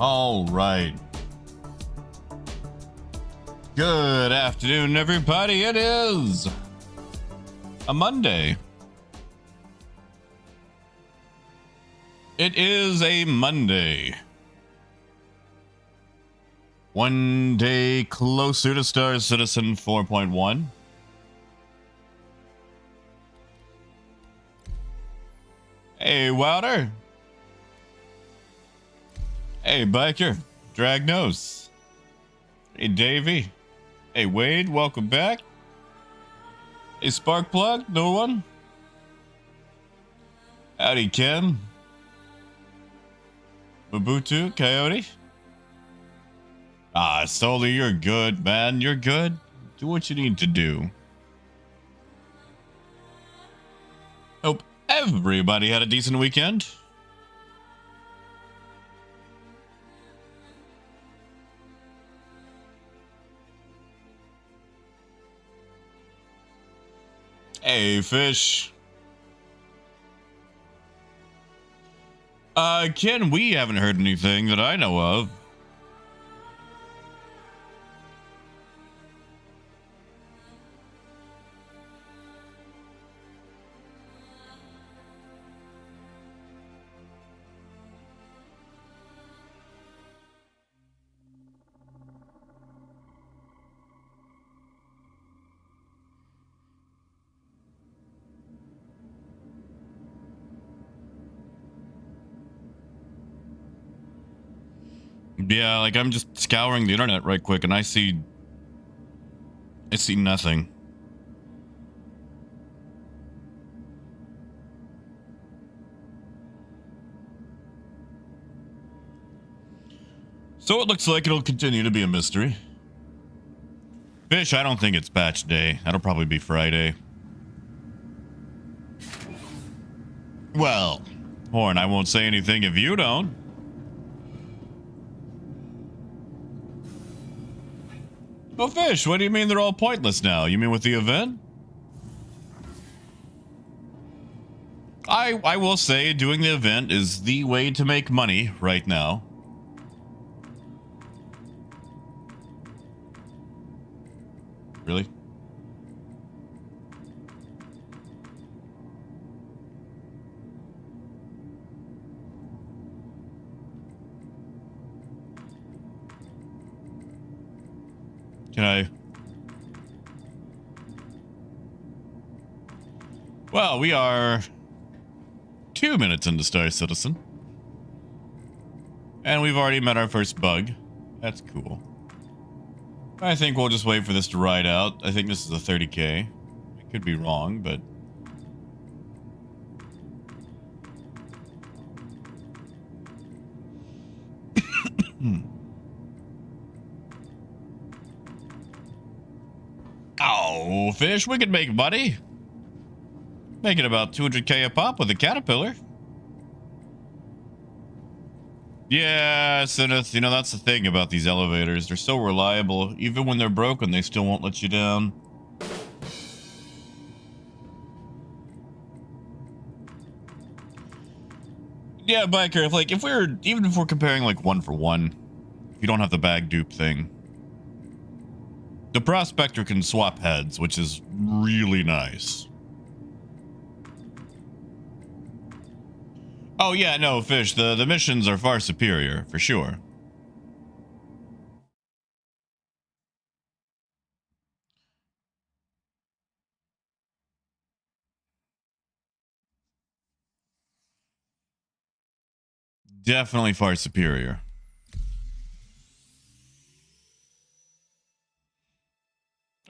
All right. Good afternoon, everybody. It is a Monday. It is a Monday. One day closer to Star Citizen 4.1. Hey, Wilder. Hey, Biker. Dragnos. Hey, Davey. Hey, Wade. Welcome back. Hey, Sparkplug. No one. Howdy, Ken. Mabutu. Coyote. Ah, Soli, you're good, man. You're good. Do what you need to do. Hope everybody had a decent weekend. Hey, Fish. Ken, we haven't heard anything that I know of. Yeah, like I'm just scouring the internet right quick and I see nothing. So it looks like it'll continue to be a mystery. Fish, I don't think it's patch day. That'll probably be Friday. Well, Horn, I won't say anything if you don't. Oh, Fish, what do you mean they're all pointless now? You mean with the event? I will say doing the event is the way to make money right now. Really? Can I? Well, we are 2 minutes into Star Citizen. And we've already met our first bug. That's cool. I think we'll just wait for this to ride out. I think this is a 30K. I could be wrong, but... Oh, Fish, we could make money. Making about 200K a pop with a caterpillar. Yeah, Sinith, you know, that's the thing about these elevators. They're so reliable. Even when they're broken, they still won't let you down. Yeah, Biker, even if we're comparing like one for one, if you don't have the bag dupe thing, the Prospector can swap heads, which is really nice. Oh yeah, no, Fish, the missions are far superior, for sure. Definitely far superior.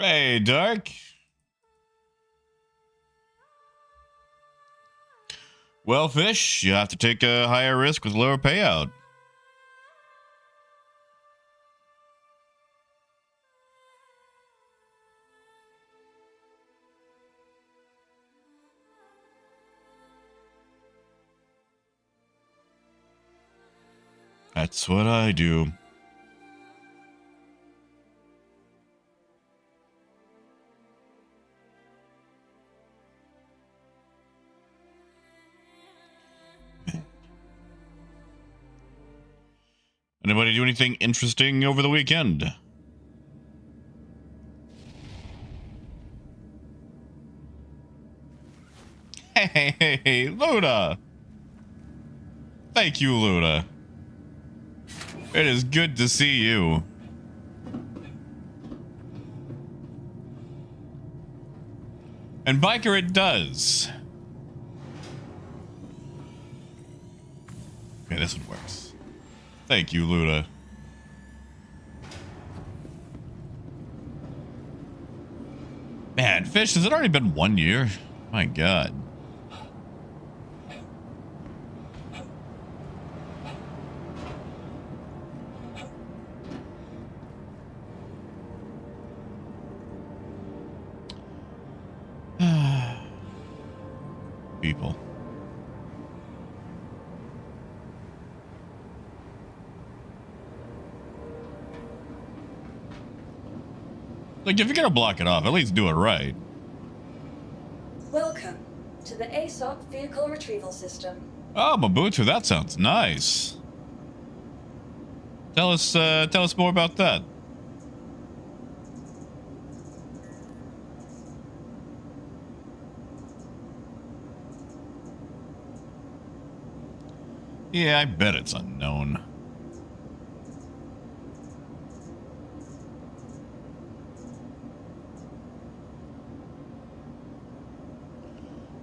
Hey, Dark. Well, Fish, you have to take a higher risk with lower payout. That's what I do. Anybody do anything interesting over the weekend? Hey, Luna! Thank you, Luna. It is good to see you. And Biker it does. Okay, this one works. Thank you, Luna. Man, Fish, has it already been 1 year? My God. People. Like, if you're gonna block it off, at least do it right. Welcome to the ASOC Vehicle Retrieval System. Oh, Mabutu, that sounds nice. Tell us more about that. Yeah, I bet it's unknown.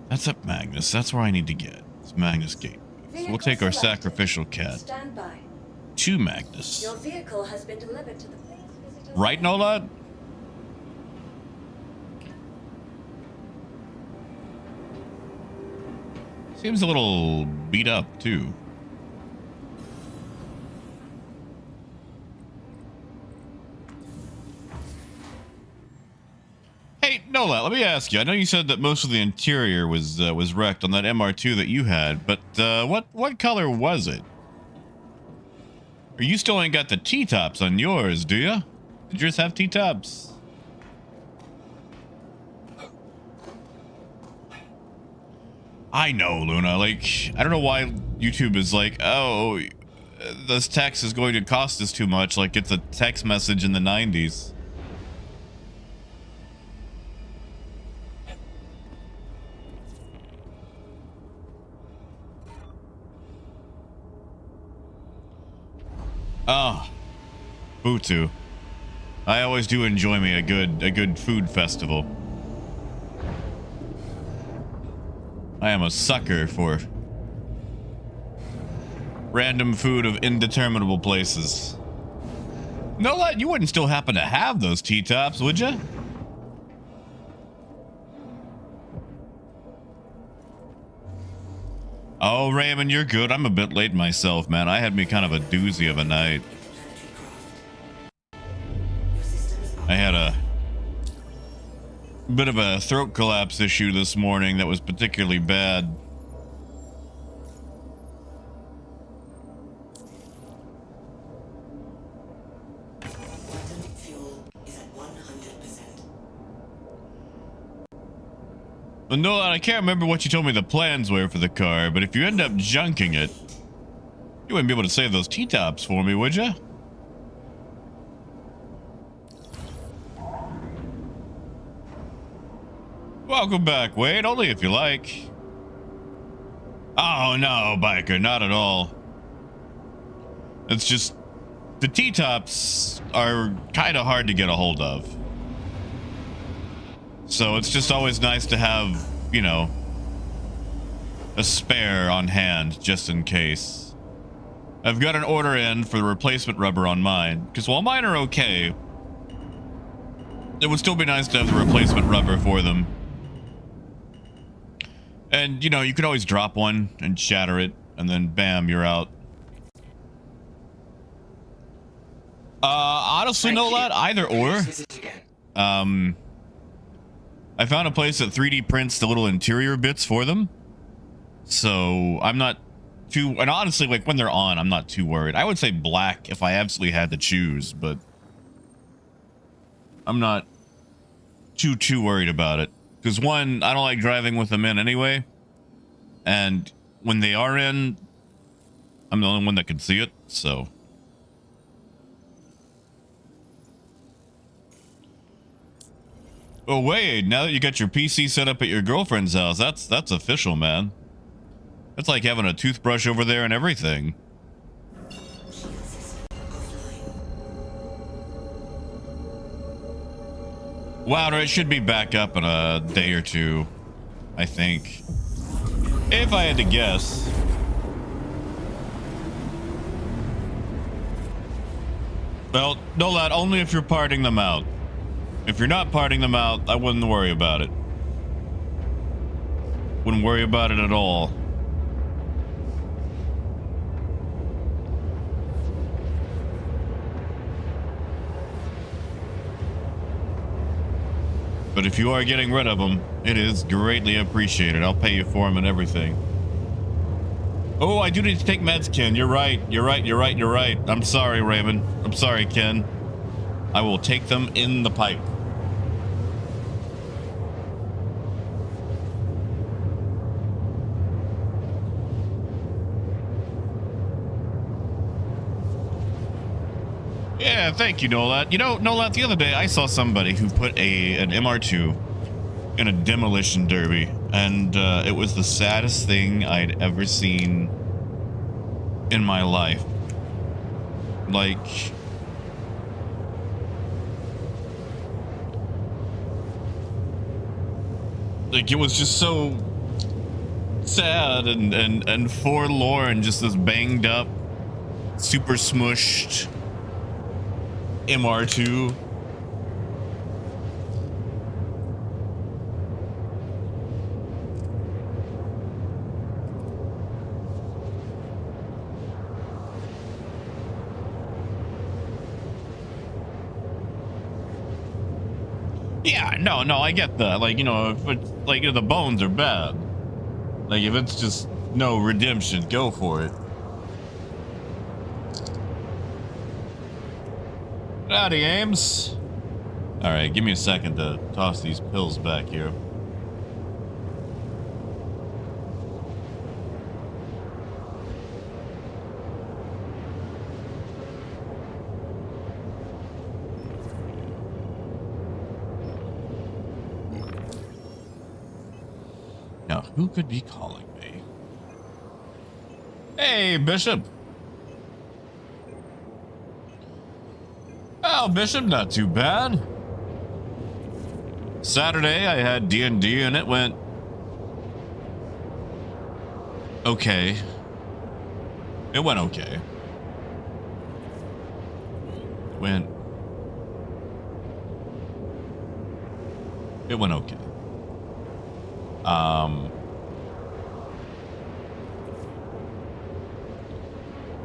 That's up Magnus. That's where I need to get. It's Magnus Gate. So we'll take our sacrificial cat Stand by. to Magnus. Your vehicle has been delivered to the place visitors. Right, Nola? Seems a little beat up, too. Hey, Nola, let me ask you. I know you said that most of the interior was wrecked on that MR2 that you had, but what color was it? Or you still ain't got the T-tops on yours, do you? Did yours have T-tops? I know, Luna. Like, I don't know why YouTube is like, oh, this text is going to cost us too much. Like, it's a text message in the 90s. Oh, Butu. I always do enjoy me a good food festival. I am a sucker for random food of indeterminable places. No, you wouldn't still happen to have those T-tops, would you? Oh, Raymond, you're good. I'm a bit late myself, man. I had me kind of a doozy of a night. I had a bit of a throat collapse issue this morning that was particularly bad. No, I can't remember what you told me the plans were for the car, but if you end up junking it, you wouldn't be able to save those T-tops for me, would you? Welcome back, Wade. Only if you like. Oh, no, Biker, not at all. It's just the T-tops are kind of hard to get a hold of. So it's just always nice to have, you know, a spare on hand just in case. I've got an order in for the replacement rubber on mine, because while mine are okay, it would still be nice to have the replacement rubber for them. And, you know, you could always drop one and shatter it, and then bam, you're out. Honestly, no, lad, either or. I found a place that 3D prints the little interior bits for them. So I'm not too, and honestly, like when they're on, I'm not too worried. I would say black if I absolutely had to choose, but I'm not too worried about it. Because one, I don't like driving with them in anyway. And when they are in, I'm the only one that can see it, so. Oh wait, now that you got your PC set up at your girlfriend's house, that's official, man. That's like having a toothbrush over there and everything. Wow, it should be back up in a day or two, I think. If I had to guess. Well, no, lad, only if you're parting them out. If you're not parting them out, I wouldn't worry about it. Wouldn't worry about it at all. But if you are getting rid of them, it is greatly appreciated. I'll pay you for them and everything. Oh, I do need to take meds, Ken. You're right. You're right. I'm sorry, Raymond. I'm sorry, Ken. I will take them in the pipe. Yeah, thank you, Nolat. You know, Nolat, the other day I saw somebody who put an MR2 in a demolition derby, and it was the saddest thing I'd ever seen in my life. Like, it was just so sad and forlorn, just this banged up, super smushed MR2. Yeah, no, I get that. Like, you know, if it's like, if the bones are bad, like if it's just no redemption, go for it. Howdy, Ames. All right, give me a second to toss these pills back here. Now, who could be calling me? Hey, Bishop. Oh, Bishop, not too bad. Saturday, I had D&D and it went okay. It went okay. It went okay.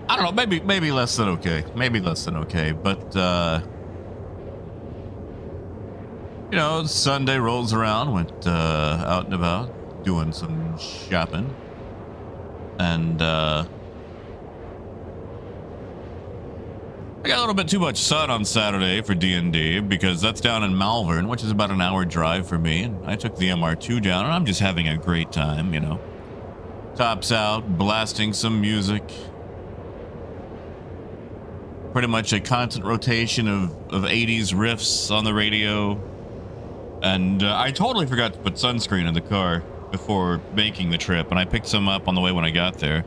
I don't know, maybe less than okay. Maybe less than okay, but you know, Sunday rolls around, went out and about doing some shopping. And I got a little bit too much sun on Saturday for D&D because that's down in Malvern, which is about an hour drive for me. And I took the MR2 down and I'm just having a great time, you know. Tops out, blasting some music. Pretty much a constant rotation of 80s riffs on the radio. And I totally forgot to put sunscreen in the car before making the trip. And I picked some up on the way when I got there.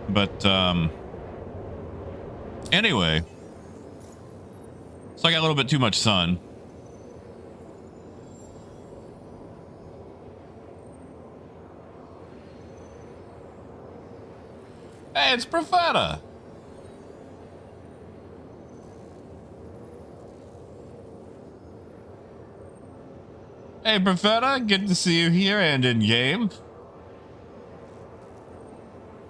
But anyway, so I got a little bit too much sun. Hey, it's Profeta. Hey, Profeta, good to see you here and in game.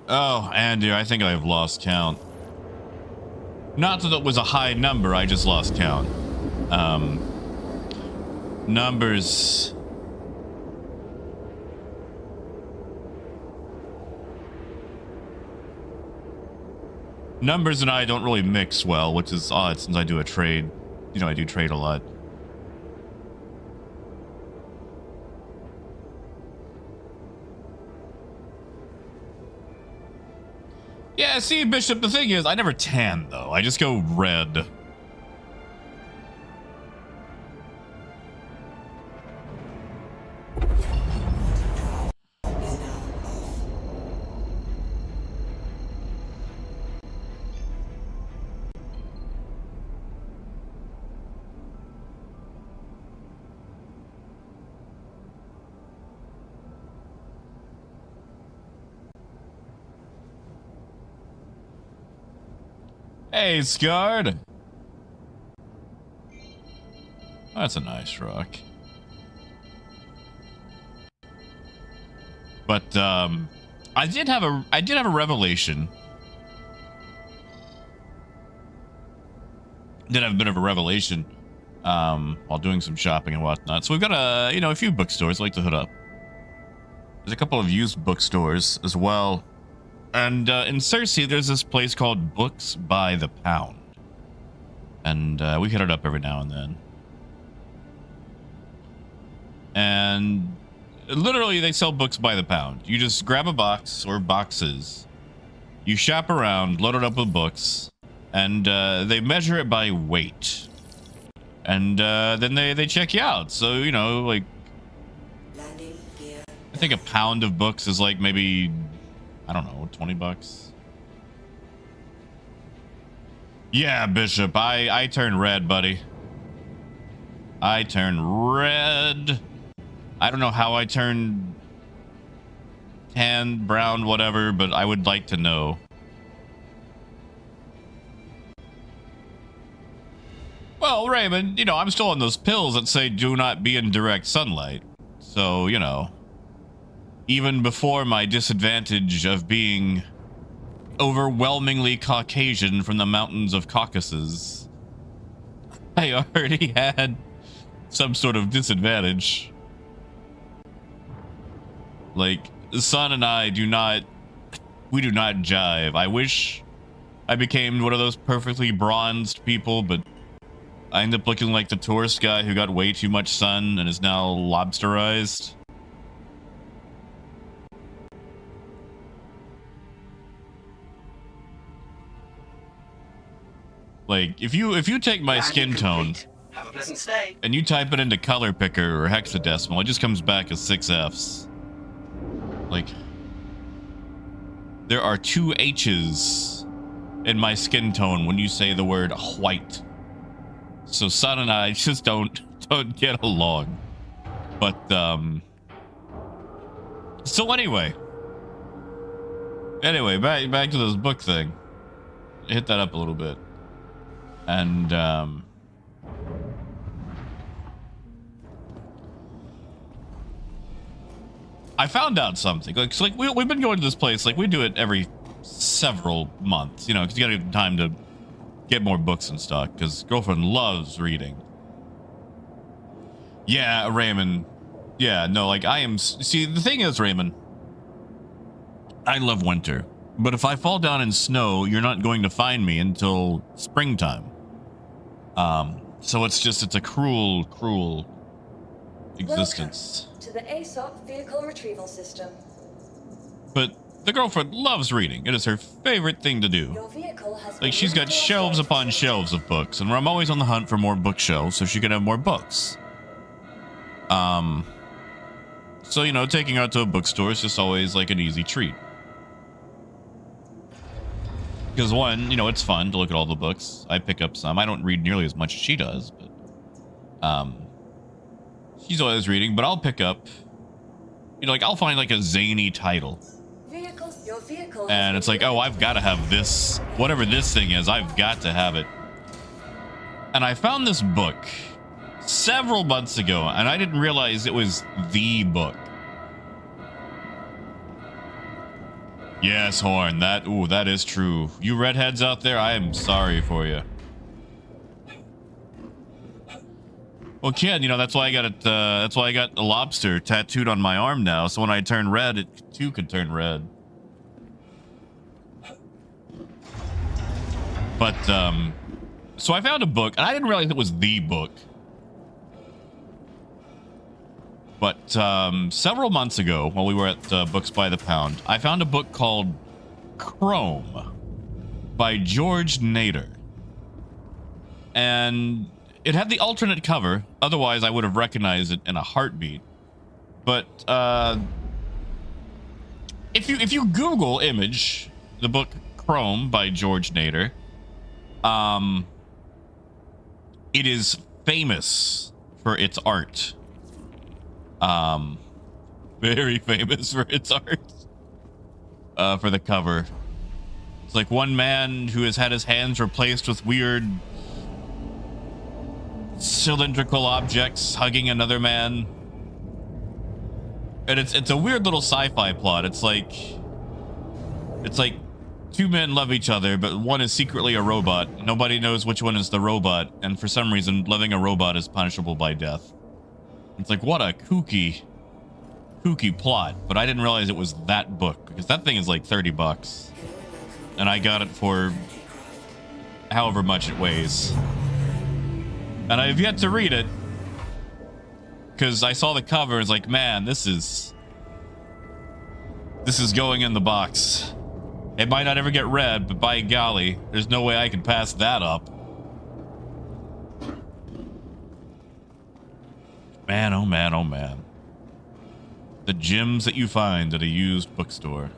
Oh, Andy, I think I've lost count. Not that it was a high number, I just lost count. Numbers. Numbers and I don't really mix well, which is odd since I do a trade. You know, I do trade a lot. Yeah, see, Bishop, the thing is, I never tan, though. I just go red. Hey, Scarred. That's a nice rock. But I did have a revelation. Did have a bit of a revelation while doing some shopping and whatnot. So we've got a few bookstores I like to hit up. There's a couple of used bookstores as well. And in Cersei, there's this place called Books by the Pound. And we hit it up every now and then. And literally, they sell books by the pound. You just grab a box or boxes. You shop around, load it up with books. And they measure it by weight. And then they check you out. So, like... I think a pound of books is like maybe... I don't know, $20. Yeah, Bishop, I turn red, buddy. I turn red. I don't know how I turn tan, brown, whatever, but I would like to know. Well, Raymond, I'm still on those pills that say do not be in direct sunlight. So, even before my disadvantage of being overwhelmingly Caucasian from the mountains of Caucasus, I already had some sort of disadvantage. Like, the sun and I do not jive. I wish I became one of those perfectly bronzed people, but I end up looking like the tourist guy who got way too much sun and is now lobsterized. Like, if you take my skin tone Have a pleasant stay. and you type it into color picker or hexadecimal, it just comes back as 6 Fs. Like, there are 2 H's in my skin tone when you say the word white. So Sun and I just don't get along. But so anyway, back to this book thing. Hit that up a little bit. And I found out something. Like we've been going to this place. Like, we do it every several months, because you gotta get time to get more books in stock, because girlfriend loves reading. Yeah, Raymond. Yeah, no, like, I am... See, the thing is, Raymond, I love winter. But if I fall down in snow, you're not going to find me until springtime. So it's a cruel, cruel existence. Welcome to the ASOP vehicle retrieval system. But the girlfriend loves reading. It is her favorite thing to do. Your vehicle has Like, been she's got moved to a shelves storage upon facility. shelves of books, and I'm always on the hunt for more bookshelves so she can have more books. So, taking her out to a bookstore is just always like an easy treat. Because one, it's fun to look at all the books. I pick up some. I don't read nearly as much as she does, but she's always reading. But I'll pick up, like, I'll find like a zany title, Your vehicle has and been it's like, oh, I've got to have this, whatever this thing is. I've got to have it. And I found this book several months ago, and I didn't realize it was the book. Yes, Horn, that is true. You redheads out there, I am sorry for you. Well, kid, that's why I got it. That's why I got a lobster tattooed on my arm now. So when I turn red, it too could turn red. But so I found a book, and I didn't realize it was the book. But several months ago, while we were at Books by the Pound, I found a book called Chrome by George Nader. And it had the alternate cover. Otherwise, I would have recognized it in a heartbeat. But if you Google image the book Chrome by George Nader, it is famous for its art. Very famous for its art. For the cover. It's like one man who has had his hands replaced with weird cylindrical objects hugging another man. And it's a weird little sci-fi plot. It's like two men love each other, but one is secretly a robot. Nobody knows which one is the robot, and for some reason loving a robot is punishable by death. It's like, what a kooky plot, but I didn't realize it was that book, because that thing is like $30 and I got it for however much it weighs, and I've yet to read it because I saw the cover and was like, man, this is going in the box. It might not ever get read, but by golly, there's no way I can pass that up. Man, oh man, oh man. The gems that you find at a used bookstore.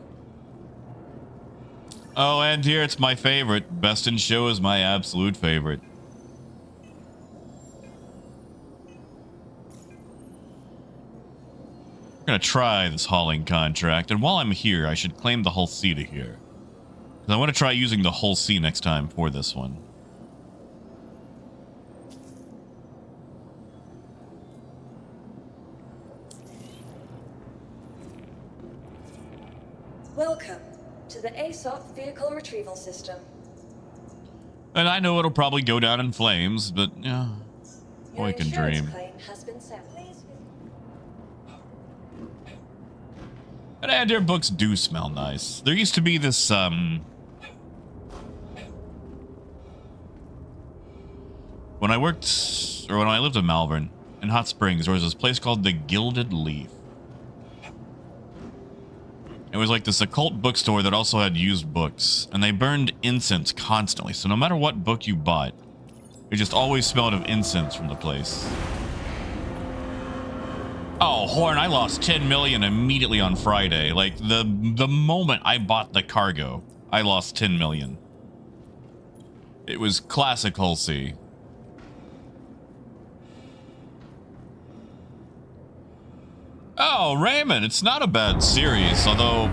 Oh, and here it's my favorite. Best in Show is my absolute favorite. I'm gonna try this hauling contract, and while I'm here, I should claim the Hull C to here. Because I want to try using the Hull C next time for this one. Welcome to the ASOP Vehicle Retrieval System. And I know it'll probably go down in flames, but yeah, boy can Your insurance dream. claim has been set. And their books do smell nice. There used to be this when I worked, or when I lived in Malvern in Hot Springs, there was this place called the Gilded Leaf. It was like this occult bookstore that also had used books, and they burned incense constantly. So no matter what book you bought, it just always smelled of incense from the place. Oh, Horn, I lost 10 million immediately on Friday. Like, the moment I bought the cargo, I lost 10 million. It was classic Hull C. Oh, Raymond, it's not a bad series, although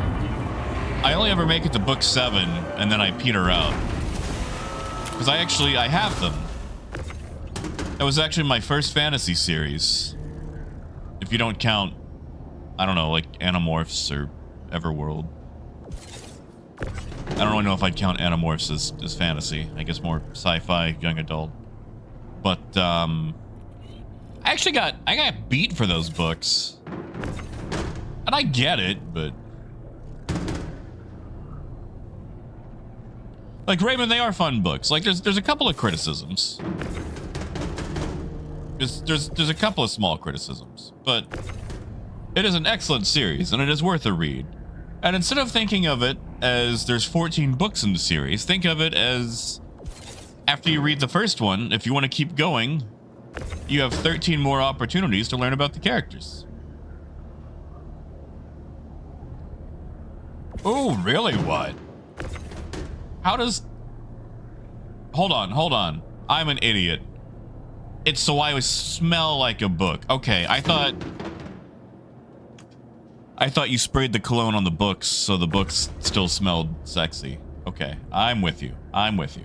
I only ever make it to book 7, and then I peter out. Because I have them. That was actually my first fantasy series. If you don't count, I don't know, like Animorphs or Everworld. I don't really know if I'd count Animorphs as fantasy. I guess more sci-fi, young adult. But I got beat for those books. And I get it, but like, Raymond, they are fun books. Like, there's a couple of criticisms. There's a couple of small criticisms, but it is an excellent series and it is worth a read. And instead of thinking of it as there's 14 books in the series, think of it as after you read the first one, if you want to keep going, you have 13 more opportunities to learn about the characters. Oh, really? What? How does... Hold on. I'm an idiot. It's so I would smell like a book. Okay, I thought you sprayed the cologne on the books so the books still smelled sexy. Okay, I'm with you. I'm with you.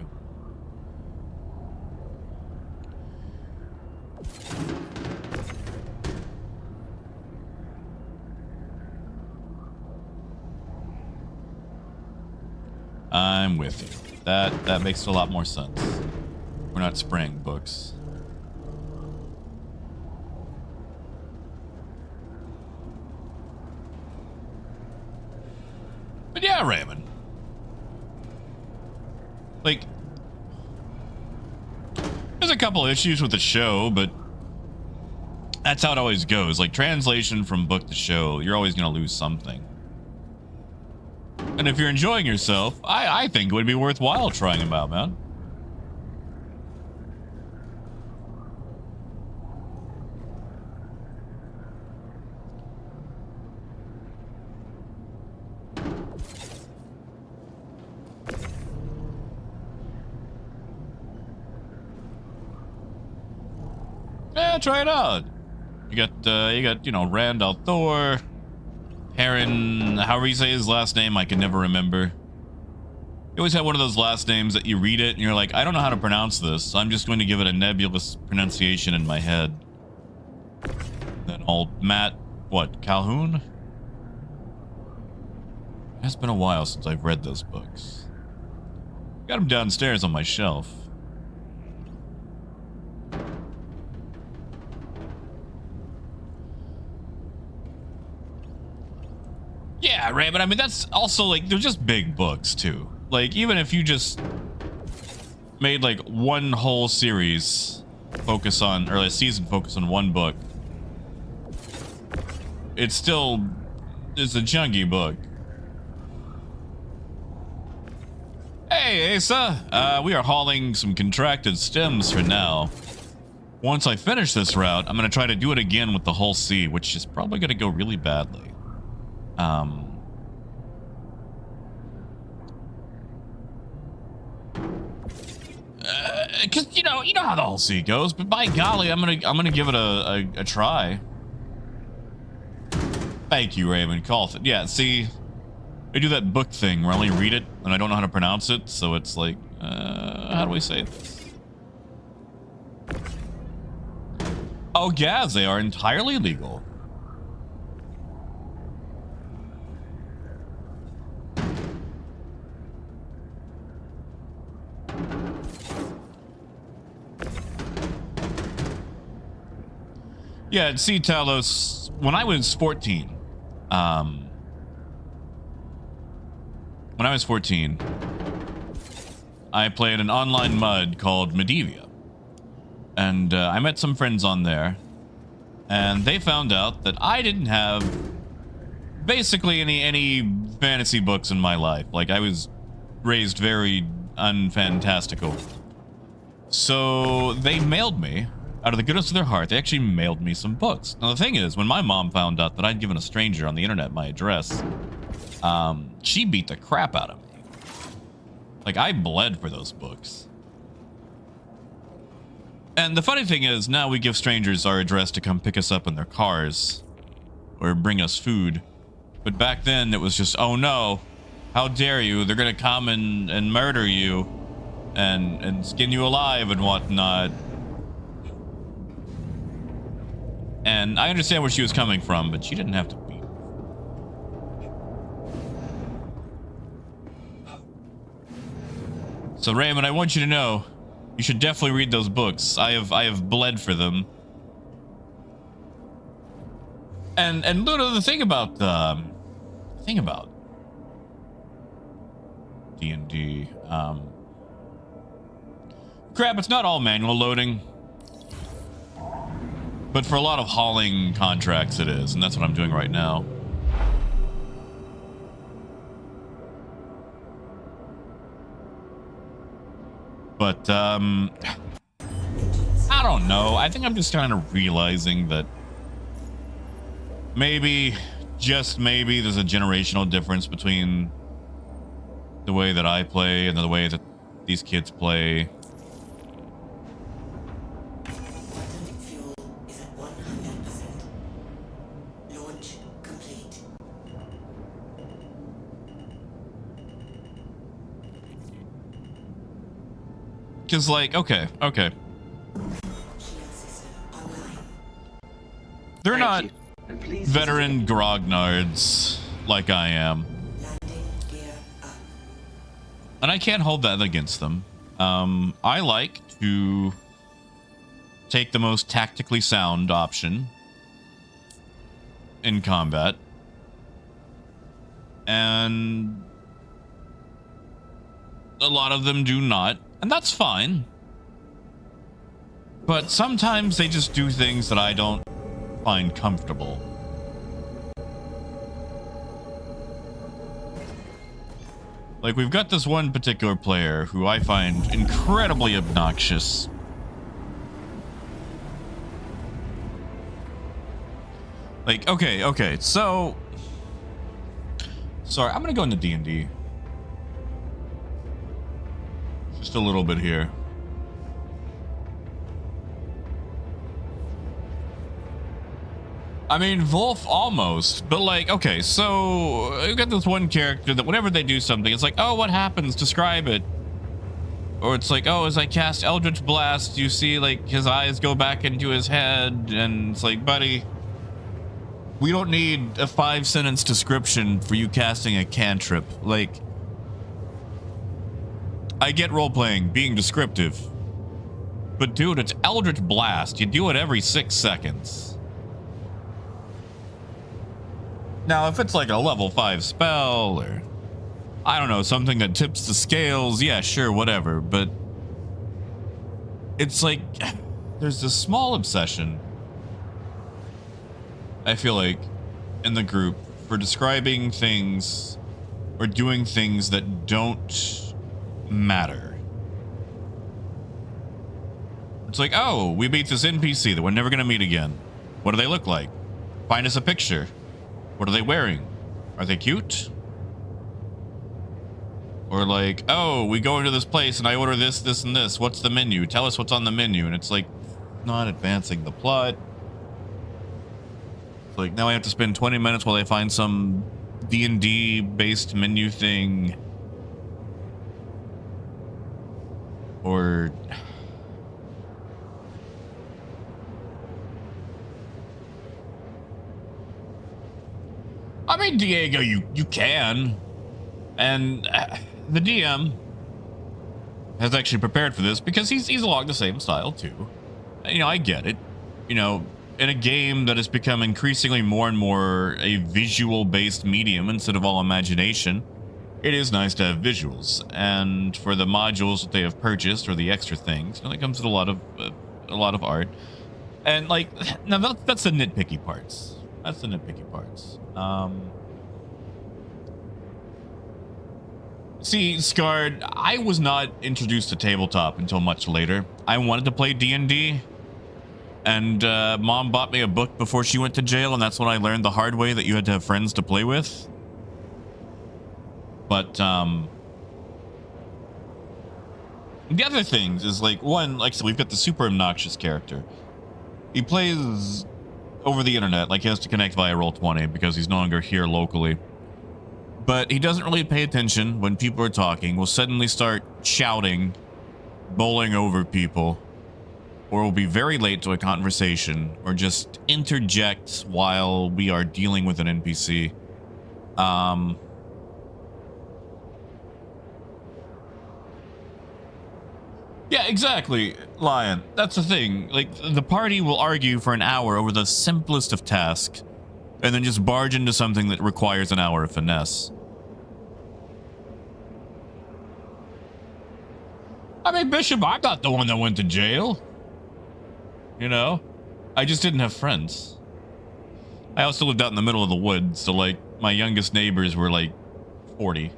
I'm with you. That makes a lot more sense. We're not spraying books. But yeah, Raymond. Like, there's a couple issues with the show, but that's how it always goes. Like, translation from book to show, you're always going to lose something. And if you're enjoying yourself, I think it would be worthwhile trying them out, man. Yeah, try it out. You got, you know, Randall Thor, Heron, however you say his last name, I can never remember. You always have one of those last names that you read it and you're like, I don't know how to pronounce this, so I'm just going to give it a nebulous pronunciation in my head. Then old Matt, what, Calhoun? It has been a while since I've read those books. Got them downstairs on my shelf. Yeah, right, but I mean, that's also, like, they're just big books, too. Like, even if you just made, like, one whole series focus on, or a season focus on one book, it's still, it's a chunky book. Hey, Asa, we are hauling some contracted stems for now. Once I finish this route, I'm going to try to do it again with the hull C, which is probably going to go really badly. Cause you know how the whole sea goes, but by golly, I'm gonna give it a try. Thank you, Raymond. Call it. Yeah, see, I do that book thing where I only read it and I don't know how to pronounce it, so it's like, how do we say this? Oh, Gaz, they are entirely legal. Yeah, see, Talos, when I was 14, I played an online MUD called Medivia. And I met some friends on there, and they found out that I didn't have basically any fantasy books in my life. Like, I was raised very unfantastical. So they mailed me, out of the goodness of their heart, they actually mailed me some books. Now, the thing is, when my mom found out that I'd given a stranger on the internet my address, she beat the crap out of me. Like, I bled for those books. And the funny thing is, now we give strangers our address to come pick us up in their cars or bring us food. But back then, it was just, oh no, how dare you? They're going to come and murder you and skin you alive and whatnot. And I understand where she was coming from, but she didn't have to be. So Raymond, I want you to know, you should definitely read those books. I have bled for them. And Ludo, the thing about D&D, crap, it's not all manual loading. But for a lot of hauling contracts, it is, and that's what I'm doing right now. But, I don't know. I think I'm just kind of realizing that maybe, just maybe, there's a generational difference between the way that I play and the way that these kids play. Because, like, okay. They're not veteran grognards like I am. And I can't hold that against them. I like to take the most tactically sound option in combat. And a lot of them do not. And that's fine. But sometimes they just do things that I don't find comfortable. Like, we've got this one particular player who I find incredibly obnoxious. Like, okay, so... Sorry, I'm gonna go into D&D. Just a little bit here. I mean, Wolf almost, but like, okay, so you got this one character that whenever they do something, it's like, oh, what happens? Describe it. Or it's like, oh, as I cast Eldritch Blast, you see like his eyes go back into his head, and it's like, buddy, we don't need a 5-sentence description for you casting a cantrip. Like, I get role-playing, being descriptive, but dude, it's Eldritch Blast. You do it every 6 seconds. Now, if it's like a level 5 spell, or I don't know, something that tips the scales, yeah, sure, whatever. But it's like there's this small obsession, I feel like, in the group for describing things or doing things that don't matter. It's like, oh, we beat this NPC that we're never going to meet again. What do they look like? Find us a picture. What are they wearing? Are they cute? Or like, oh, we go into this place and I order this, this, and this. What's the menu? Tell us what's on the menu. And it's like, not advancing the plot. It's like, now I have to spend 20 minutes while I find some D&D based menu thing. Or... I mean, Diego, you can. And the DM has actually prepared for this because he's along the same style too. You know, I get it. You know, in a game that has become increasingly more and more a visual-based medium instead of all imagination, it is nice to have visuals. And for the modules that they have purchased or the extra things, you know, that comes with a lot of art. And like, now that's the nitpicky parts. That's the nitpicky parts. See, Scarred, I was not introduced to tabletop until much later. I wanted to play D&D, and Mom bought me a book before she went to jail, and that's when I learned the hard way that you had to have friends to play with. But the other things is like, one, like I said, we've got the super obnoxious character. He plays over the internet, like he has to connect via Roll20 because he's no longer here locally. But he doesn't really pay attention when people are talking. Will suddenly start shouting, bowling over people, or will be very late to a conversation, or just interject while we are dealing with an NPC. Yeah, exactly, Lion. That's the thing. Like, the party will argue for an hour over the simplest of tasks, and then just barge into something that requires an hour of finesse. I mean, Bishop, I'm not the one that went to jail. You know? I just didn't have friends. I also lived out in the middle of the woods, so, like, my youngest neighbors were, like, 40.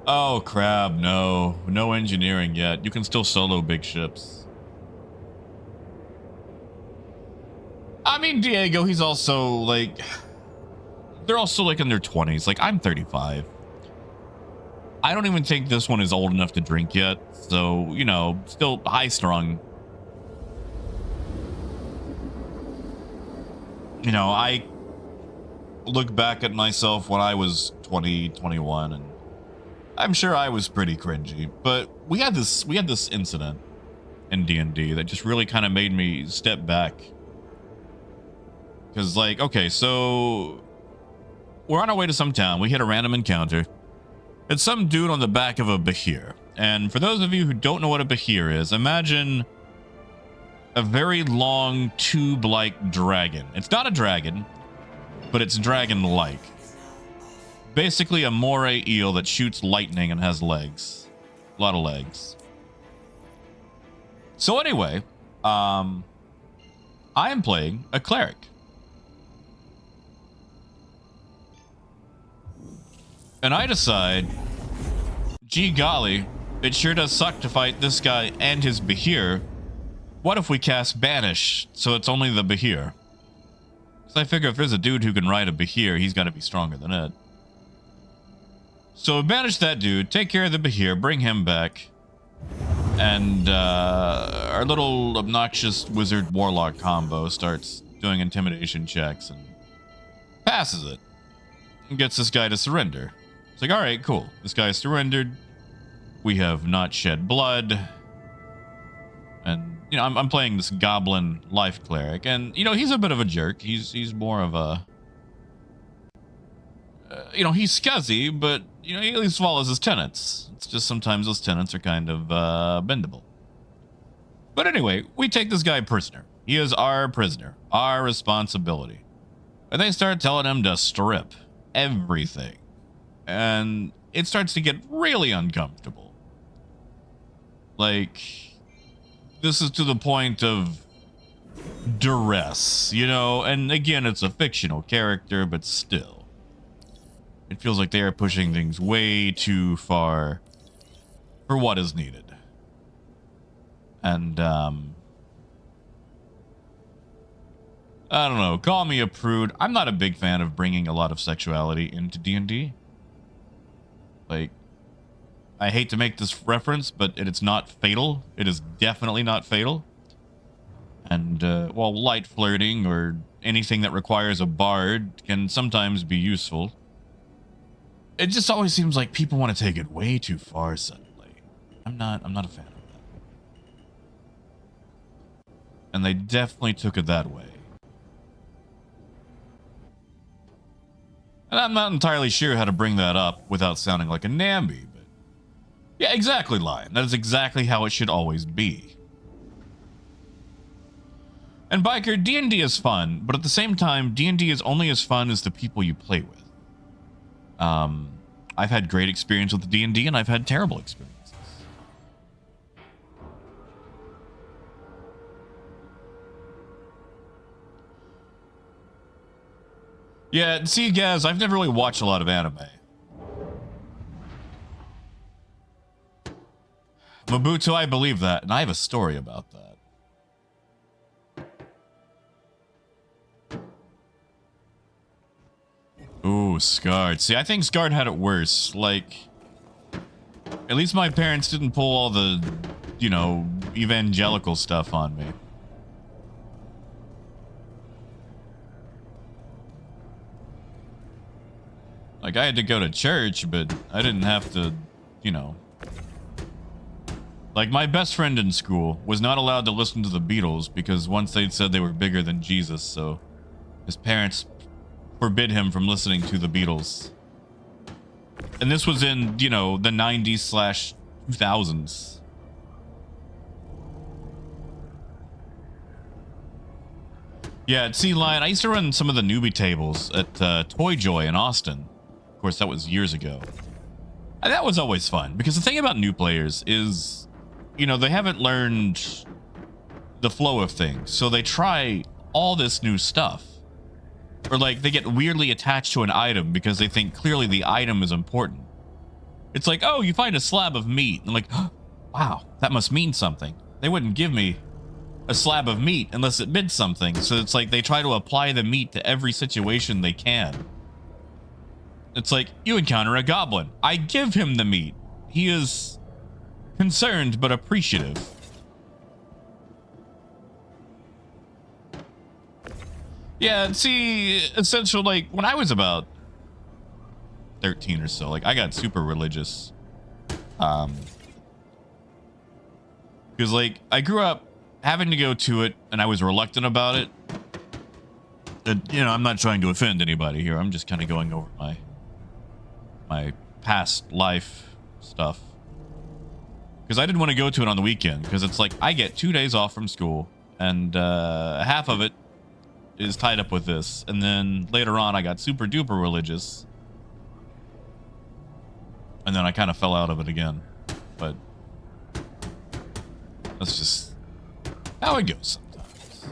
Oh, crap, no. No engineering yet. You can still solo big ships. I mean, Diego, he's also, like... They're also, like, in their 20s. Like, I'm 35. I don't even think this one is old enough to drink yet. So, you know, still high-strung. You know, I look back at myself when I was 20, 21, and I'm sure I was pretty cringy. But we had this incident in D&D that just really kind of made me step back. Because, like, okay, so we're on our way to some town. We hit a random encounter. It's some dude on the back of a Behir. And for those of you who don't know what a Behir is, imagine a very long tube-like dragon. It's not a dragon, but it's dragon-like. Basically a moray eel that shoots lightning and has legs. A lot of legs. So anyway, I am playing a cleric. And I decide, gee golly, it sure does suck to fight this guy and his Behir. What if we cast Banish, so it's only the Behir? Because I figure if there's a dude who can ride a Behir, he's got to be stronger than it. So banish that dude, take care of the Behir, bring him back. And our little obnoxious wizard warlock combo starts doing intimidation checks and passes it. And gets this guy to surrender. It's like, alright, cool. This guy surrendered. We have not shed blood. And, you know, I'm playing this goblin life cleric. And, you know, he's a bit of a jerk. He's more of a... you know, he's scuzzy, but, you know, he at least follows his tenets. It's just sometimes those tenets are kind of bendable. But anyway, we take this guy prisoner. He is our prisoner, our responsibility. And they start telling him to strip everything. And it starts to get really uncomfortable. Like, this is to the point of duress, you know? And again, it's a fictional character, but still. It feels like they are pushing things way too far for what is needed. And, I don't know, call me a prude. I'm not a big fan of bringing a lot of sexuality into D&D. Like, I hate to make this reference, but it's not fatal. It is definitely not fatal. And, while light flirting or anything that requires a bard can sometimes be useful, it just always seems like people want to take it way too far suddenly. I'm not a fan of that. And they definitely took it that way. And I'm not entirely sure how to bring that up without sounding like a namby, but... yeah, exactly, Lion. That is exactly how it should always be. And Biker, D&D is fun, but at the same time, D&D is only as fun as the people you play with. I've had great experience with D&D, and I've had terrible experiences. Yeah, see, Gaz, I've never really watched a lot of anime. Mobutu, I believe that, and I have a story about that. Ooh, Scarred. See, I think Scarred had it worse. Like, at least my parents didn't pull all the, you know, evangelical stuff on me. Like, I had to go to church, but I didn't have to, you know. Like, my best friend in school was not allowed to listen to the Beatles because once they'd said they were bigger than Jesus, so his parents forbid him from listening to the Beatles. And this was in, you know, the 90s/2000s. Yeah, see, Lion, I used to run some of the newbie tables at Toy Joy in Austin. Of course, that was years ago. And that was always fun, because the thing about new players is, you know, they haven't learned the flow of things, so they try all this new stuff. Or, like, they get weirdly attached to an item because they think clearly the item is important. It's like, oh, you find a slab of meat. And like, oh, wow, that must mean something. They wouldn't give me a slab of meat unless it meant something. So it's like they try to apply the meat to every situation they can. It's like, you encounter a goblin. I give him the meat. He is concerned but appreciative. Yeah, see, essentially, like, when I was about 13 or so, like, I got super religious. Because, like, I grew up having to go to it, and I was reluctant about it. And, you know, I'm not trying to offend anybody here. I'm just kind of going over my past life stuff. Because I didn't want to go to it on the weekend, because it's like, I get 2 days off from school, and half of it is tied up with this. And then later on, I got super duper religious. And then I kind of fell out of it again. But that's just how it goes sometimes.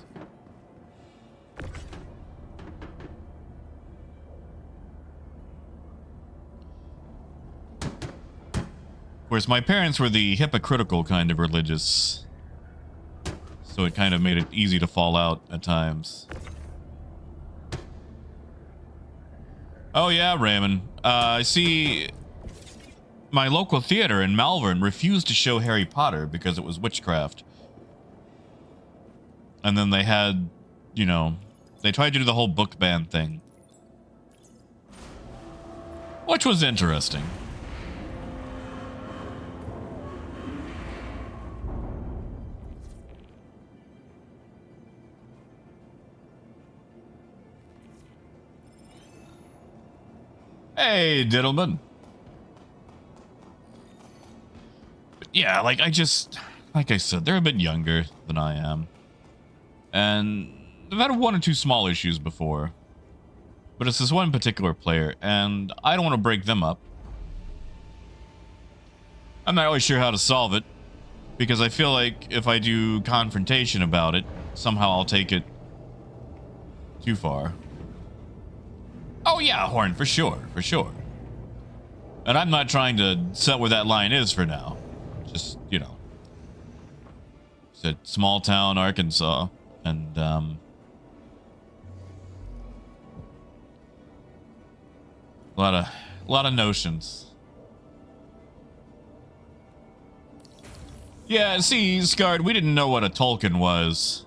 Whereas my parents were the hypocritical kind of religious. So it kind of made it easy to fall out at times. Oh yeah, Raymond. I see my local theater in Malvern refused to show Harry Potter because it was witchcraft. And then they had, you know, they tried to do the whole book ban thing. Which was interesting. Hey, Diddleman. But yeah, like I said, they're a bit younger than I am. And I've had one or two small issues before. But it's this one particular player, and I don't want to break them up. I'm not really sure how to solve it, because I feel like if I do confrontation about it, somehow I'll take it too far. Oh yeah, Horn, for sure, for sure. And I'm not trying to set where that line is for now. Just, you know. It's a small town, Arkansas, and, a lot of notions. Yeah, see, Scarred, we didn't know what a Tolkien was.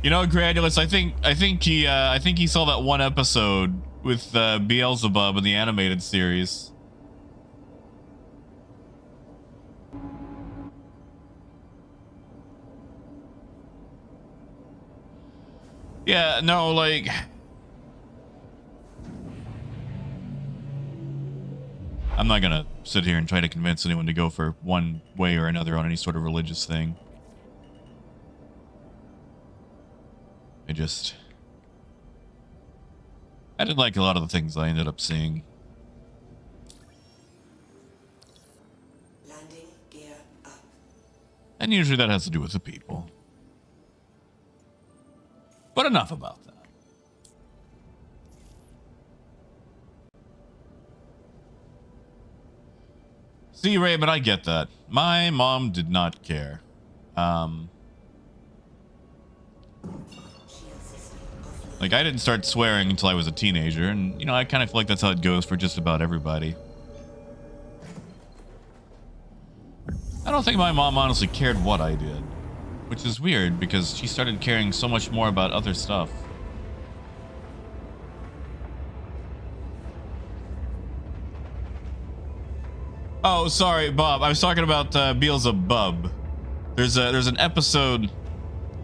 You know, Granulus, I think he saw that one episode with Beelzebub in the animated series. Yeah, no, like I'm not gonna sit here and try to convince anyone to go for one way or another on any sort of religious thing. I didn't like a lot of the things I ended up seeing. Landing gear up. And usually that has to do with the people. But enough about that. See, Ray, but I get that. My mom did not care. Like, I didn't start swearing until I was a teenager, and, you know, I kind of feel like that's how it goes for just about everybody. I don't think my mom honestly cared what I did. Which is weird, because she started caring so much more about other stuff. Oh, sorry, Bob. I was talking about Beelzebub. There's an episode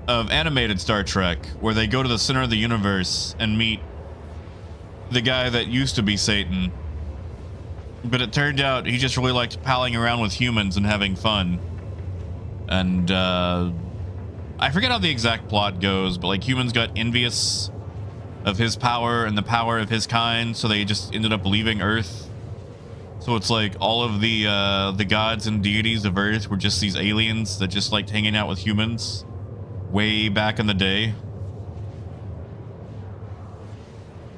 of animated Star Trek where they go to the center of the universe and meet the guy that used to be Satan. But it turned out he just really liked palling around with humans and having fun. And, I forget how the exact plot goes, but like humans got envious of his power and the power of his kind, so they just ended up leaving Earth. So it's like all of the gods and deities of Earth were just these aliens that just liked hanging out with humans way back in the day.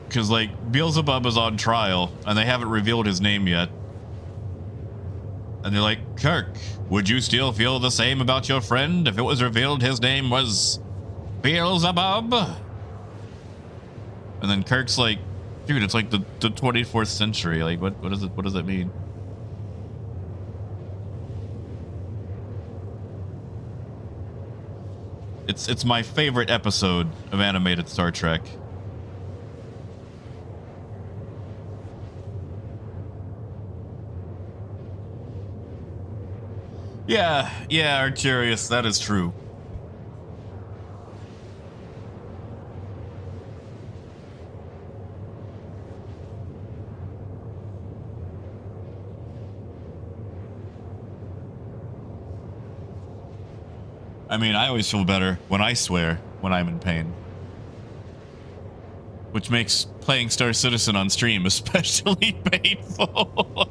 Because like Beelzebub is on trial and they haven't revealed his name yet. And they're like, Kirk, would you still feel the same about your friend if it was revealed his name was Beelzebub? And then Kirk's like, dude, it's like the 24th century. Like, what does that mean? It's my favorite episode of animated Star Trek. Yeah, Arturius, that is true. I mean, I always feel better when I swear when I'm in pain. Which makes playing Star Citizen on stream especially painful.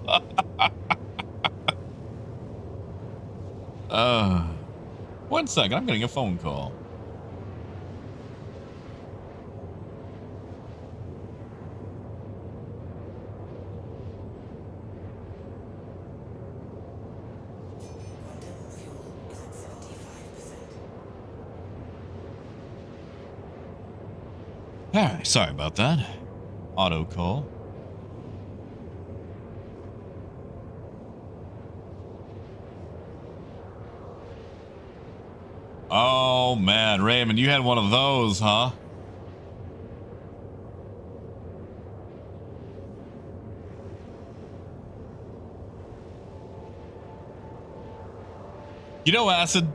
One second, I'm getting a phone call. Alright, sorry about that. Auto call. Oh man, Raymond, you had one of those, huh? You know, Acid,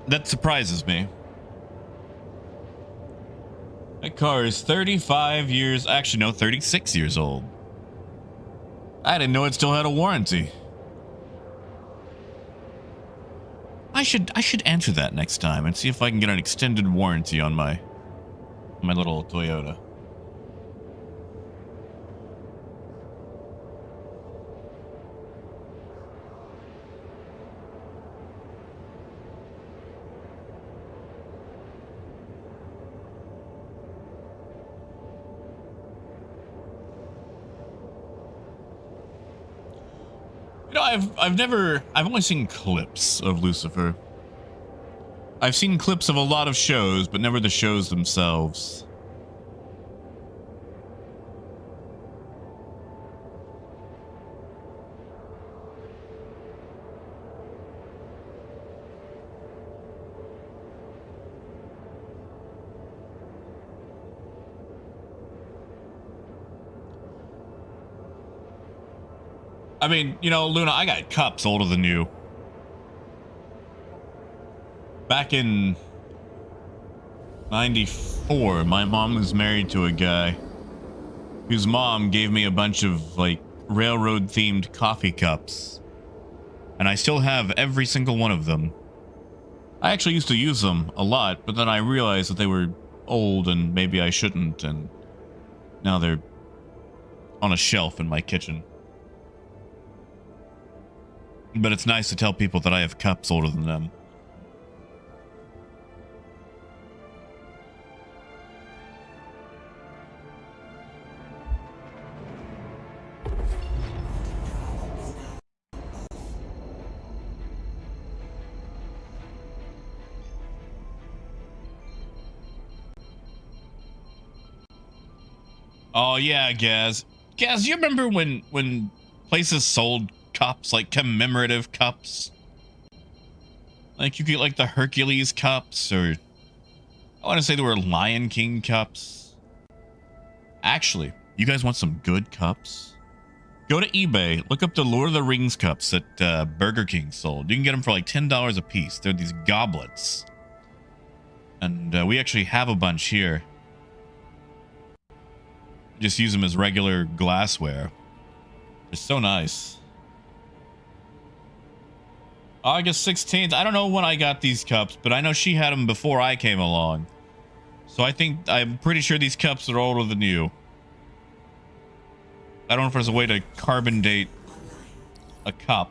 that surprises me. That car is 35 years, actually no, 36 years old. I didn't know it still had a warranty. I should answer that next time and see if I can get an extended warranty on my little Toyota. You know, I've only seen clips of Lucifer. I've seen clips of a lot of shows, but never the shows themselves. I mean, you know, Luna, I got cups older than you. Back in 94, my mom was married to a guy whose mom gave me a bunch of, like, railroad-themed coffee cups. And I still have every single one of them. I actually used to use them a lot, but then I realized that they were old and maybe I shouldn't, and now they're on a shelf in my kitchen. But it's nice to tell people that I have cups older than them. Oh yeah, Gaz. Gaz, you remember when places sold cups, like commemorative cups? Like you get like the Hercules cups, or I want to say there were Lion King cups. Actually, you guys want some good cups? Go to eBay, look up the Lord of the Rings cups that Burger King sold. You can get them for like $10 a piece. They're these goblets. And we actually have a bunch here. Just use them as regular glassware. They're so nice. August 16th. I don't know when I got these cups, but I know she had them before I came along. So I'm pretty sure these cups are older than you. I don't know if there's a way to carbon date a cup.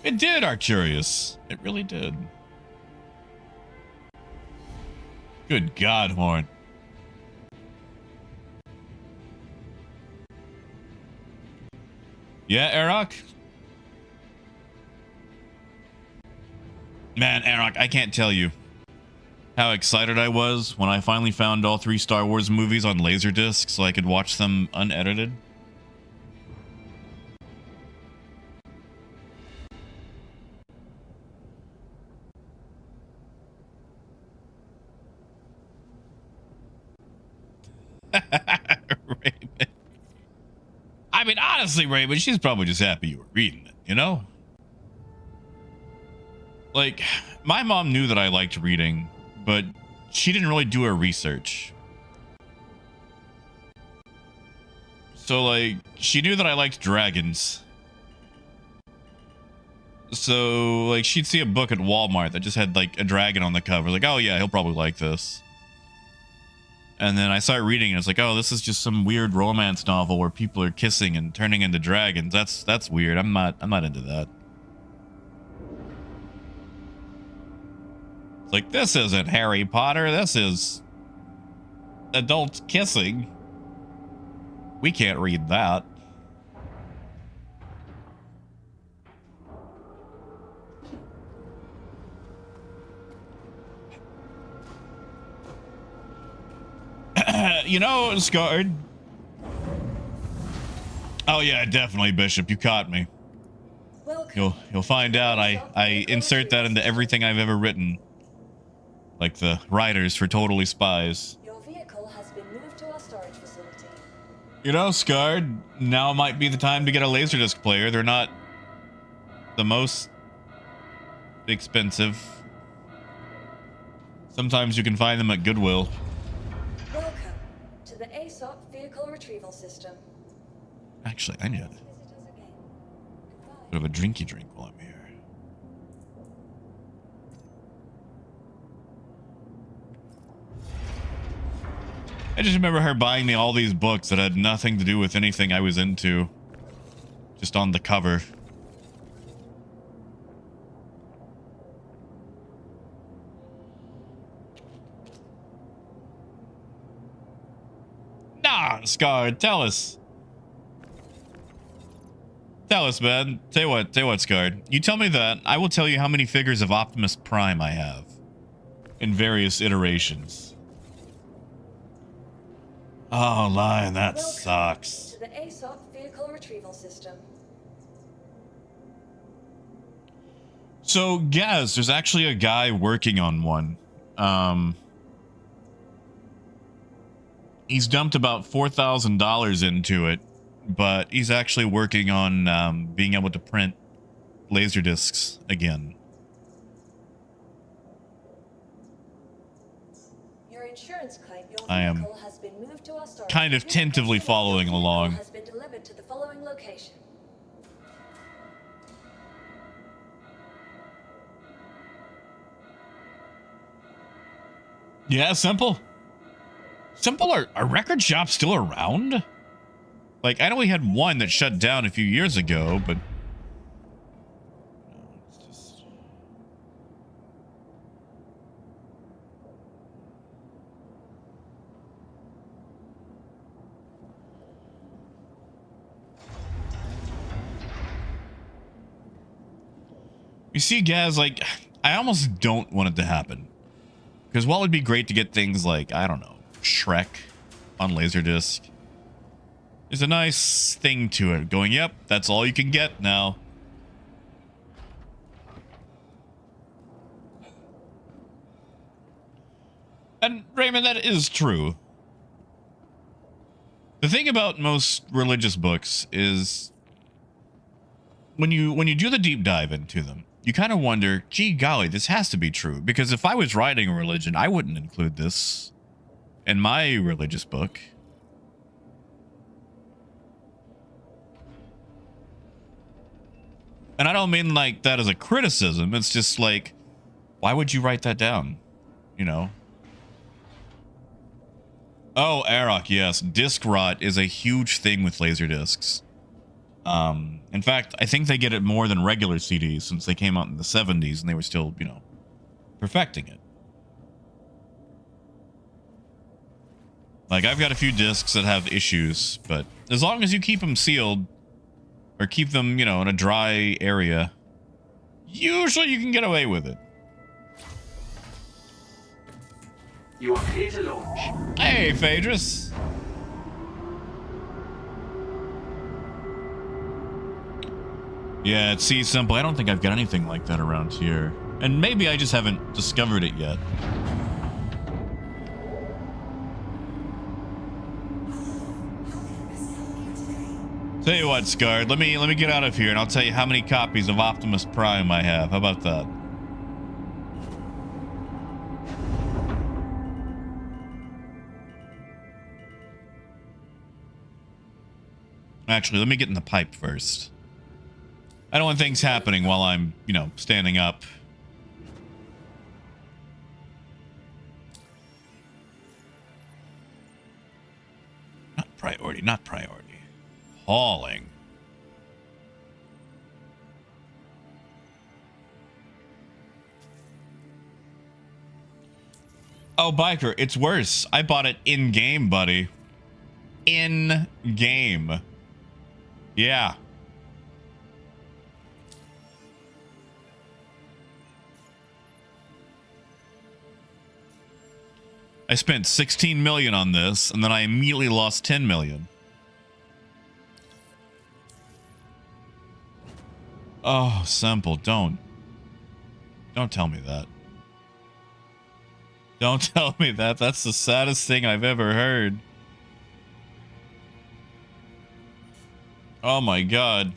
It did, Arcturus. It really did. Good God, Horn. Yeah, Arak? Man, Arak, I can't tell you how excited I was when I finally found all 3 Star Wars movies on Laserdisc so I could watch them unedited. Raymond. I mean, honestly, Raymond, she's probably just happy you were reading it, you know? Like, my mom knew that I liked reading, but she didn't really do her research. So, like, she knew that I liked dragons. So, like, she'd see a book at Walmart that just had, like, a dragon on the cover. Like, oh, yeah, he'll probably like this. And then I started reading, and it's like, oh, this is just some weird romance novel where people are kissing and turning into dragons. That's weird. I'm not into that. It's like, this isn't Harry Potter. This is adults kissing. We can't read that. Yeah, you know, Scarred. Oh yeah, definitely, Bishop. You caught me. Welcome. You'll find out I insert that into everything I've ever written. Like the writers for Totally Spies. Your vehicle has been moved to our storage facility. You know, Scarred, now might be the time to get a Laserdisc player. They're not the most expensive. Sometimes you can find them at Goodwill. Welcome to the ASOP vehicle retrieval system. Actually, I need a Visit us again. Goodbye. bit of a drinky drink while I'm here. I just remember her buying me all these books that had nothing to do with anything I was into. Just on the cover. Nah, Scar, tell us. Tell us, man. Tell you what, Scarred. You tell me that, I will tell you how many figures of Optimus Prime I have. In various iterations. Oh, Lion, that Welcome sucks. to the ASOP vehicle retrieval system. So, Gaz, there's actually a guy working on one. He's dumped about $4,000 into it, but he's actually working on being able to print laser discs again. Your insurance claim. Your I am vehicle has been moved to our storage. kind of tentatively following Your vehicle along. has been delivered to the following location. Yeah, Simple. Simple, are record shops still around? Like, I know we had one that shut down a few years ago, but... It's just... You see, Gaz, like, I almost don't want it to happen. Because while it'd be great to get things like, I don't know, Shrek on Laserdisc, there's a nice thing to it. Going, yep, that's all you can get now. And Raymond, that is true. The thing about most religious books is when you do the deep dive into them, you kind of wonder, gee golly, this has to be true. Because if I was writing a religion, I wouldn't include this in my religious book. And I don't mean like that as a criticism. It's just like, why would you write that down? You know? Oh, Arok, yes. Disc rot is a huge thing with laser discs. In fact, I think they get it more than regular CDs since they came out in the 70s and they were still, you know, perfecting it. Like, I've got a few discs that have issues, but as long as you keep them sealed or keep them, you know, in a dry area, usually you can get away with it. You are clear to launch. Hey, Phaedrus. Yeah, see, Simple, I don't think I've got anything like that around here. And maybe I just haven't discovered it yet. Tell you what, Scarred, let me get out of here and I'll tell you how many copies of Optimus Prime I have. How about that? Actually, let me get in the pipe first. I don't want things happening while I'm, you know, standing up. Not priority, not priority. Hauling. Oh, Biker, it's worse. I bought it in-game, buddy. In-game. Yeah. I spent 16 million on this, and then I immediately lost 10 million. Oh, simple. Don't tell me that. Don't tell me that. That's the saddest thing I've ever heard. Oh my god.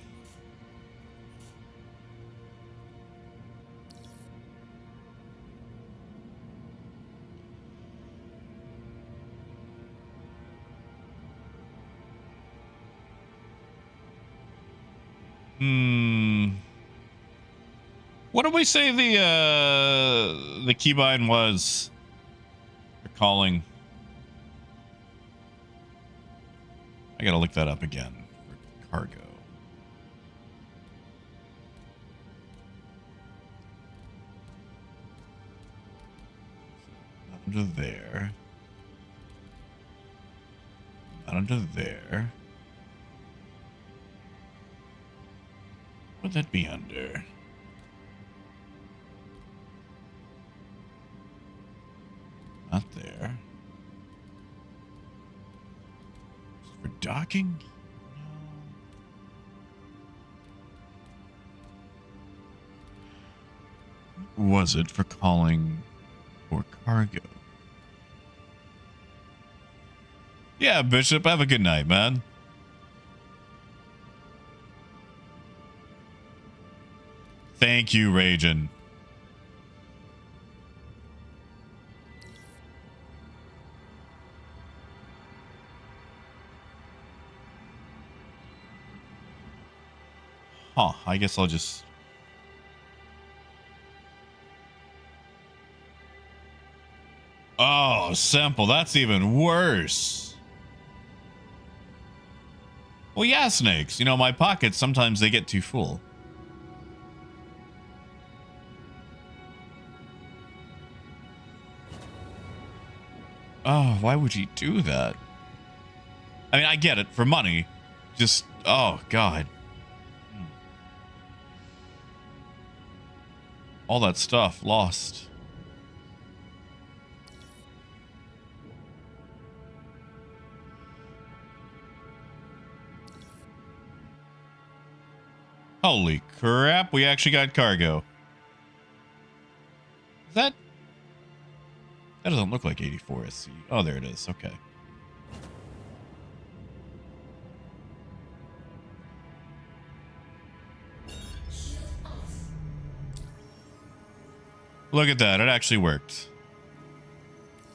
What did we say the keybind was for calling? I gotta look that up again for cargo. Not under there. Not under there. What would that be under? Not there. For docking? No. Was it for calling for cargo? Yeah, Bishop, have a good night, man. Thank you, Ragin. Huh, I guess I'll just... Oh, simple. That's even worse. Well, yeah, snakes. You know, my pockets, sometimes they get too full. Oh, why would he do that? I mean, I get it. For money. Just, oh, God. All that stuff lost. Holy crap, we actually got cargo. That doesn't look like 84 SC. Oh, there it is. Okay. Look at that. It actually worked.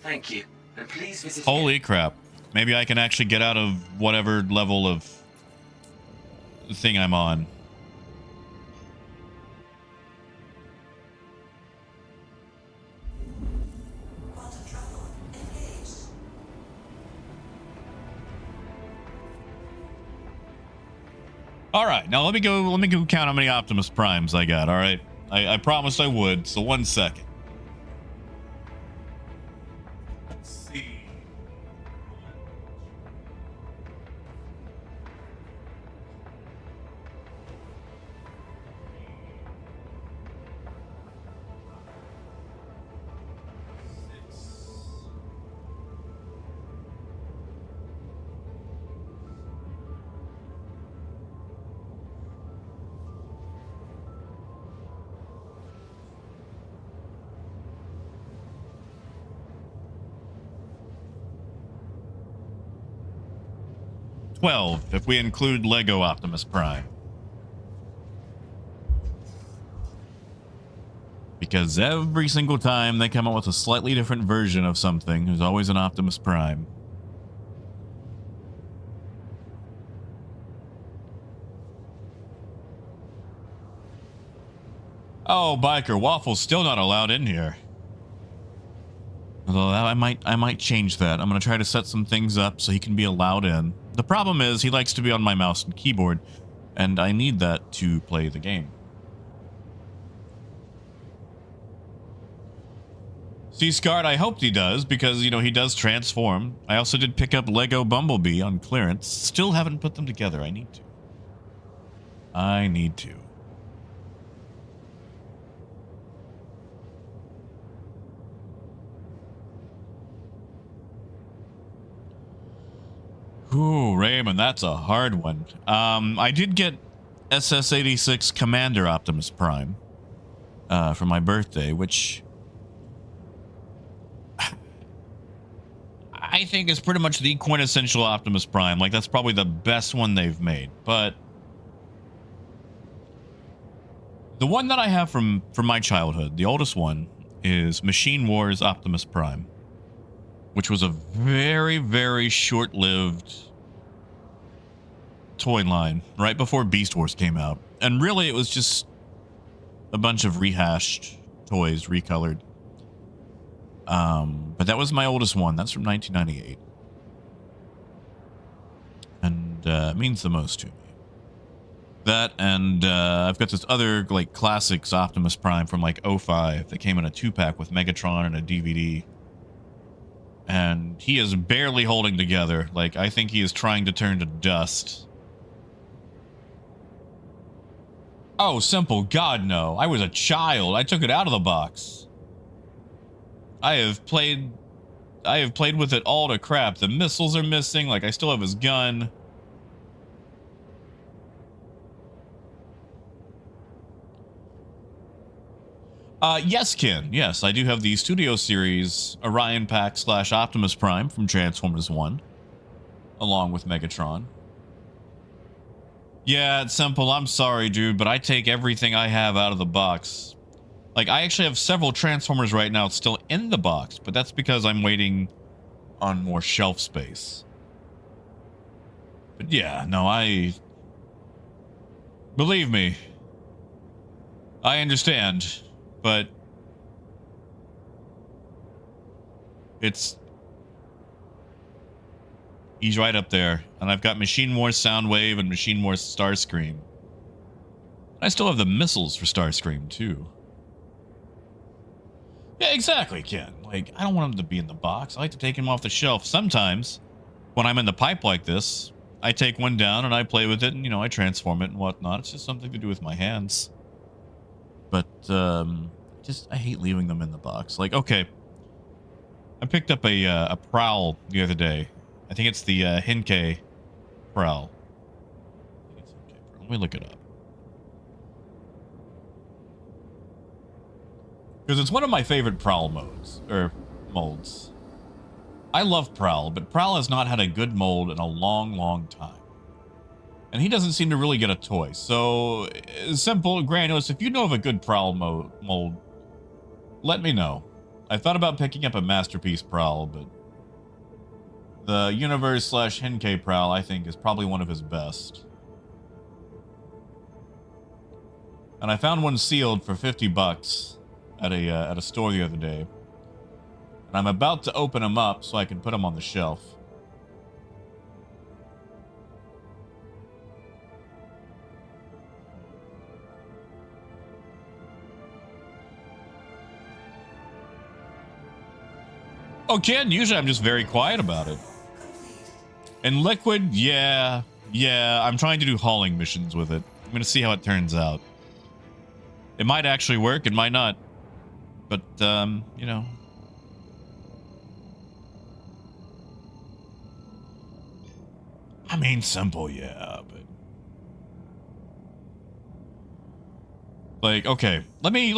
Thank you. And please visit Holy again. crap. Maybe I can actually get out of whatever level of thing I'm on. All right, now let me go count how many Optimus Primes I got. All right, I promised I would, so 1 second. Let's see. $12 if we include Lego Optimus Prime. Because every single time they come out with a slightly different version of something, there's always an Optimus Prime. Oh, Biker, Waffle's still not allowed in here. Although I might change that. I'm gonna try to set some things up so he can be allowed in. The problem is he likes to be on my mouse and keyboard, and I need that to play the game. See, Scarred, I hoped he does, because, you know, he does transform. I also did pick up Lego Bumblebee on clearance. Still haven't put them together. I need to. I need to. Ooh, Raymond, that's a hard one. I did get SS-86 Commander Optimus Prime for my birthday, which I think is pretty much the quintessential Optimus Prime. Like, that's probably the best one they've made. But the one that I have from my childhood, the oldest one, is Machine Wars Optimus Prime, which was a very, very short-lived toy line right before Beast Wars came out. And really, it was just a bunch of rehashed toys, recolored. But that was my oldest one. That's from 1998. And it means the most to me. That, and I've got this other, like, classics Optimus Prime from, like, '05 that came in a 2-pack with Megatron and a DVD. And he is barely holding together. Like, I think he is trying to turn to dust. Oh, simple. God, no. I was a child. I took it out of the box. I have played with it all to crap. The missiles are missing. Like, I still have his gun. Yes, Ken. Yes, I do have the Studio Series Orion Pack / Optimus Prime from Transformers 1, along with Megatron. Yeah, it's simple. I'm sorry, dude, but I take everything I have out of the box. Like, I actually have several Transformers right now still in the box, but that's because I'm waiting on more shelf space. But yeah, no, believe me, I understand, but he's right up there. And I've got Machine Wars Soundwave and Machine Wars Starscream. I still have the missiles for Starscream, too. Yeah, exactly, Ken. Like, I don't want him to be in the box. I like to take him off the shelf. Sometimes, when I'm in the pipe like this, I take one down and I play with it and, you know, I transform it and whatnot. It's just something to do with my hands. But, I hate leaving them in the box. Like, okay. I picked up a Prowl the other day. I think it's the Henkei Prowl. Let me look it up. Because it's one of my favorite Prowl modes, or molds. I love Prowl, but Prowl has not had a good mold in a long, long time. And he doesn't seem to really get a toy. So, simple, Granules, if you know of a good Prowl mold, let me know. I thought about picking up a Masterpiece Prowl, but the Universe / Henkei Prowl, I think, is probably one of his best. And I found one sealed for $50 at a store the other day. And I'm about to open them up so I can put them on the shelf. Oh, Ken, usually I'm just very quiet about it. And Liquid, yeah, I'm trying to do hauling missions with it. I'm going to see how it turns out. It might actually work, it might not. But, you know. I mean, simple, yeah, but... Like, okay, let me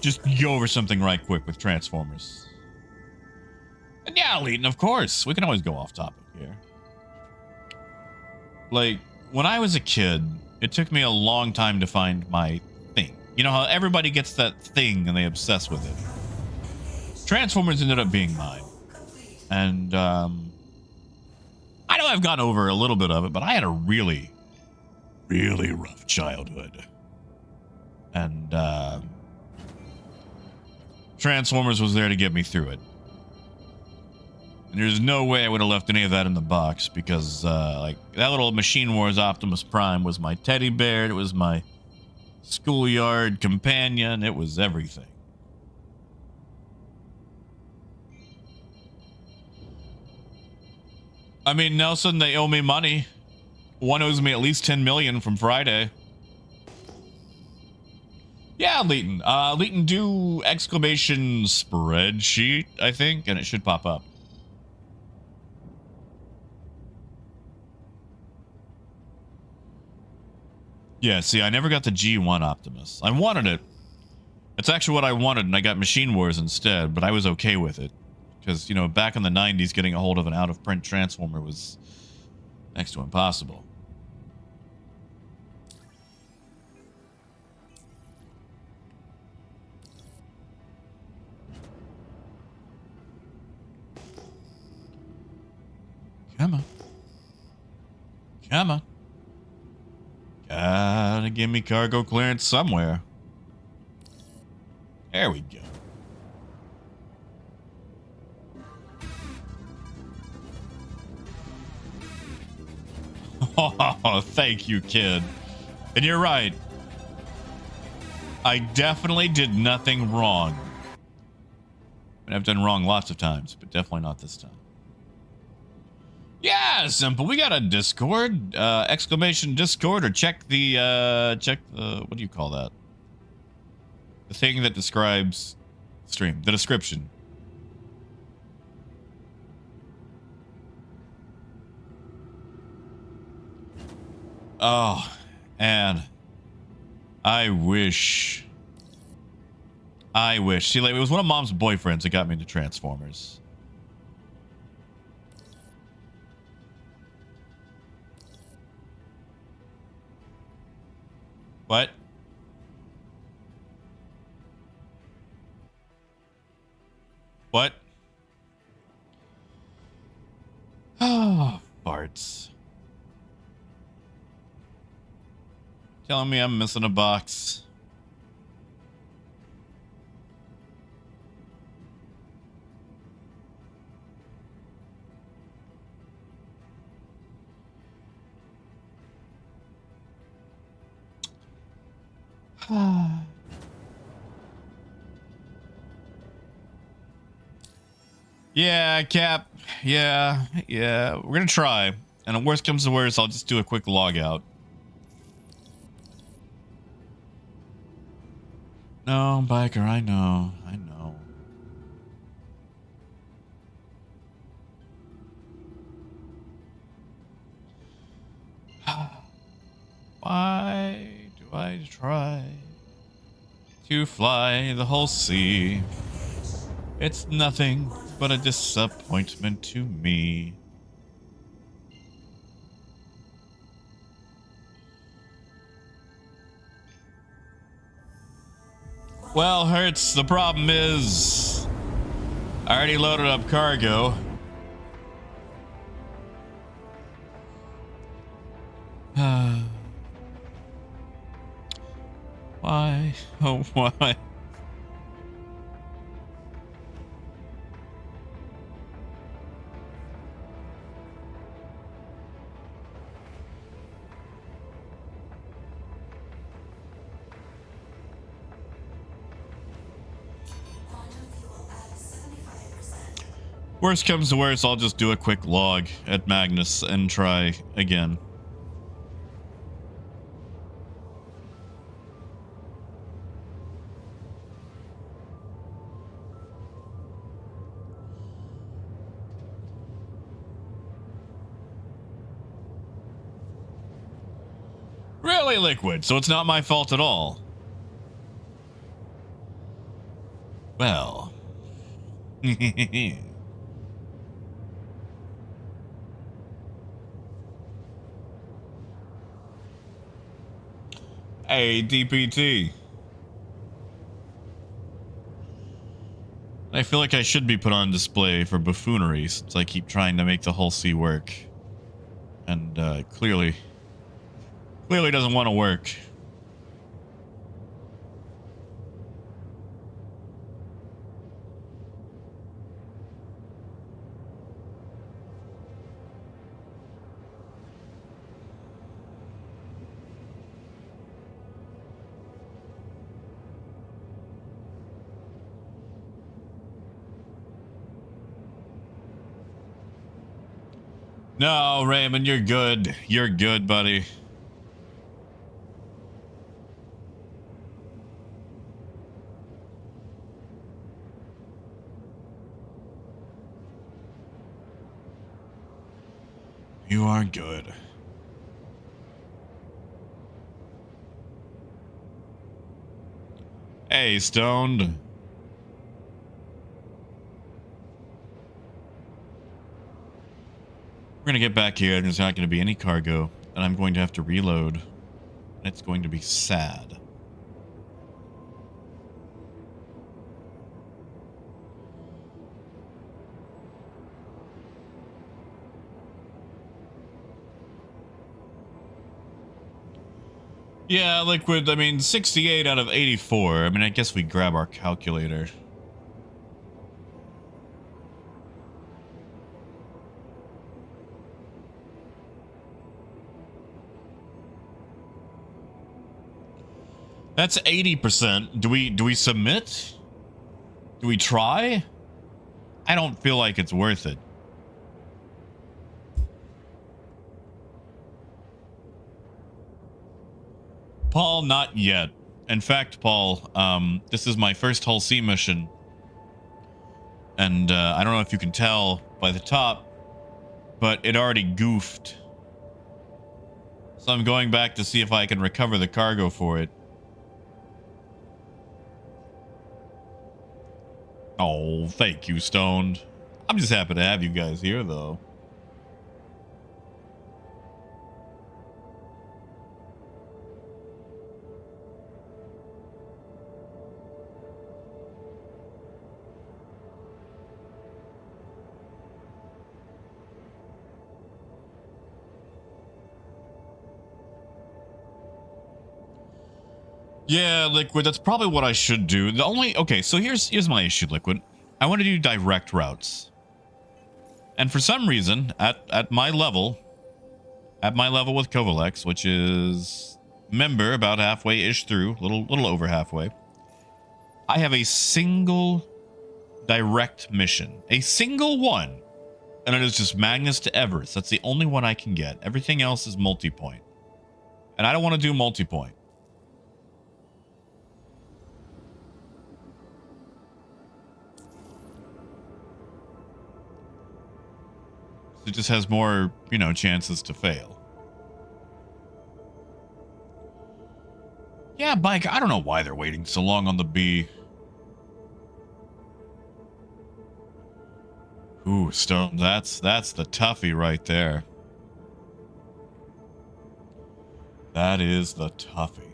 just go over something right quick with Transformers. And yeah, Leighton, of course. We can always go off topic here. Like, when I was a kid, it took me a long time to find my thing. You know how everybody gets that thing and they obsess with it? Transformers ended up being mine. And, I know I've gone over a little bit of it, but I had a really, really rough childhood. And, Transformers was there to get me through it. And there's no way I would have left any of that in the box because, like, that little Machine Wars Optimus Prime was my teddy bear. It was my schoolyard companion. It was everything. I mean, Nelson, they owe me money. One owes me at least 10 million from Friday. Yeah, Leighton. Leighton, do exclamation spreadsheet, I think, and it should pop up. Yeah, see, I never got the G1 Optimus. I wanted it. It's actually what I wanted, and I got Machine Wars instead, but I was okay with it. Because, you know, back in the 90s, getting a hold of an out-of-print Transformer was next to impossible. Come on. Come on. Gotta give me cargo clearance somewhere. There we go. Oh, thank you, kid. And you're right. I definitely did nothing wrong. And I've done wrong lots of times, but definitely not this time. Yeah, simple. We got a Discord, exclamation Discord, or check the, what do you call that? The thing that describes stream, the description. Oh, and I wish. See, like, it was one of Mom's boyfriends that got me into Transformers. What? What? Oh, farts. Telling me I'm missing a box. Yeah, Cap. Yeah. We're gonna try. And if worst comes to worst, I'll just do a quick log out. No, Biker, I know. Why do I try to fly the whole sea? It's nothing but a disappointment to me. Well, Hertz, the problem is I already loaded up cargo. Why? Oh, why? Worst comes to worst, I'll just do a quick log at Magnus and try again. Really, Liquid, so it's not my fault at all. Well. Hey, DPT. I feel like I should be put on display for buffoonery since I keep trying to make the Hull C work. And clearly doesn't want to work. No, Raymond, you're good. You're good, buddy. You are good. Hey, stoned. We're gonna get back here and there's not gonna be any cargo. And I'm going to have to reload. And it's going to be sad. Yeah, liquid, I mean, 68 out of 84. I mean, I guess we grab our calculator. That's 80%. Do we submit? Do we try? I don't feel like it's worth it. Paul, not yet. In fact, Paul, this is my first Hull C mission. And I don't know if you can tell by the top, but it already goofed. So I'm going back to see if I can recover the cargo for it. Oh, thank you, Stoned. I'm just happy to have you guys here, though. Yeah, Liquid, that's probably what I should do. The only... Okay, so here's my issue, Liquid. I want to do direct routes. And for some reason, at my level with Kovalex, which is member about halfway-ish through, little over halfway, I have a single direct mission. A single one. And it is just Magnus to Everest. That's the only one I can get. Everything else is multi-point. And I don't want to do multi-point. It just has more, you know, chances to fail. Yeah, Bike, I don't know why they're waiting so long on the B. Ooh, Stone, that's the toughie right there. That is the toughie.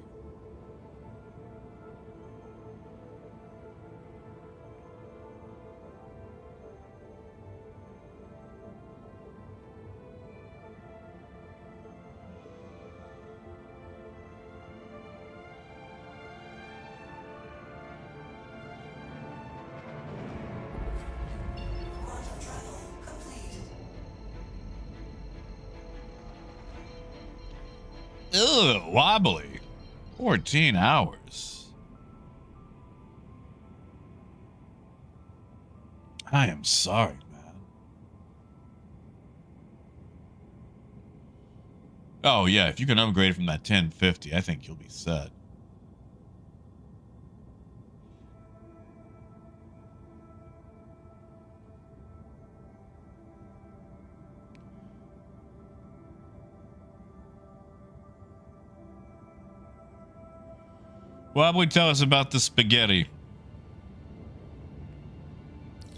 Ugh, wobbly. 14 hours. I am sorry, man. Oh, yeah, if you can upgrade from that 1050, I think you'll be set. Wobbly, tell us about the spaghetti.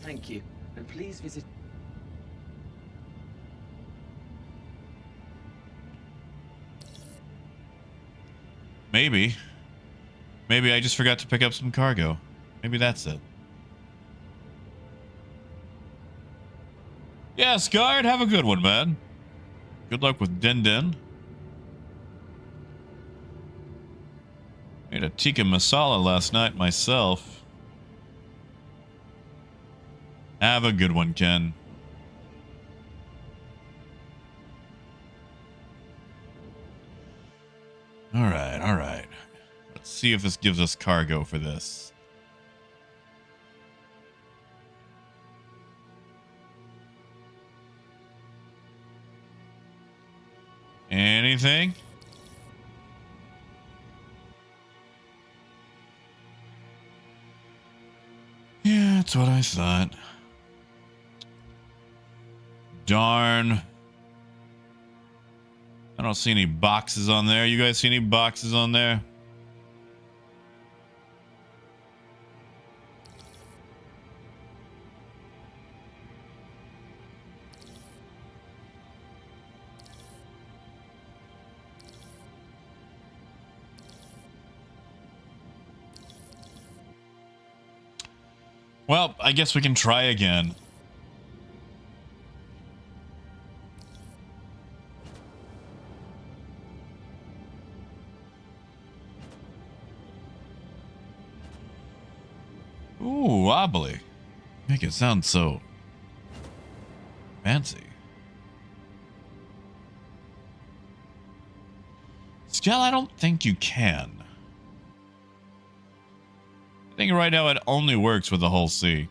Thank you, and please visit. Maybe I just forgot to pick up some cargo. Maybe that's it. Yeah, Scarred, have a good one, man. Good luck with Din Din. Made a tikka masala last night myself. Have a good one, Ken. All right. Let's see if this gives us cargo for this. Anything? Yeah, that's what I thought. Darn. I don't see any boxes on there. You guys see any boxes on there? Well, I guess we can try again. Ooh, wobbly. Make it sound so fancy. Still, I don't think you can. I think right now it only works with the whole C.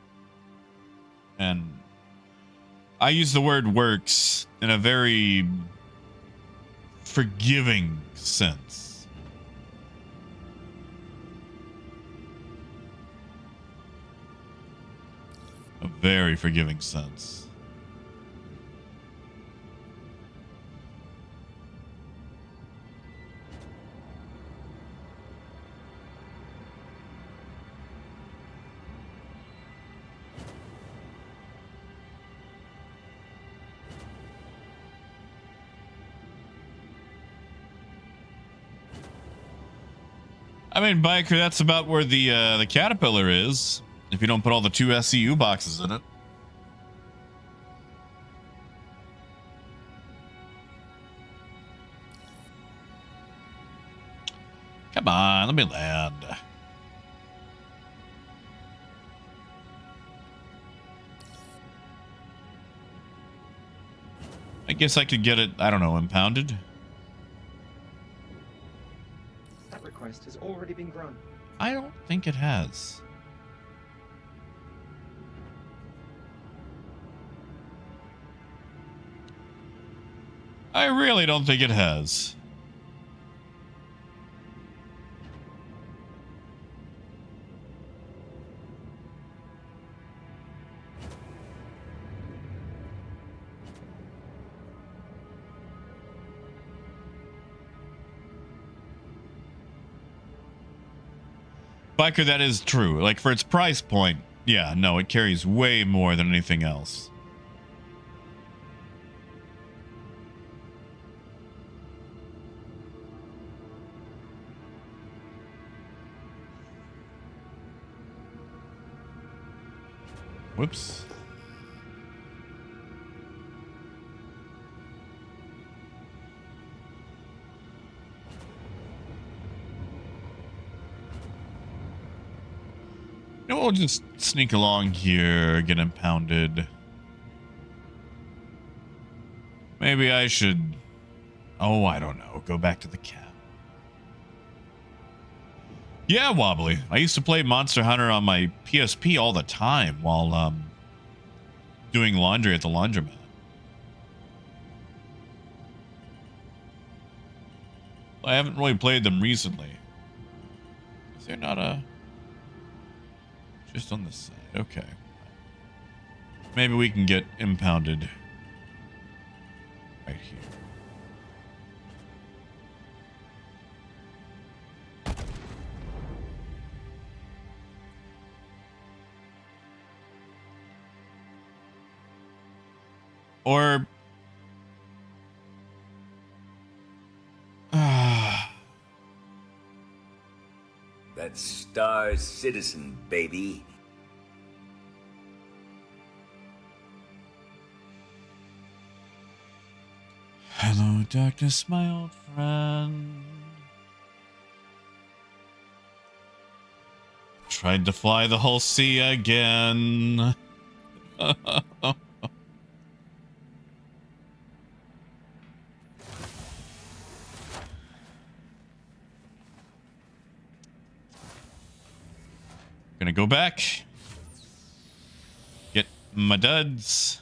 And I use the word works in a very forgiving sense. A very forgiving sense. I mean, Biker, that's about where the caterpillar is. If you don't put all the 2 SCU boxes in it. Come on, let me land. I guess I could get it, I don't know, impounded. That request has already been granted. I don't think it has. I really don't think it has. Biker, that is true. Like, for its price point, yeah, no, it carries way more than anything else. Whoops. You know, we'll just sneak along here, get impounded. Maybe I should... Oh, I don't know. Go back to the cab. Yeah, Wobbly. I used to play Monster Hunter on my PSP all the time while doing laundry at the laundromat. I haven't really played them recently. Is there not a... Just on this side. Okay. Maybe we can get impounded right here. Or That's Star Citizen, baby. hello, darkness, my old friend. Tried to fly the whole sea again. Gonna go back. Get my duds.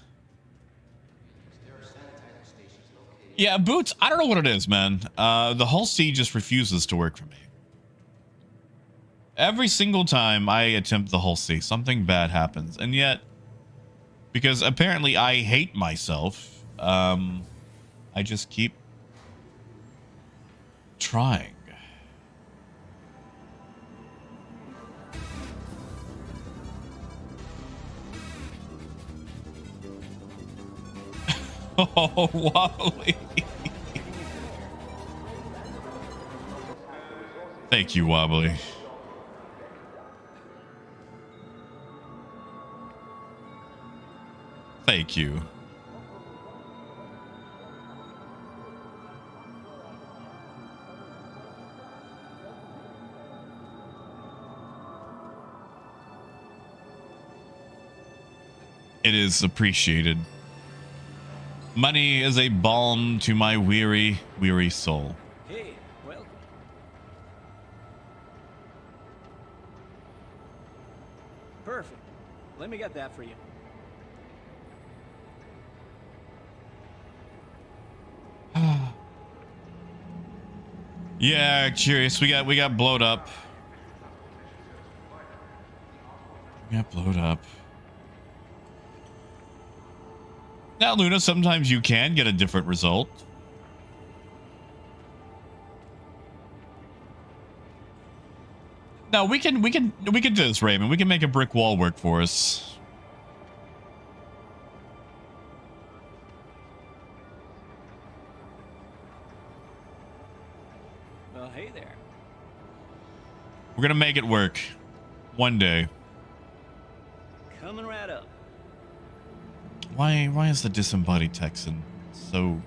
Yeah, Boots, I don't know what it is, man. The whole sea just refuses to work for me. Every single time I attempt the whole sea, something bad happens. And yet, because apparently I hate myself, I just keep trying. Oh, Wally. Thank you, Wobbly. Thank you. It is appreciated. Money is a balm to my weary, weary soul. Hey, welcome. Perfect. Let me get that for you. Yeah, curious. We got blowed up. We got blowed up. Now, Luna, sometimes you can get a different result. No, we can do this, Raymond. We can make a brick wall work for us. Well, hey there. We're gonna make it work. One day. Coming right up. Why is the disembodied Texan so...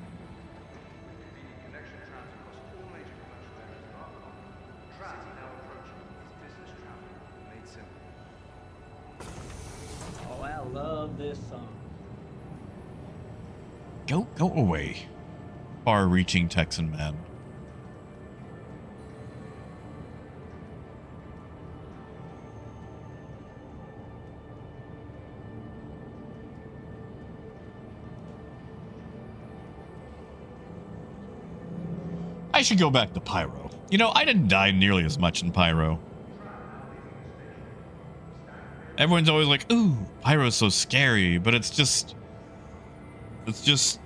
Oh, I love this song. Go away. Far-reaching Texan man. I should go back to Pyro. You know, I didn't die nearly as much in Pyro. Everyone's always like, ooh, Pyro's so scary, but it's just, it's just,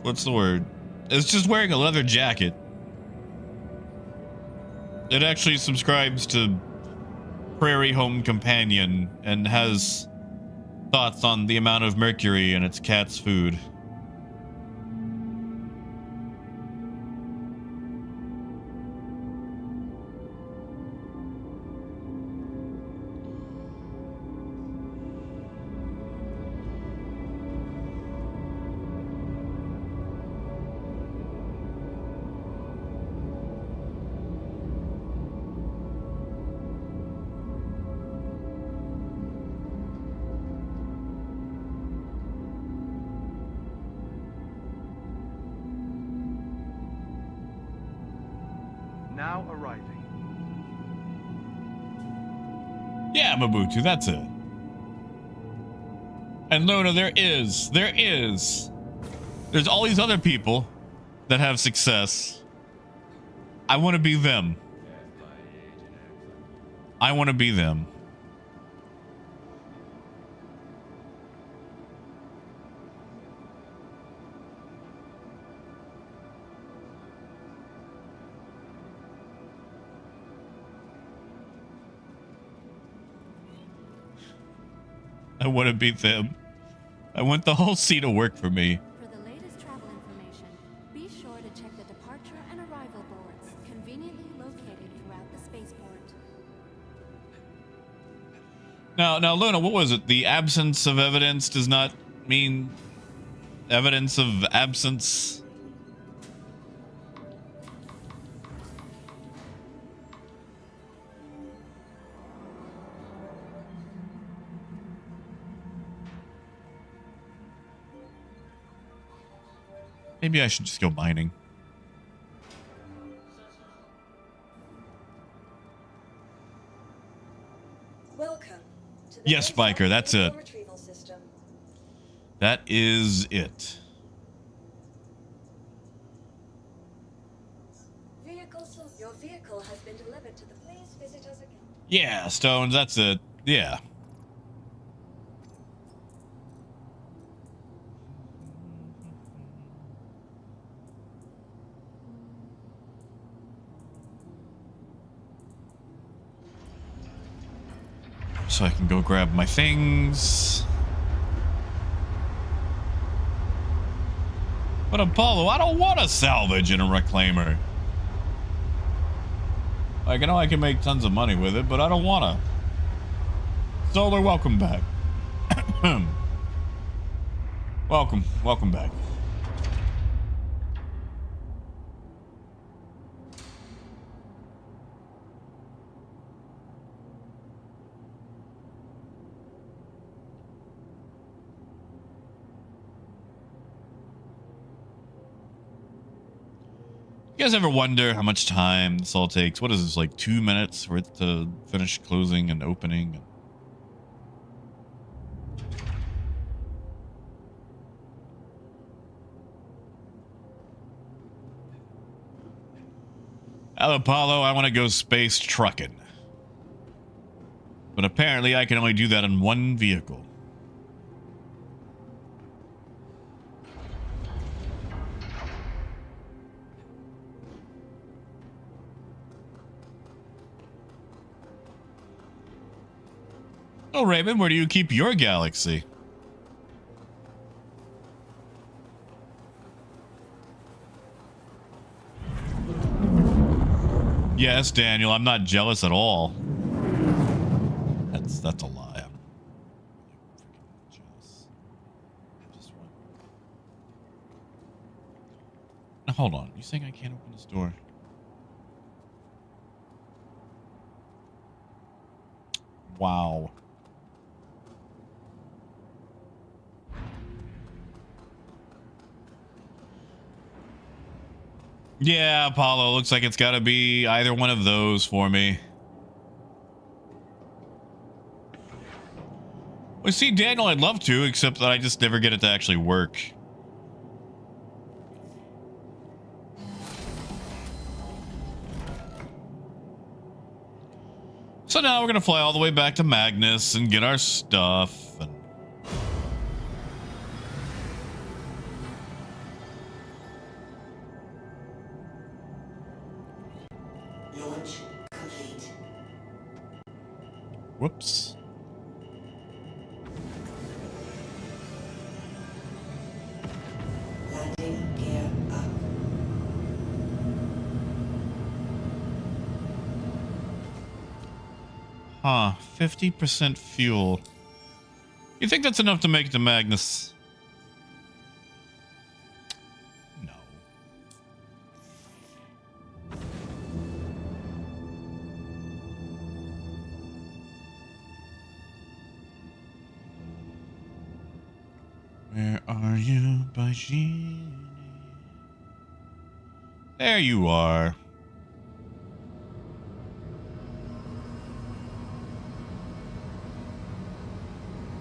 what's the word? It's just wearing a leather jacket. It actually subscribes to Prairie Home Companion and has thoughts on the amount of mercury in its cat's food. Now arriving. Yeah, Mabutu, that's it. And Luna, there's all these other people that have success. I want to be them. I want to be them. I want to be them. I want the whole scene to work for me. For the latest travel information, be sure to check the departure and arrival boards, conveniently located throughout the spaceport. Now, Luna, what was it? The absence of evidence does not mean evidence of absence. Maybe I should just go mining. Welcome to the Yes, ASOP Biker, that's it. Retrieval system. That is it. Your vehicle has been delivered to the. Please visit us again. Yeah, Stones, that's it. Yeah. So I can go grab my things. But Apollo, I don't want to salvage in a reclaimer. Like, I know I can make tons of money with it, but I don't wanna. Solar, welcome back. Welcome back. You guys ever wonder how much time this all takes? What is this, like 2 minutes for it to finish closing and opening? Hello, Apollo, I want to go space trucking. But apparently I can only do that in one vehicle. Oh, Raymond, where do you keep your galaxy? Yes, Daniel, I'm not jealous at all. That's a lie. I'm freaking jealous. Just want... Now, hold on. You saying I can't open this door? Wow. Yeah, Apollo, looks like it's got to be either one of those for me. Well, see, Daniel, I'd love to, except that I just never get it to actually work. So now we're going to fly all the way back to Magnus and get our stuff. And launch complete. whoops. Landing gear up. Huh, 50% fuel. You think that's enough to make it to Magnus? No. Where are you, Bajini? There you are.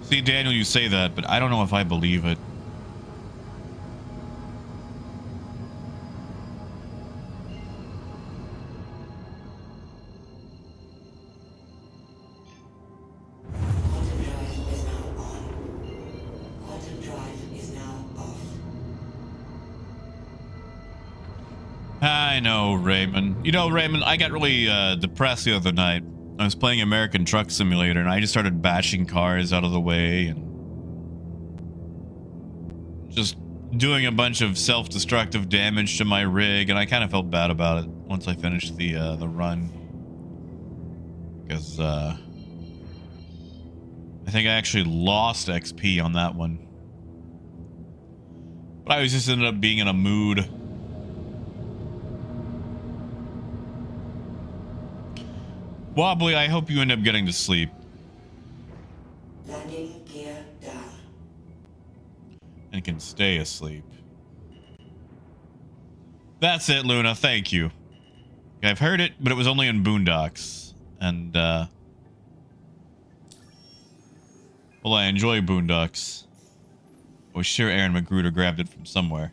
See, Daniel, you say that, but I don't know if I believe it. Quantum drive is now on. Quantum drive is now off. I know, Raymond. You know, Raymond, I got really depressed the other night. I was playing American Truck Simulator, and I just started bashing cars out of the way and just doing a bunch of self-destructive damage to my rig, and I kind of felt bad about it once I finished the run. Because, I think I actually lost XP on that one. But I was just ended up being in a mood. Wobbly, I hope you end up getting to sleep. Landing gear down. And can stay asleep. That's it, Luna. Thank you. I've heard it, but it was only in Boondocks. And, well, I enjoy Boondocks. I was sure Aaron Magruder grabbed it from somewhere.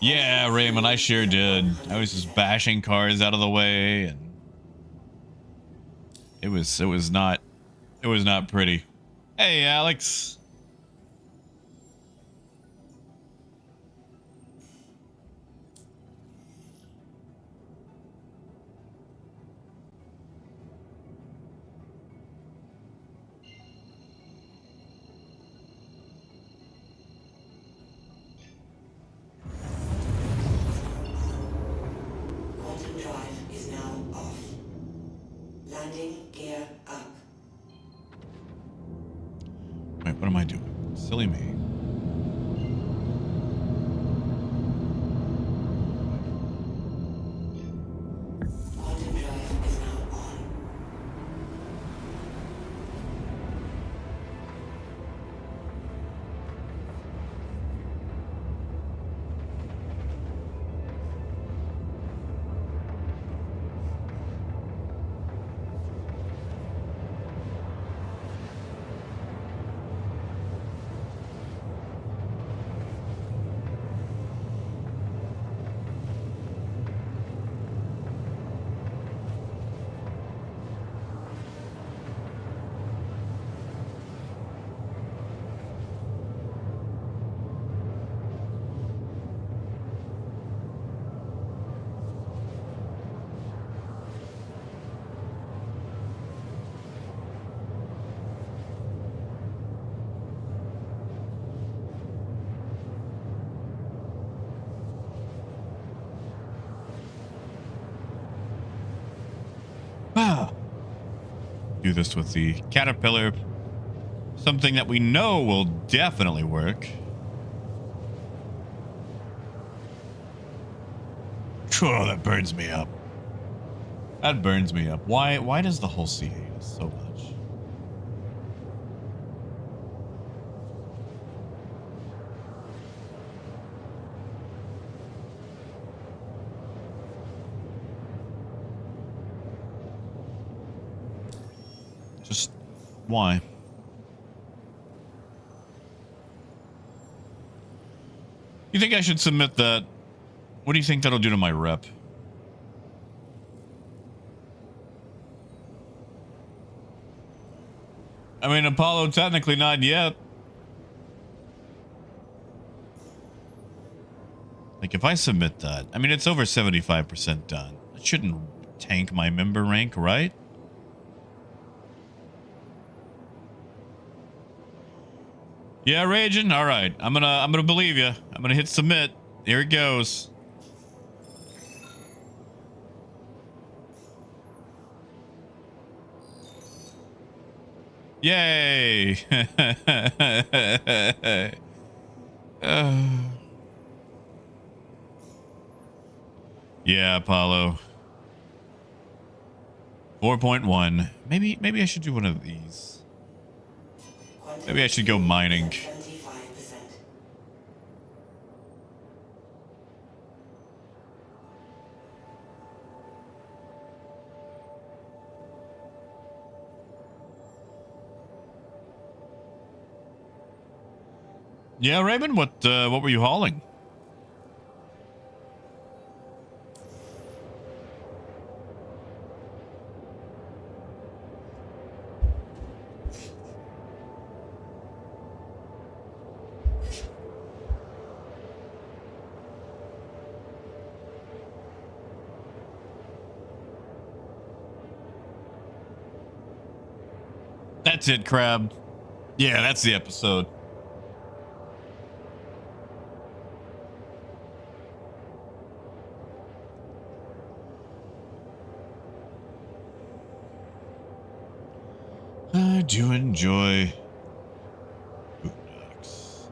Yeah, Raymond, I sure did. I was just bashing cars out of the way, and it was not pretty. Hey, Alex. What am I doing? Silly me. Quantum drive is now on. Do this with the caterpillar. Something that we know will definitely work. Oh, that burns me up. That burns me up. Why does the whole sea hate us so much? Just why? You think I should submit that? What do you think that'll do to my rep? I mean, Apollo technically not yet. Like, if I submit that, I mean, it's over 75% done. It shouldn't tank my member rank, right? Yeah, Raging. All right, I'm gonna believe you. I'm gonna hit submit. Here it goes. Yay! Yeah, Apollo. 4.1. Maybe I should do one of these. Maybe I should go mining. 75%. Yeah, Raymond, what were you hauling? That's it, Crab. Yeah, that's the episode. I do enjoy boondocks.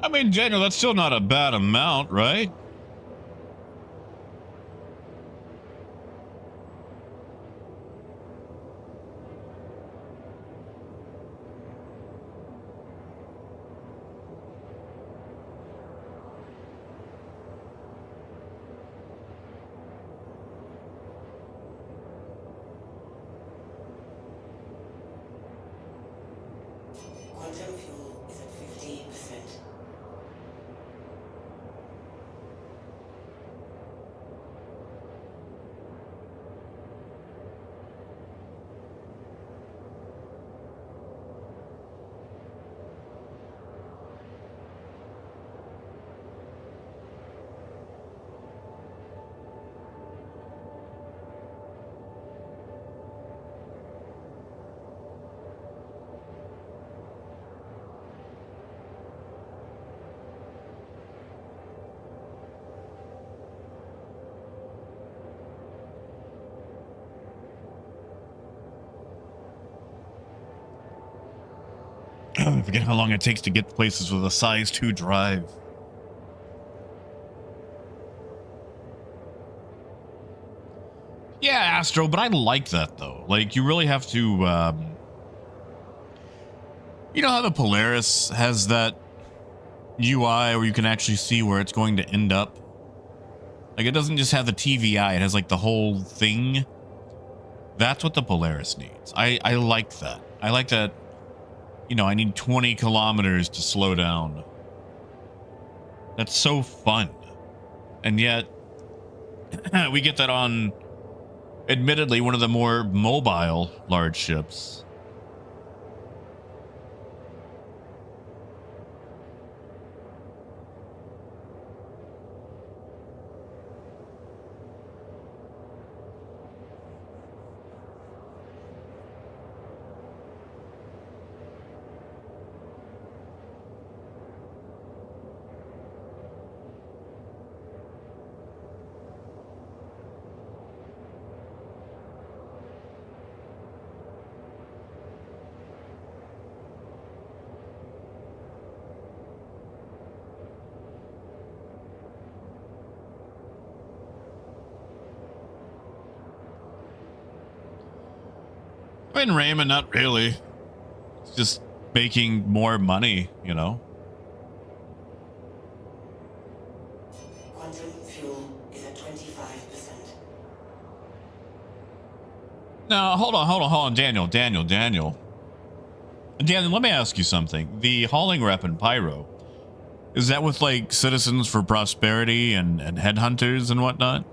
I mean, Daniel, that's still not a bad amount, right? Quantum fuel is at 50%. I forget how long it takes to get places with a size 2 drive. Yeah, Astro, but I like that though. Like, you really have to, you know how the Polaris has that UI where you can actually see where it's going to end up? Like, it doesn't just have the TVI, it has like the whole thing. That's what the Polaris needs. I like that. I like that, you know, I need 20 kilometers to slow down. That's so fun. And yet, we get that on, admittedly, one of the more mobile large ships. I mean, Raymond, not really. It's just making more money, you know? Quantum fuel is at 25%. No, hold on, Daniel, Daniel, let me ask you something. The hauling rep in Pyro, is that with, like, Citizens for Prosperity and headhunters and whatnot?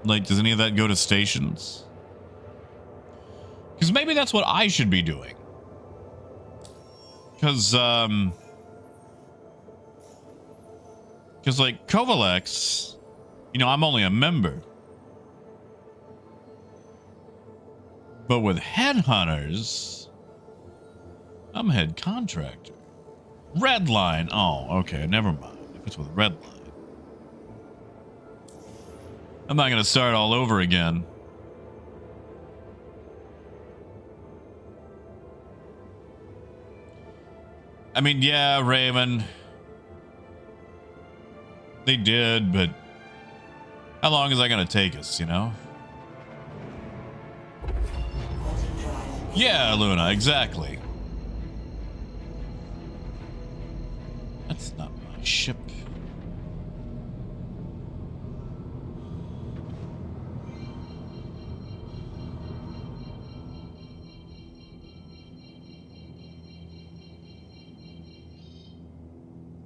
Like, does any of that go to stations? Because maybe that's what I should be doing. Because, like, Kovalex, you know, I'm only a member. But with headhunters, I'm head contractor. Redline. Oh, okay, never mind. If it's with Redline, I'm not going to start all over again. I mean, yeah, Raymond. They did, but how long is that going to take us, you know? Yeah, Luna, exactly. That's not my ship.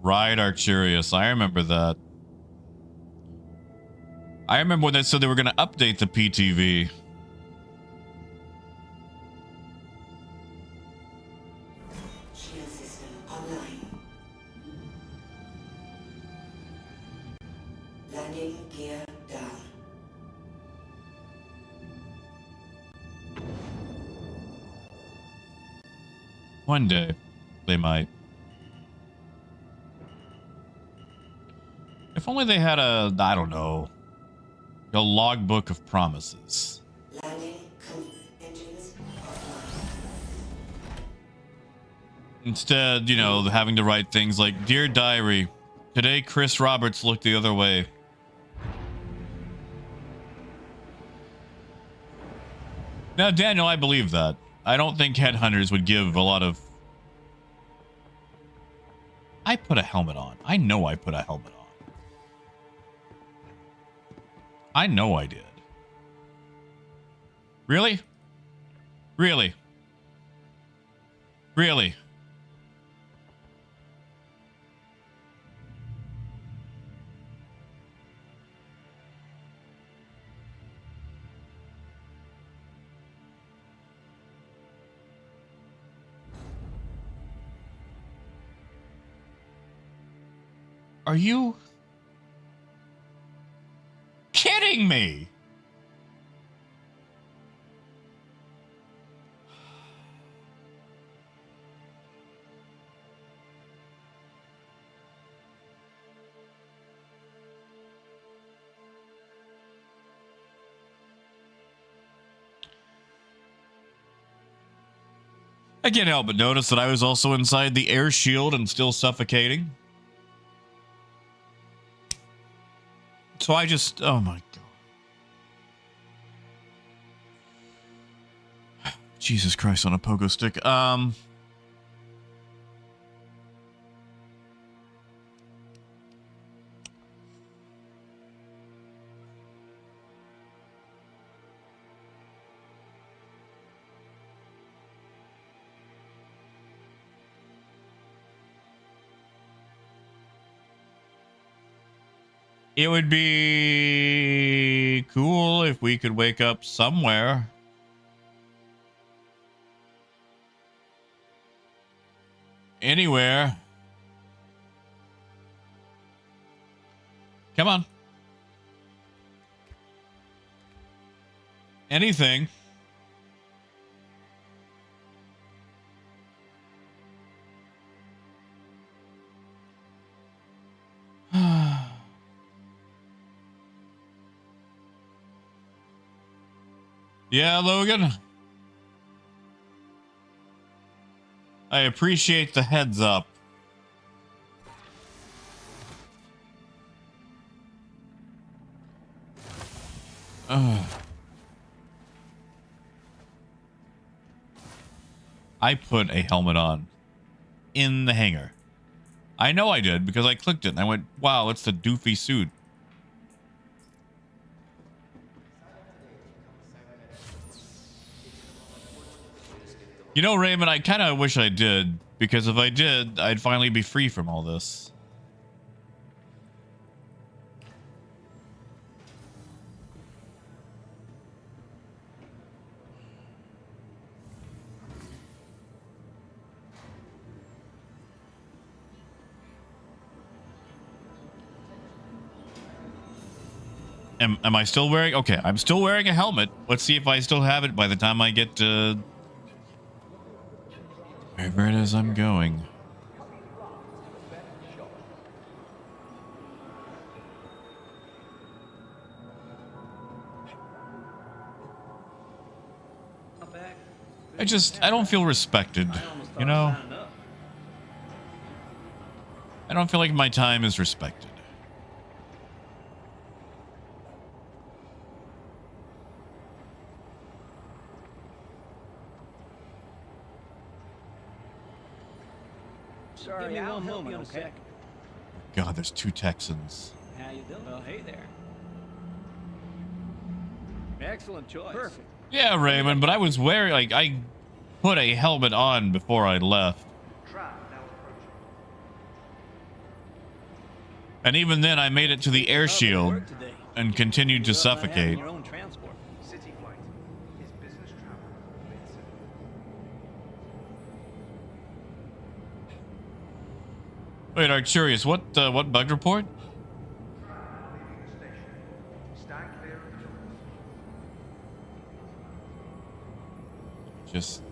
Right, Arcturus. I remember that. I remember when they said they were going to update the PTV. Shield system online. Landing gear down. One day, they might. If only they had a, I don't know, a logbook of promises. Landing engines offline. Instead, you know, having to write things like, Dear Diary, today Chris Roberts looked the other way. Now, Daniel, I believe that. I don't think headhunters would give a lot of... I put a helmet on. I know I put a helmet on. I know I did. Really? Really? Really? Are you kidding me? I can't help but notice that I was also inside the air shield and still suffocating. So I just, oh my God. Jesus Christ on a pogo stick. It would be cool if we could wake up somewhere. Anywhere. Come on. Anything. Yeah, Logan. I appreciate the heads up. I put a helmet on in the hangar. I know I did because I clicked it and I went, wow, it's the doofy suit. You know, Raymond, I kind of wish I did, because if I did, I'd finally be free from all this. Am I still wearing? Okay, I'm still wearing a helmet. Let's see if I still have it by the time I get to wherever it is I'm going. I don't feel respected, you know? I don't feel like my time is respected. Sorry, I'll help you in a sec. God, there's two Texans. How you doing? Well, hey there. Excellent choice. Perfect. Yeah, Raymond, but I was wearing, like, I put a helmet on before I left. And even then, I made it to the air shield and continued to suffocate. City flight is business travel. Wait, Arcturus, what bug report? Stand clear of the doors. Just.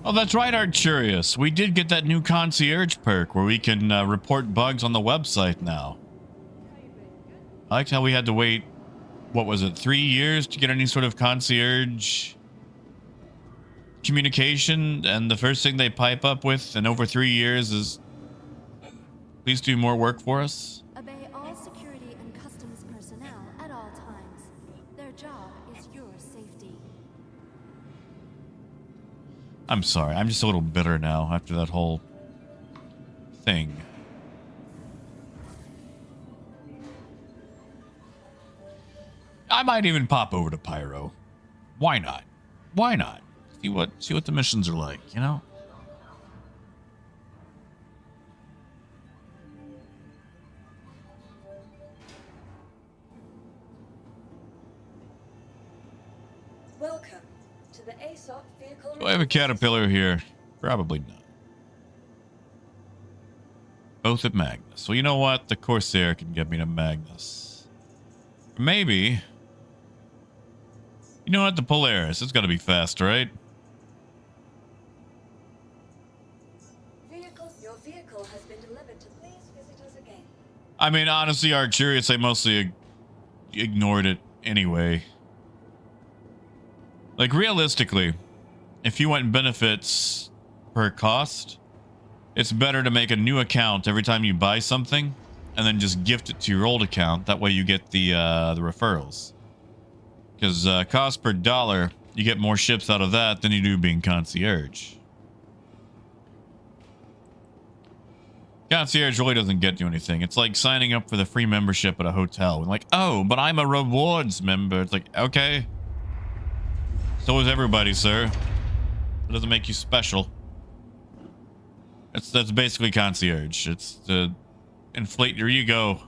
Oh, that's right, Arcturus. We did get that new concierge perk where we can report bugs on the website now. I liked how we had to wait, what was it, 3 years to get any sort of concierge communication, and the first thing they pipe up with in over 3 years is, please do more work for us. Obey all security and customs personnel at all times. Their job is your safety. I'm sorry, I'm just a little bitter now after that whole thing. I might even pop over to Pyro. Why not? Why not? See what the missions are like, you know? Welcome to the ASOP vehicle. Do I have a caterpillar here? Probably not. Both at Magnus. Well, you know what? The Corsair can get me to Magnus. Maybe. You know what? The Polaris. It's got to be fast, right? Your vehicle has been delivered to please visit us again. I mean, honestly, Arcturus, I mostly ignored it anyway. Like, realistically, if you want benefits per cost, it's better to make a new account every time you buy something and then just gift it to your old account. That way you get the referrals. Because cost per dollar, you get more ships out of that than you do being concierge. Concierge really doesn't get you anything. It's like signing up for the free membership at a hotel. And like, oh, but I'm a rewards member. It's like, okay. So is everybody, sir. It doesn't make you special. That's basically concierge. It's to inflate your ego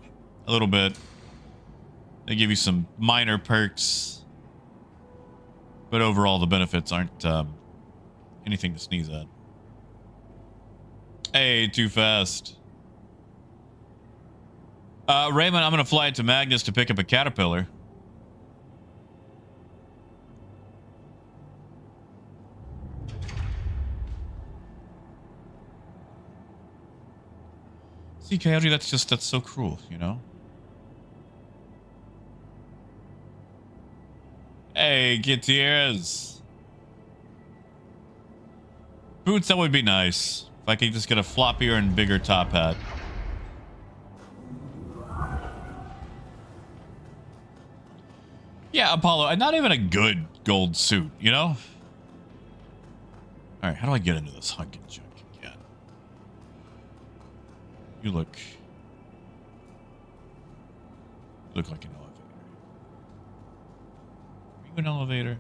a little bit. They give you some minor perks. But overall, the benefits aren't anything to sneeze at. Hey, too fast. Raymond, I'm going to fly to Magnus to pick up a caterpillar. See, Coyote, that's so cruel, you know? Hey, Gutierrez. Boots, that would be nice. If I could just get a floppier and bigger top hat. Yeah, Apollo, and not even a good gold suit, you know? Alright, how do I get into this hunkin' junk again? You look like an elevator. Are you an elevator?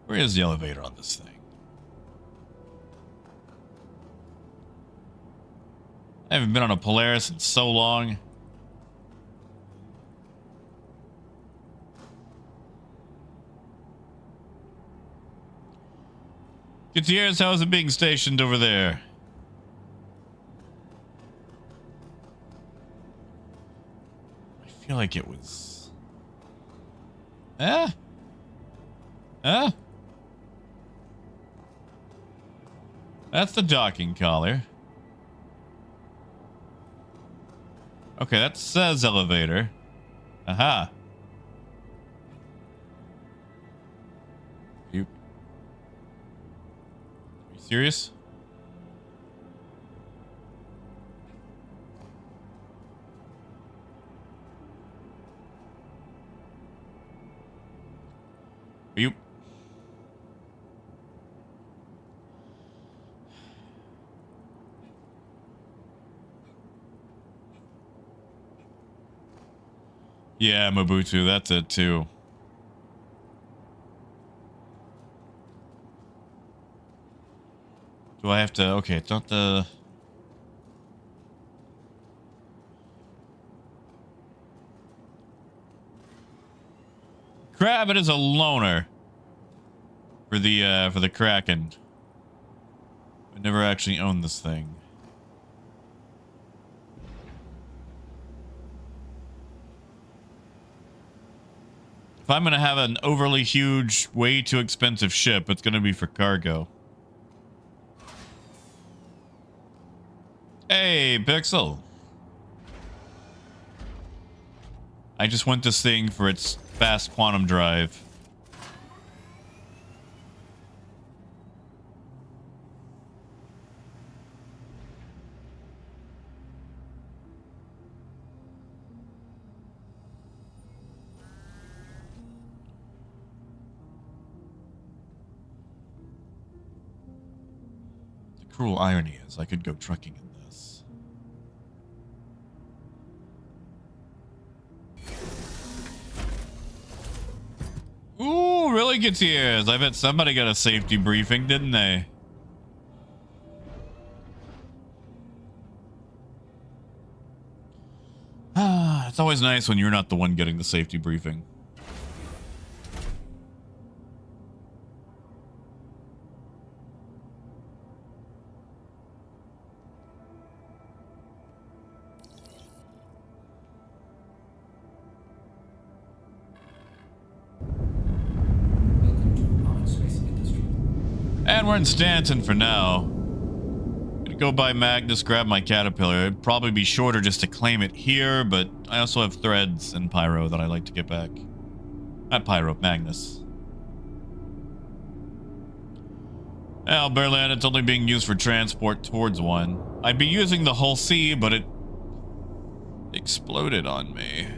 Where is the elevator on this thing? I haven't been on a Polaris in so long. Gutierrez, how is it being stationed over there? I feel like it was... That's the docking collar. Okay, that says elevator. Aha. Are you serious? Are you... Yeah, Mobutu, that's it too. Do I have to... Okay, it's not the... Crabbit is a loner for the Kraken. I never actually owned this thing. If I'm gonna have an overly huge, way too expensive ship, it's gonna be for cargo. Hey, Pixel. I just want this thing for its fast quantum drive. The cruel irony is I could go trucking in this. Ooh, really gets ears. I bet somebody got a safety briefing, didn't they? Ah, it's always nice when you're not the one getting the safety briefing. And we're in Stanton for now. Gonna go by Magnus, grab my caterpillar. It'd probably be shorter just to claim it here, but I also have threads and Pyro that I like to get back. Not Pyro, Magnus. Well, Berlin, it's only being used for transport towards one. I'd be using the Hull C, but it exploded on me.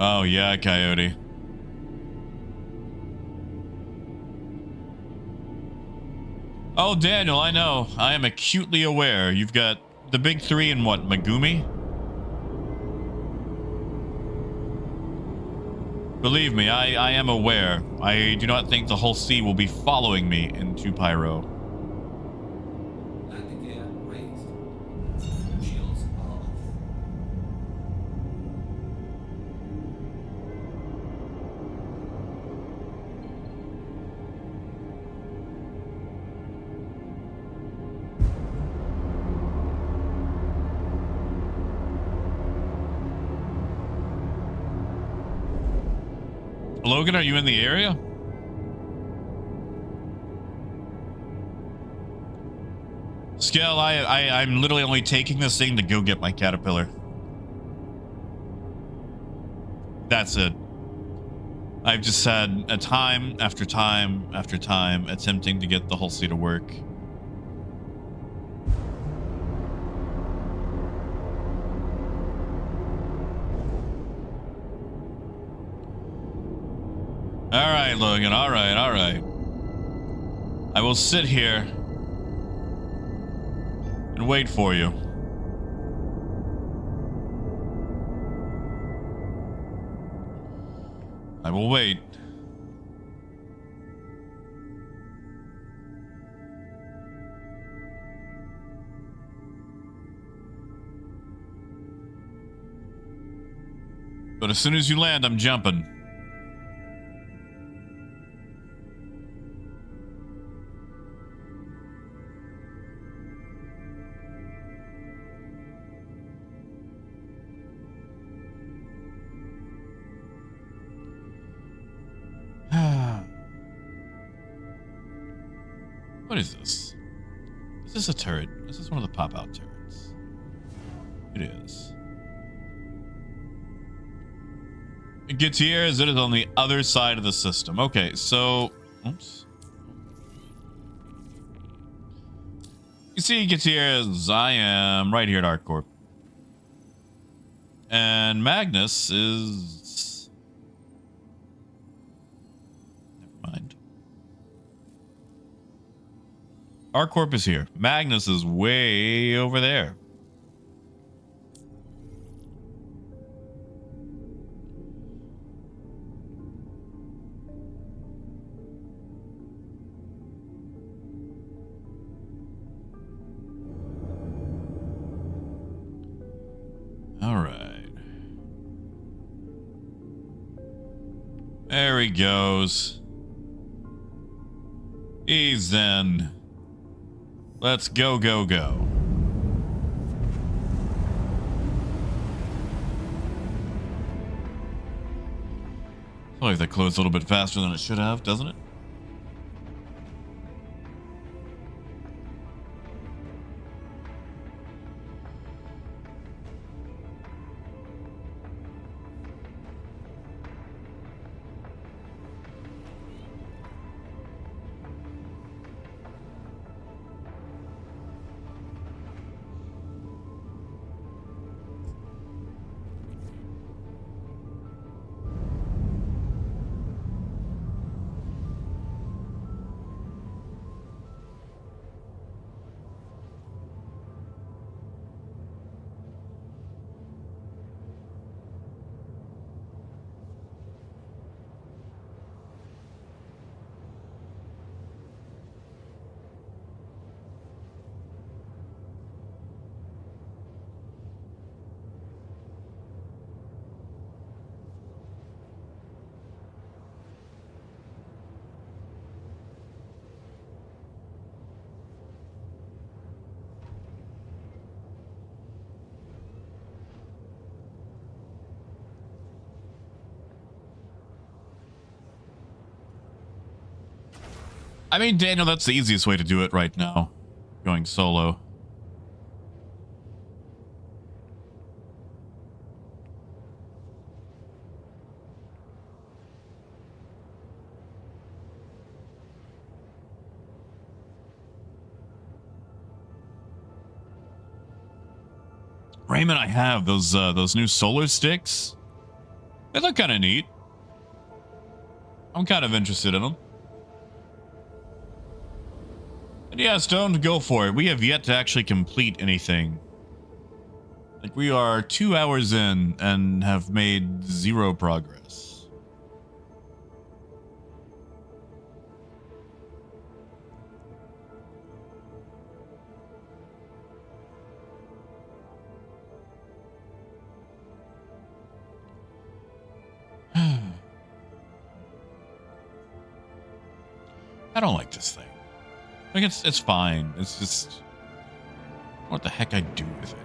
Oh, yeah, Coyote. Oh, Daniel, I know. I am acutely aware. You've got the big three and what, Megumi? Believe me, I am aware. I do not think the whole sea will be following me into Pyro. Landing gear raised. Shields off. Logan, are you in the area? Scale, I'm literally only taking this thing to go get my caterpillar. That's it. I've just had a time after time after time attempting to get the whole sea to work. All right, Logan. All right, all right. I will sit here and wait for you. I will wait. But as soon as you land, I'm jumping. What is this? Is this a turret? Is this one of the pop-out turrets? It is. Gutierrez, it is on the other side of the system. Okay, so... Oops. You see, Gutierrez, I am right here at ArcCorp. And Magnus is... Never mind. ArcCorp is here. Magnus is way over there. All right. There he goes. He's in. Let's go, go, go. So like that closed a little bit faster than it should have, doesn't it? I mean, Daniel, that's the easiest way to do it right now. Going solo. Raymond, I have those new solar sticks. They look kind of neat. I'm kind of interested in them. And yeah, Stone, go for it. We have yet to actually complete anything. Like, we are 2 hours in and have made 0 progress. I don't like this thing. Like, it's fine. It's just what the heck I do with it.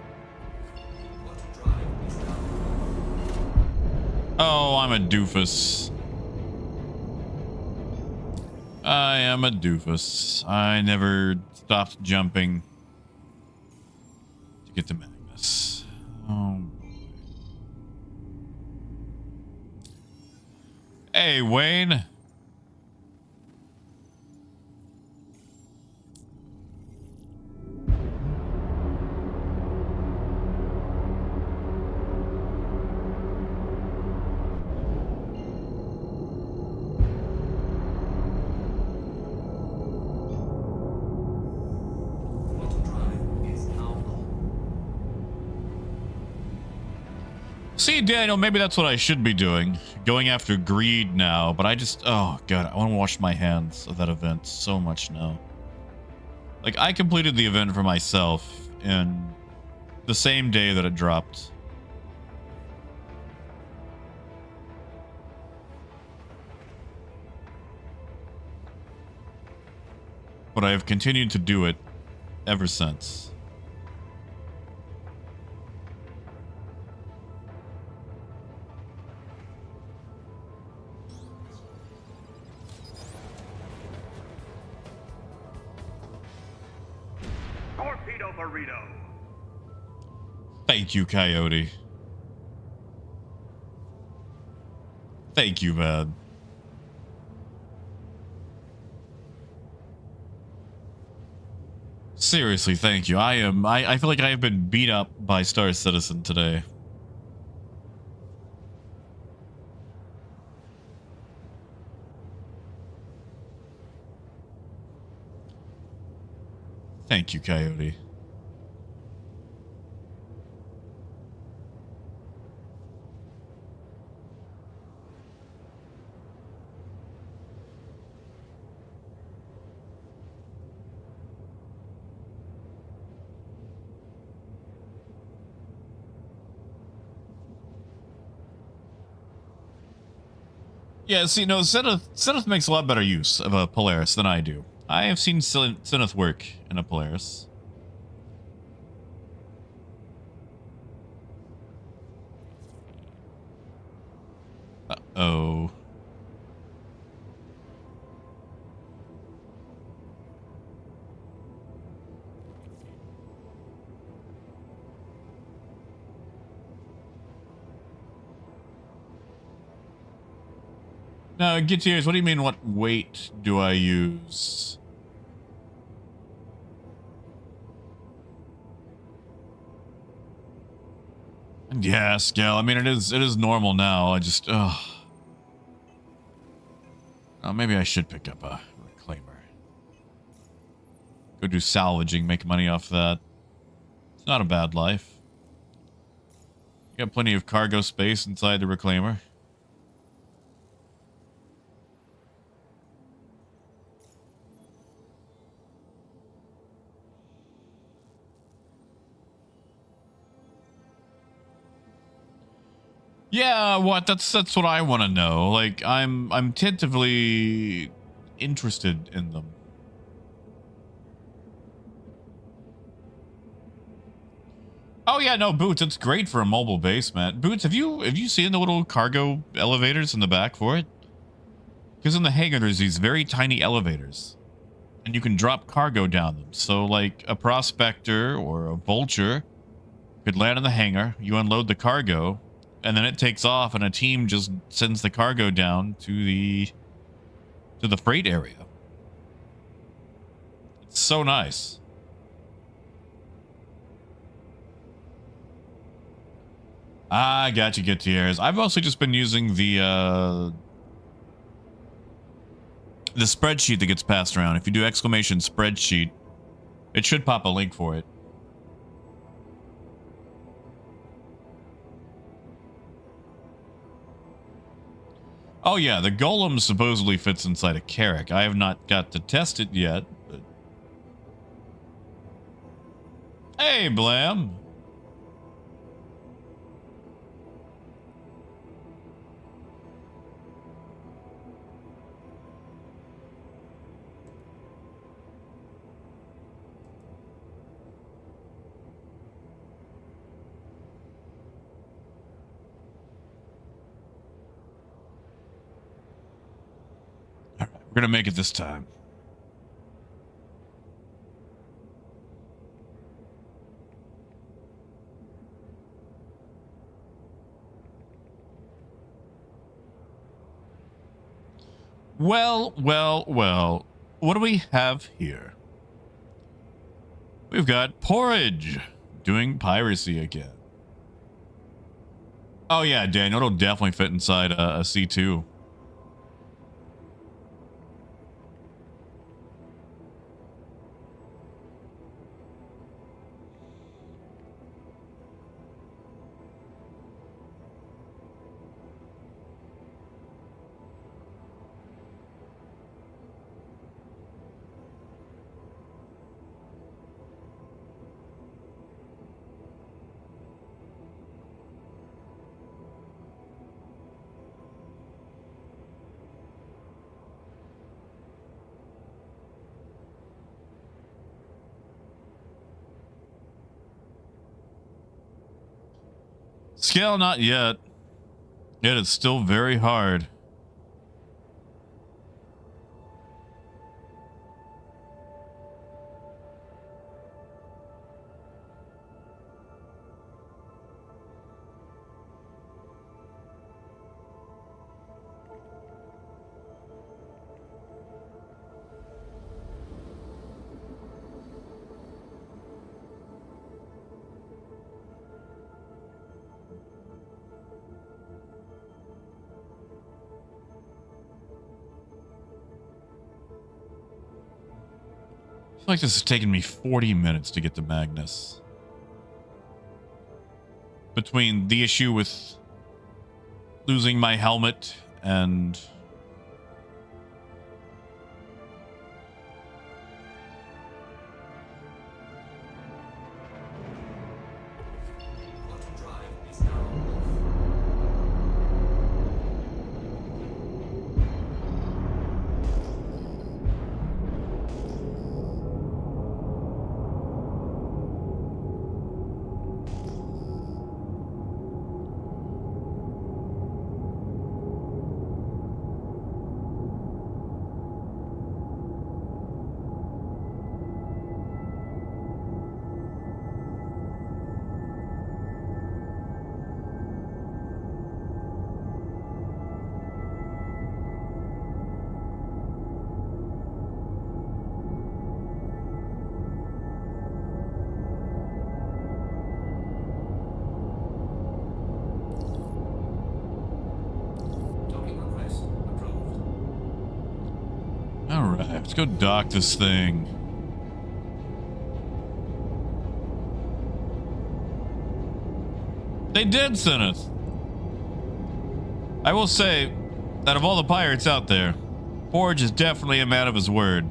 Oh, I'm a doofus. I am a doofus. I never stopped jumping to get to Magnus. Oh. Hey, Wayne. See, Daniel, maybe that's what I should be doing. Going after greed now, but I just... Oh, God, I want to wash my hands of that event so much now. Like, I completed the event for myself in the same day that it dropped. But I have continued to do it ever since. Burrito. Thank you, Coyote. Thank you, man. Seriously, thank you. I feel like I have been beat up by Star Citizen today. Thank you, Coyote. Yeah, see, no, Zenith makes a lot better use of a Polaris than I do. I have seen Zenith work in a Polaris. Uh-oh. Now, Gutierrez, what do you mean, what weight do I use? Yeah, scale. I mean, it is normal now. I just, oh, maybe I should pick up a reclaimer. Go do salvaging, make money off that. It's not a bad life. You got plenty of cargo space inside the reclaimer. Yeah, what? That's what I want to know. Like, I'm tentatively interested in them. Oh yeah, no, Boots, it's great for a mobile base, man. Boots, have you seen the little cargo elevators in the back for it? Because in the hangar there's these very tiny elevators. And you can drop cargo down them. So like a prospector or a vulture could land in the hangar, you unload the cargo, and then it takes off and a team just sends the cargo down to the freight area. It's so nice. I got you, Gutierrez. I've also just been using the spreadsheet that gets passed around. If you do exclamation spreadsheet, it should pop a link for it. Oh yeah, the golem supposedly fits inside a Carrack. I have not got to test it yet, but... Hey, Blam! We're gonna make it this time. Well. What do we have here? We've got Porridge doing piracy again. Oh yeah, Daniel, it'll definitely fit inside a C2. Scale, not yet. Yet it's still very hard. I feel like this has taken me 40 minutes to get to Magnus. Between the issue with losing my helmet and... Quantum drive is now off. Alright, let's go dock this thing. They did send us. I will say that of all the pirates out there, Forge is definitely a man of his word.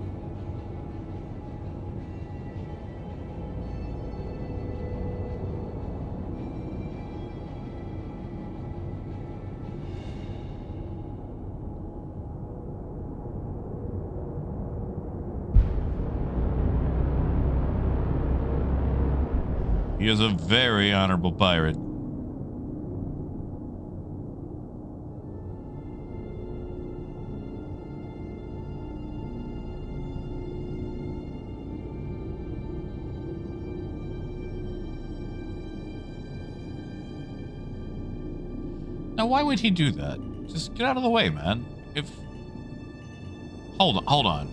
He is a very honorable pirate. Now, why would he do that? Just get out of the way, man. If... Hold on.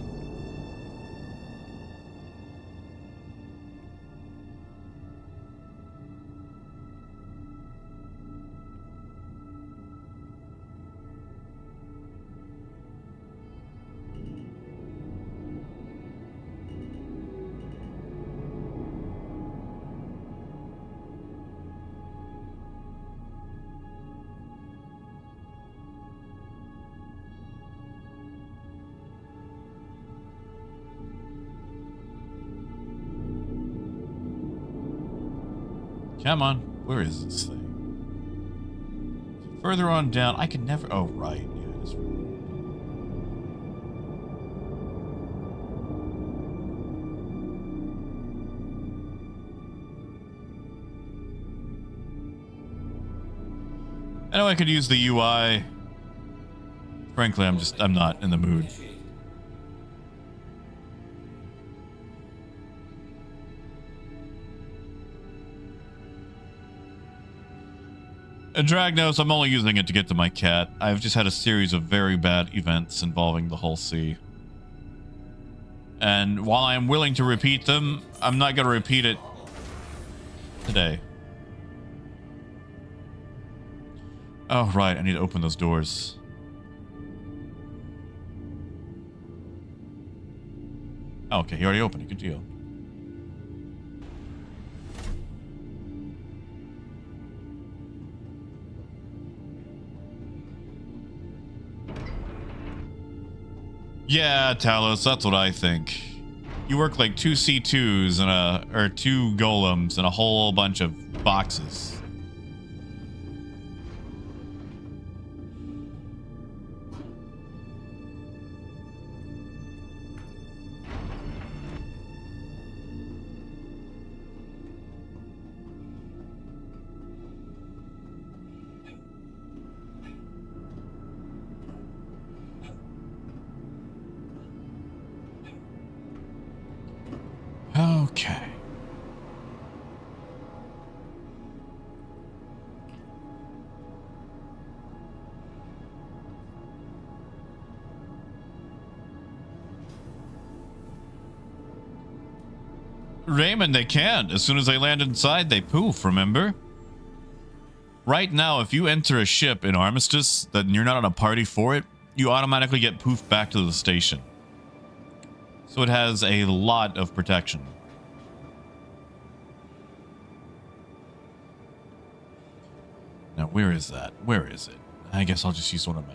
Come on. Where is this thing? Further on down. I can never... Oh, right. Yeah, that's right. I know I could use the UI. Frankly, I'm not in the mood. Dragnos, I'm only using it to get to my cat. I've just had a series of very bad events involving the whole sea. And while I am willing to repeat them, I'm not going to repeat it today. Oh, right. I need to open those doors. Oh, okay. He already opened it. Good deal. Yeah, Talos, that's what I think. You work like 2 C2s and 2 golems and a whole bunch of boxes. Okay. Raymond, they can't. As soon as they land inside, they poof, remember? Right now, if you enter a ship in Armistice that you're not on a party for it, you automatically get poofed back to the station. So it has a lot of protection. Now, where is that? Where is it? I guess I'll just use one of my...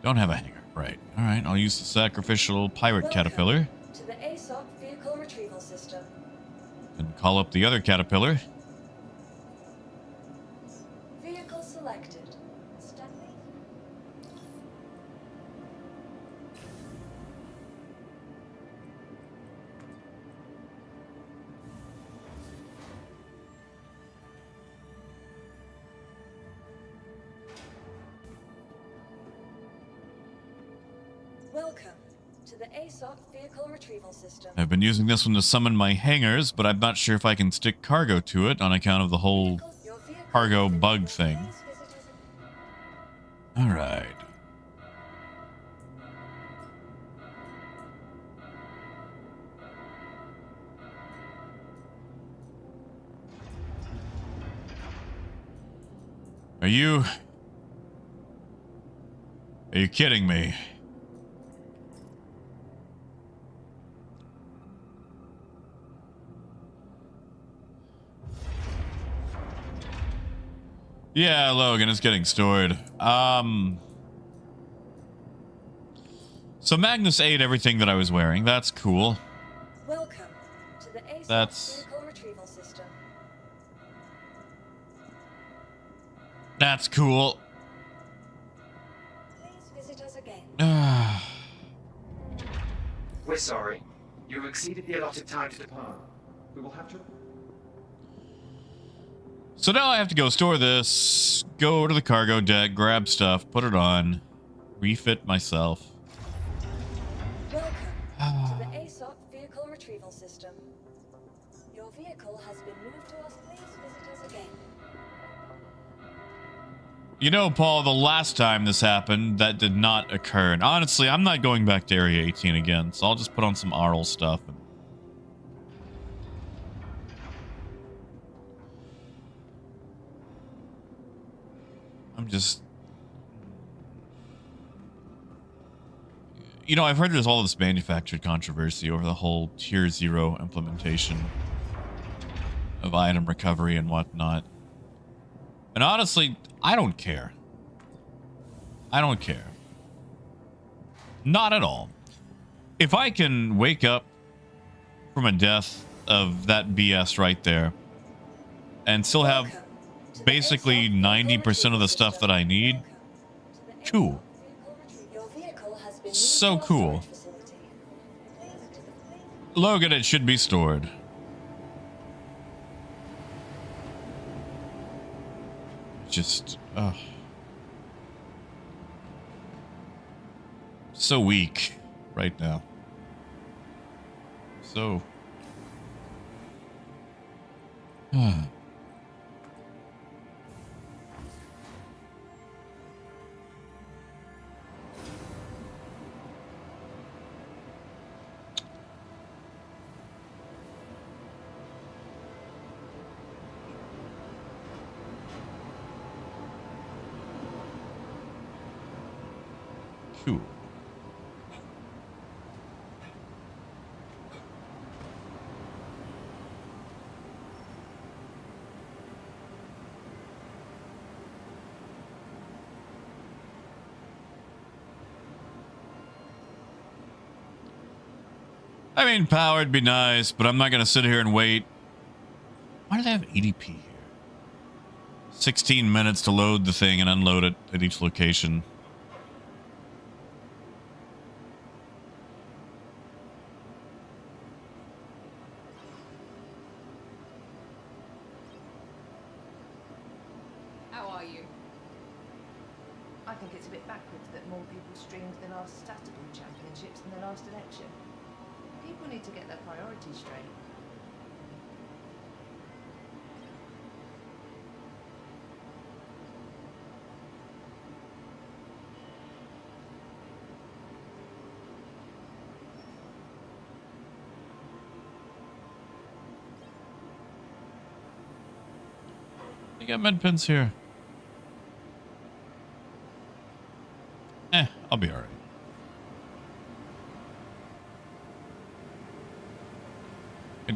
Don't have a hanger. Right. All right, I'll use the sacrificial pirate caterpillar. To the ASOP vehicle retrieval system. And call up the other caterpillar. Vehicle selected. Stephanie? Welcome to the ASOP vehicle retrieval system. I've been using this one to summon my hangars, but I'm not sure if I can stick cargo to it on account of the whole cargo bug thing. All right. you kidding me? Yeah, Logan, it's getting stored. So Magnus ate everything that I was wearing. That's cool. Welcome to the ASOP That's vehicle retrieval system. that's cool. Please visit us again. We're sorry. You've exceeded the allotted time to depart. We will have to... So now I have to go store this, go to the cargo deck, grab stuff, put it on, refit myself. Welcome to the ASOP vehicle retrieval system. Your vehicle has been moved to us. Please visit us again. You know, Paul, the last time this happened, that did not occur. And honestly, I'm not going back to Area 18 again, so I'll just put on some Arl stuff. I'm just... You know, I've heard there's all this manufactured controversy over the whole Tier 0 implementation of item recovery and whatnot. And honestly, I don't care. I don't care. Not at all. If I can wake up from a death of that BS right there and still have basically 90% of the stuff that I need, cool. So cool. Logan, it should be stored. Just, so weak right now. So. Cool. I mean, powered be nice, but I'm not going to sit here and wait. Why do they have EDP here? 16 minutes to load the thing and unload it at each location. How are you? I think it's a bit backwards that more people streamed the last Saturday championships than the last election. People need to get their priorities straight. You got med pins here. I'll be alright.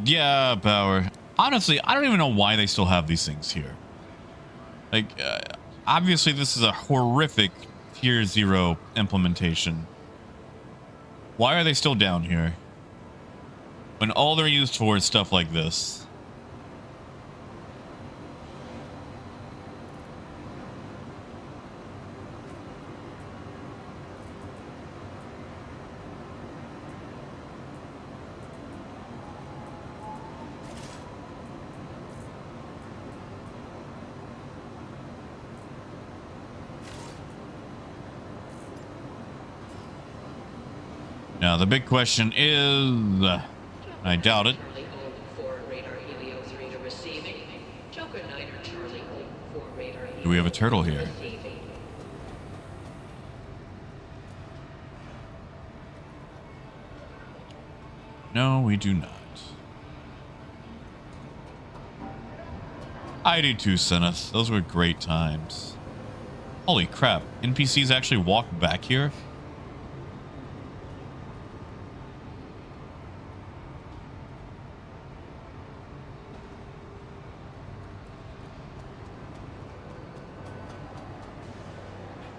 Yeah, power. Honestly, I don't even know why they still have these things here. Like, obviously this is a horrific Tier 0 implementation. Why are they still down here? When all they're used for is stuff like this. Now, the big question is, I doubt it. Do we have a turtle here? No, we do not. I do too, Seneth. Those were great times. Holy crap. NPCs actually walk back here?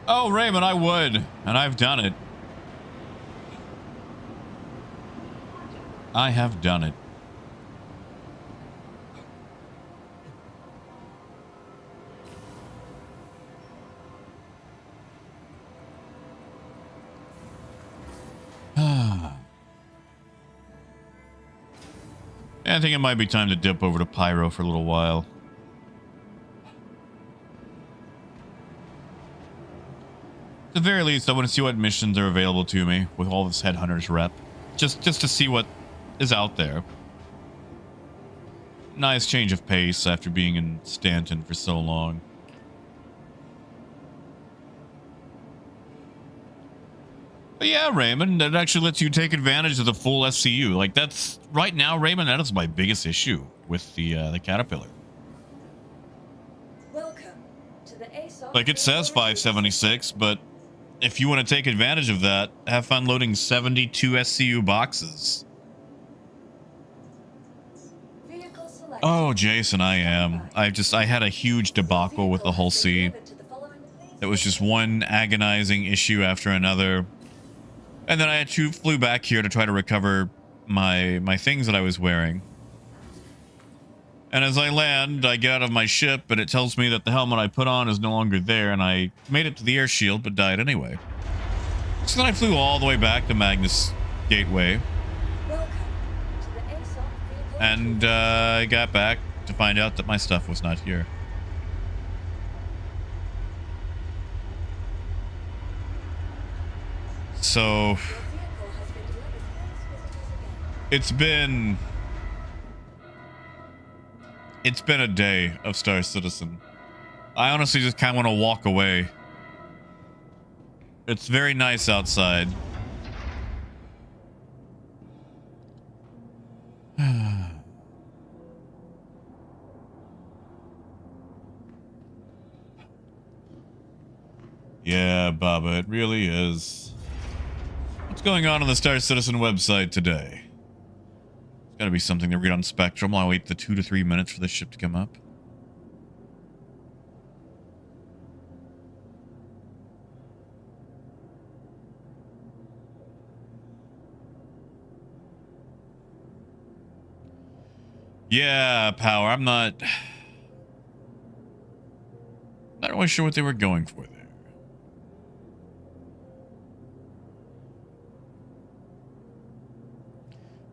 Oh, Raymond, I would. And I've done it. I have done it. I think it might be time to dip over to Pyro for a little while. At the very least, I want to see what missions are available to me with all this Headhunters rep. Just to see what is out there. Nice change of pace after being in Stanton for so long. But yeah, Raymond, that actually lets you take advantage of the full SCU. Like, that's right now, Raymond, that is my biggest issue with the Caterpillar. Welcome to the ASOC. Like, it says 576, but if you want to take advantage of that, have fun loading 72 SCU boxes. Vehicle select. Oh, Jason, I am. I had a huge debacle with the whole C. It was just one agonizing issue after another. And then I flew back here to try to recover my things that I was wearing. And as I land, I get out of my ship, and it tells me that the helmet I put on is no longer there, and I made it to the air shield, but died anyway. So then I flew all the way back to Magnus Gateway. Welcome to the ASOC vehicle. And I got back to find out that my stuff was not here. So Your vehicle has been delivered. Please visit us again. it's been a day of Star Citizen. I honestly just kind of want to walk away. It's very nice outside. Yeah, Baba, it really is. What's going on the Star Citizen website today? It's gotta be something to read on Spectrum while I wait the 2 to 3 minutes for this ship to come up. Yeah, Power, I'm not really sure what they were going for there.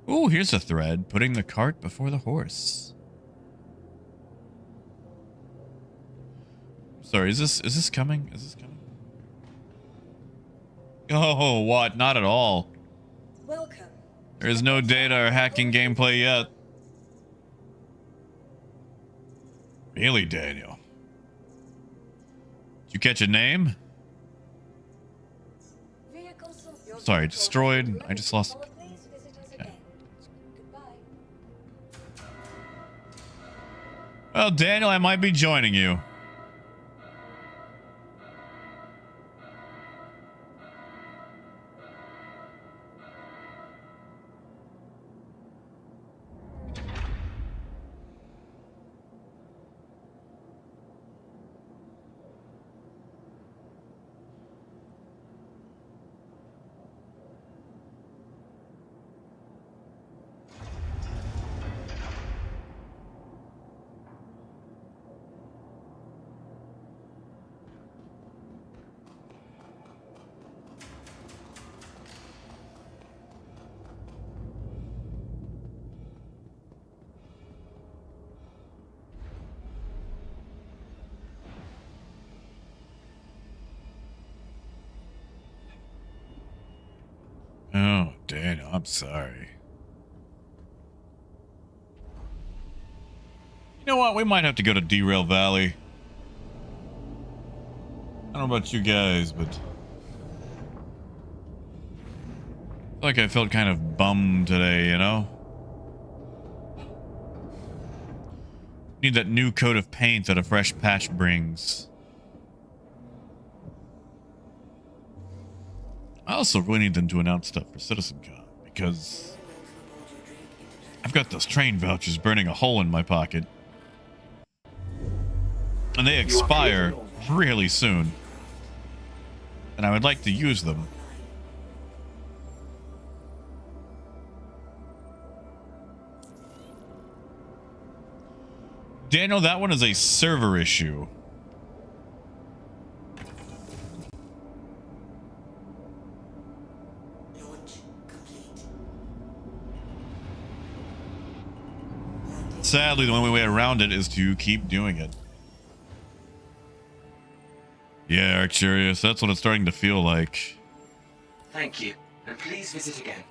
Ooh, here's a thread. Putting the cart before the horse. Sorry, is this coming? Is this coming? Oh, what? Not at all. Welcome. There is no data or hacking gameplay yet. Really, Daniel? Did you catch a name? Sorry, destroyed. I just lost. Okay. Well, Daniel, I might be joining you. Oh, Daniel, I'm sorry. You know what? We might have to go to Derail Valley. I don't know about you guys, but I feel like I felt kind of bummed today, you know? Need that new coat of paint that a fresh patch brings. I also really need them to announce stuff for CitizenCon because I've got those train vouchers burning a hole in my pocket. And they expire really soon. And I would like to use them. Daniel, that one is a server issue. Sadly, the only way around it is to keep doing it. Yeah, Arcturius, that's what it's starting to feel like. Thank you, and please visit again.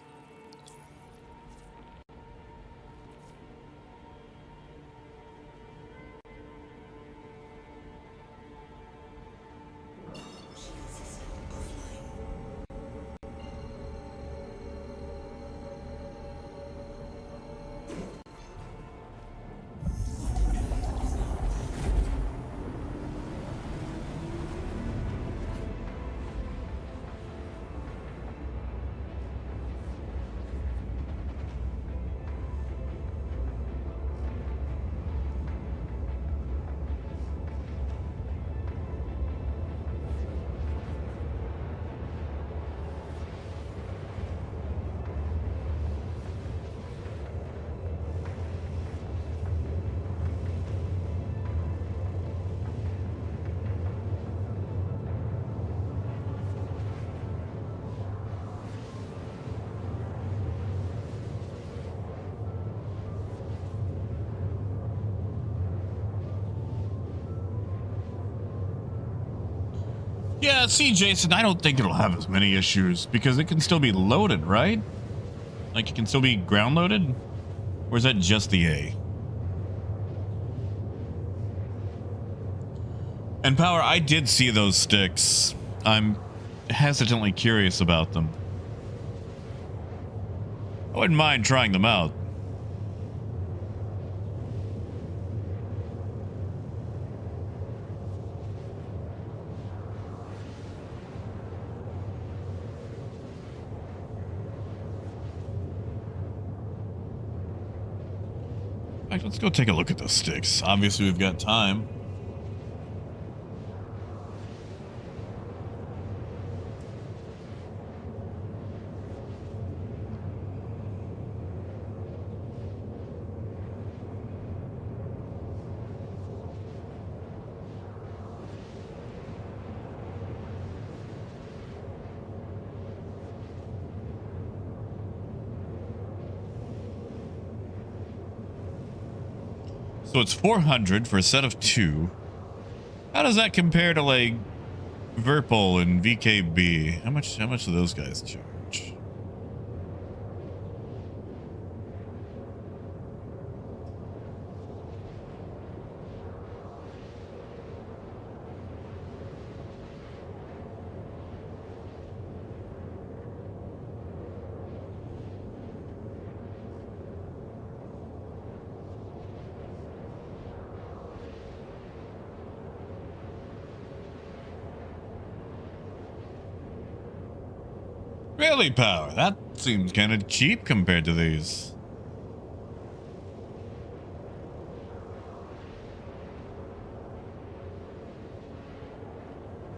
Yeah, see, Jason, I don't think it'll have as many issues because it can still be loaded, right? Like, it can still be ground loaded? Or is that just the A? And Power, I did see those sticks. I'm hesitantly curious about them. I wouldn't mind trying them out. Let's go take a look at those sticks. Obviously, we've got time. So it's 400 for a set of 2. How does that compare to like Verpol and VKB? How much do those guys charge? Really, Power? That seems kind of cheap compared to these.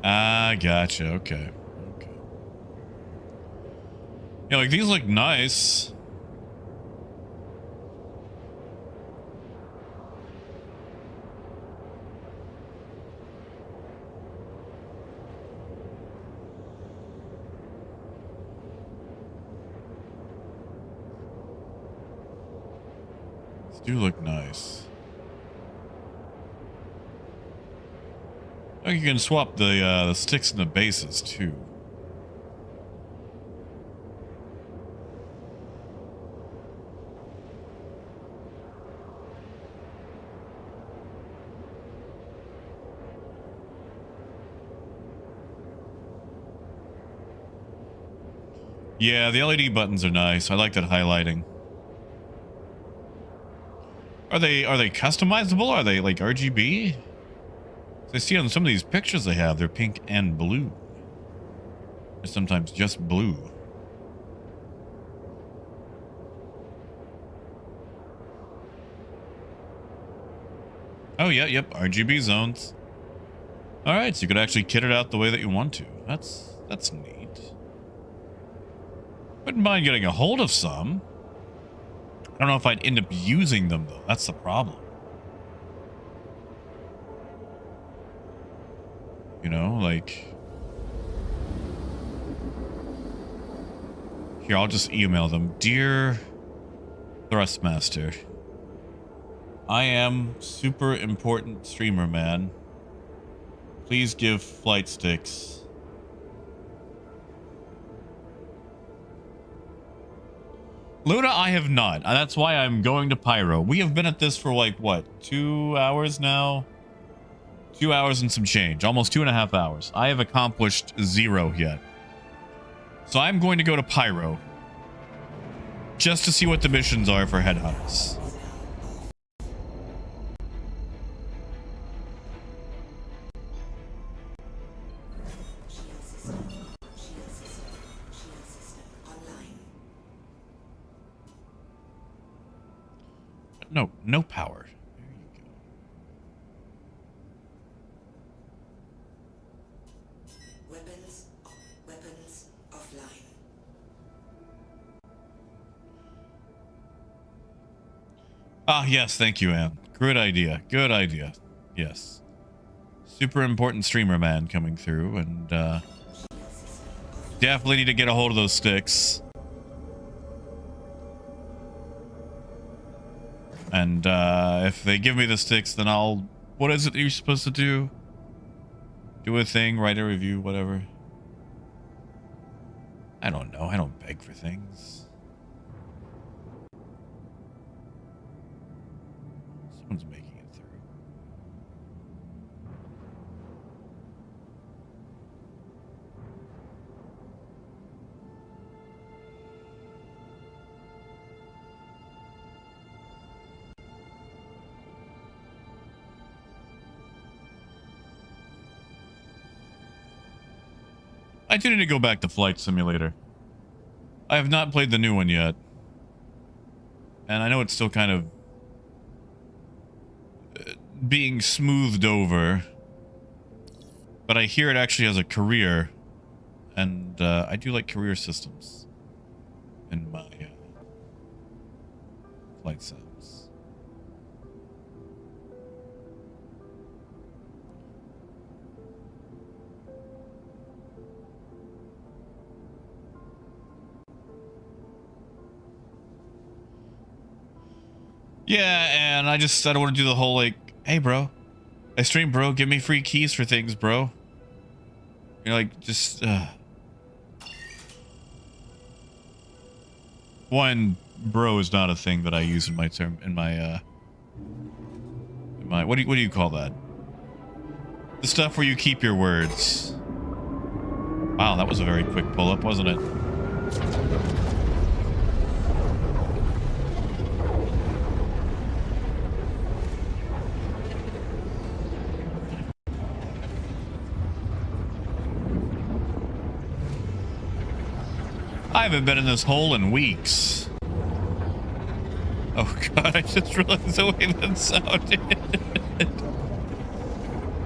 Ah, gotcha. Okay. Okay. Yeah, like these look nice. Do look nice. Oh, you can swap the sticks and the bases too. Yeah, the LED buttons are nice. I like that highlighting. Are they customizable? Are they like RGB? I see on some of these pictures they have, they're pink and blue. Or sometimes just blue. Oh, yeah, yep, RGB zones. All right, so you could actually kit it out the way that you want to. That's neat. Wouldn't mind getting a hold of some. I don't know if I'd end up using them, though. That's the problem. You know, like... Here, I'll just email them. Dear Thrustmaster, I am super important streamer man. Please give flight sticks. Luna, I have not. That's why I'm going to Pyro. We have been at this for like, what, 2 hours now? 2 hours and some change. Almost 2.5 hours. I have accomplished 0 yet. So I'm going to go to Pyro. Just to see what the missions are for headhunters. No power. There you go. Weapons offline. Ah, yes, thank you, Anne. Good idea. Good idea. Yes. Super important streamer man coming through, and definitely need to get a hold of those sticks. And if they give me the sticks, then I'll... What is it that you're supposed to do? Do a thing, write a review, whatever. I don't know. I don't beg for things. Someone's making it through. I do need to go back to Flight Simulator. I have not played the new one yet. And I know it's still kind of being smoothed over. But I hear it actually has a career. And I do like career systems in my flight sims. Yeah, and I don't want to do the whole like, hey bro, I stream bro, give me free keys for things, bro. You're like, just one, bro is not a thing that I use in my term in my what do you call that? The stuff where you keep your words. Wow, that was a very quick pull up, wasn't it? I haven't been in this hole in weeks. Oh god, I just realized the way that sounded.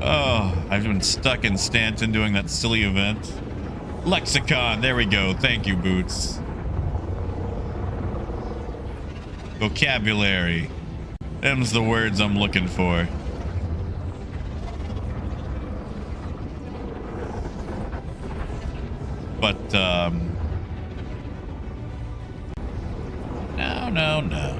Oh, I've been stuck in Stanton doing that silly event. Lexicon, there we go. Thank you, Boots. Vocabulary. Them's the words I'm looking for. But, no.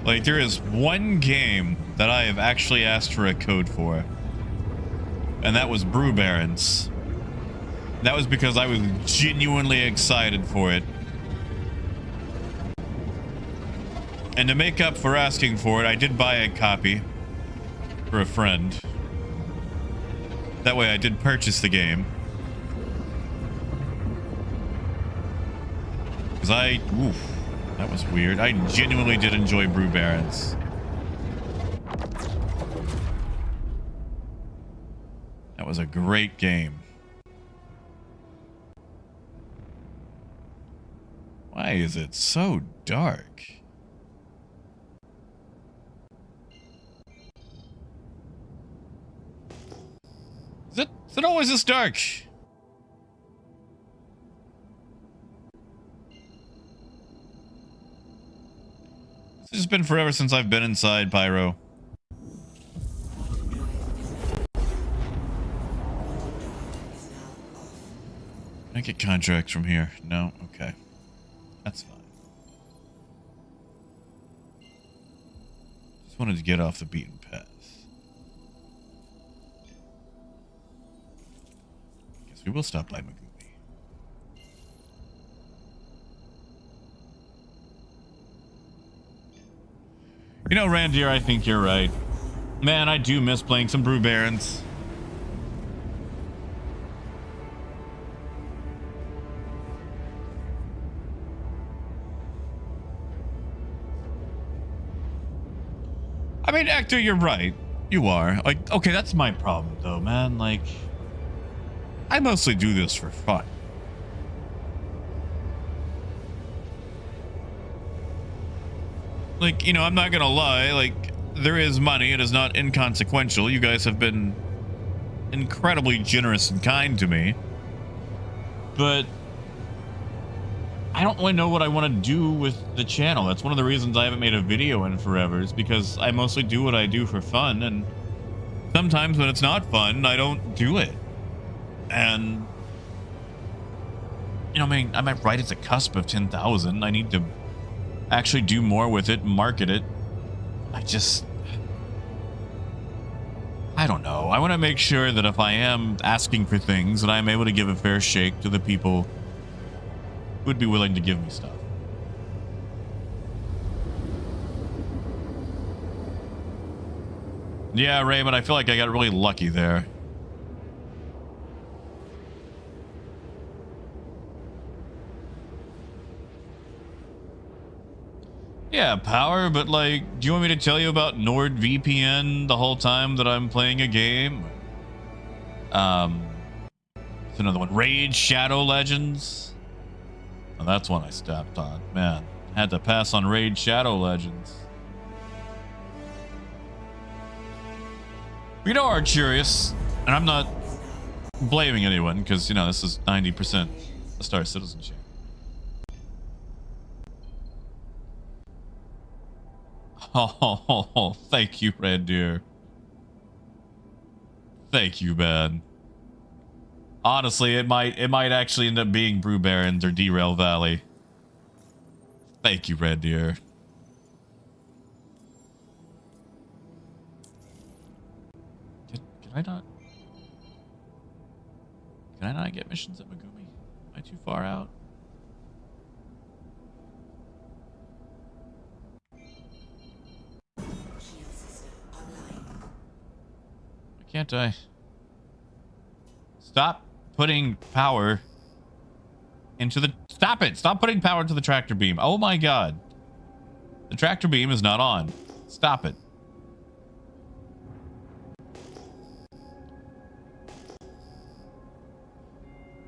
Like, there is one game that I have actually asked for a code for. And that was Brew Barons. That was because I was genuinely excited for it. And to make up for asking for it, I did buy a copy for a friend. That way I did purchase the game. Because I That was weird. I genuinely did enjoy Brew Barons. That was a great game. Why is it so dark? Is it always this dark? It's just been forever since I've been inside Pyro. Can I get contracts from here? No? Okay. That's fine. Just wanted to get off the beaten path. Guess we will stop by Megumi. You know, Randir, I think you're right. Man, I do miss playing some Brew Barons. I mean, Actor, you're right. You are. Like, okay, that's my problem, though, man. Like, I mostly do this for fun. Like, you know, I'm not gonna lie. Like, there is money. It is not inconsequential. You guys have been incredibly generous and kind to me. But I don't really know what I want to do with the channel. That's one of the reasons I haven't made a video in forever, is because I mostly do what I do for fun, and sometimes when it's not fun, I don't do it. And, you know, I mean, I'm right at the cusp of 10,000. I need to actually do more with it, market it. I don't know. I want to make sure that if I am asking for things, that I'm able to give a fair shake to the people who would be willing to give me stuff. Yeah, Raymond, I feel like I got really lucky there. Yeah, Power, but like, do you want me to tell you about NordVPN the whole time that I'm playing a game? It's another one. Raid Shadow Legends. Oh, that's one I stepped on. Man, had to pass on Raid Shadow Legends. You know, Archurious, and I'm not blaming anyone because, you know, this is 90% a Star Citizen share. Oh, thank you, Red Deer. Thank you, man. Honestly, it might actually end up being Brew Barons or Derail Valley. Thank you, Red Deer. Can I not? Can I not get missions at Megumi? Am I too far out? Can't I? Stop putting power into the... Stop it! Stop putting power into the tractor beam. Oh my god. The tractor beam is not on. Stop it.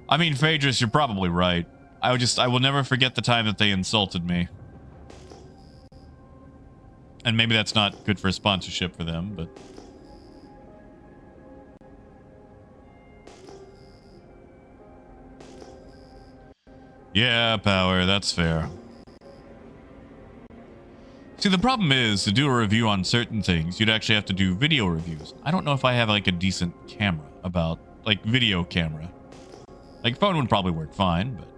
I mean, Phaedrus, you're probably right. I will never forget the time that they insulted me. And maybe that's not good for a sponsorship for them, but... Yeah, Power, that's fair. See, the problem is, to do a review on certain things, you'd actually have to do video reviews. I don't know if I have, like, a decent camera about, like, video camera. Like, phone would probably work fine, but...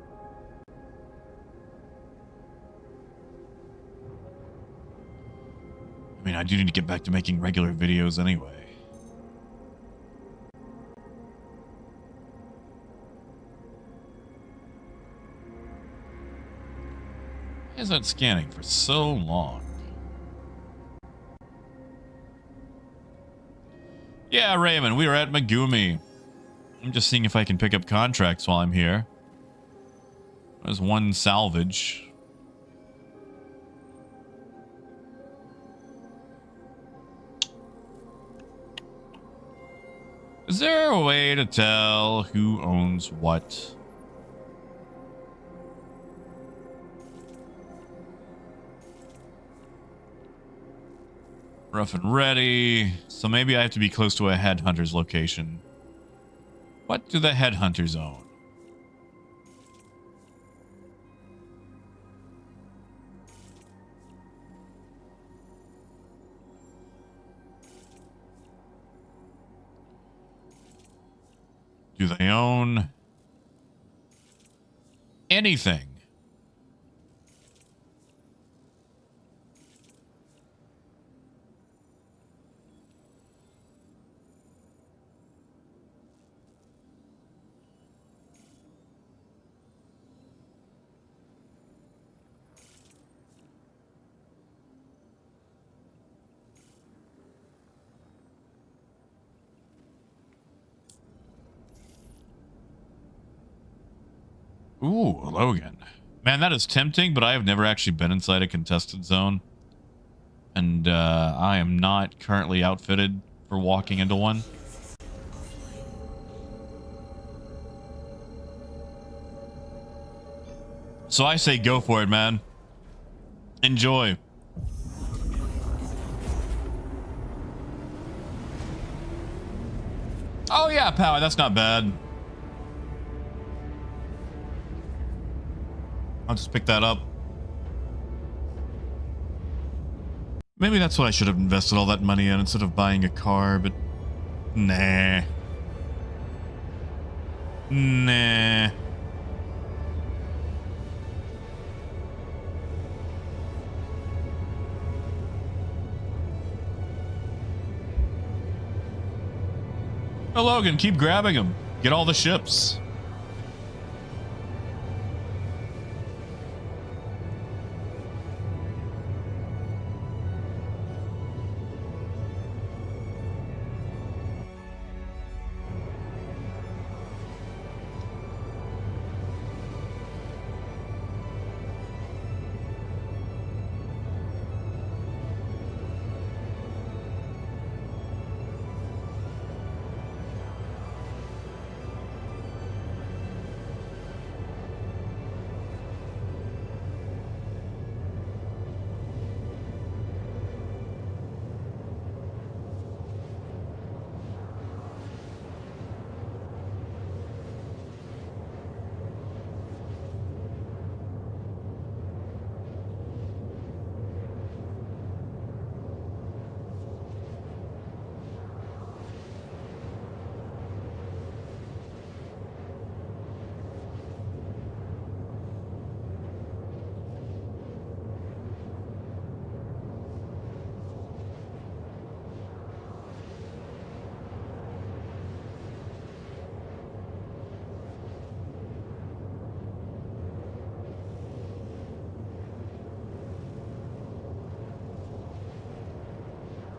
I mean, I do need to get back to making regular videos anyway. Why is that scanning for so long? Yeah, Raymond, we are at Megumi. I'm just seeing if I can pick up contracts while I'm here. There's one salvage. Is there a way to tell who owns what? Rough and ready. So maybe I have to be close to a headhunter's location. What do the headhunters own? Do they own anything? Ooh, Logan. Man, that is tempting, but I have never actually been inside a contested zone. And I am not currently outfitted for walking into one. So I say go for it, man. Enjoy. Oh yeah, power, that's not bad. I'll just pick that up. Maybe that's what I should have invested all that money in instead of buying a car, but nah. Nah. Oh, Logan, keep grabbing them. Get all the ships.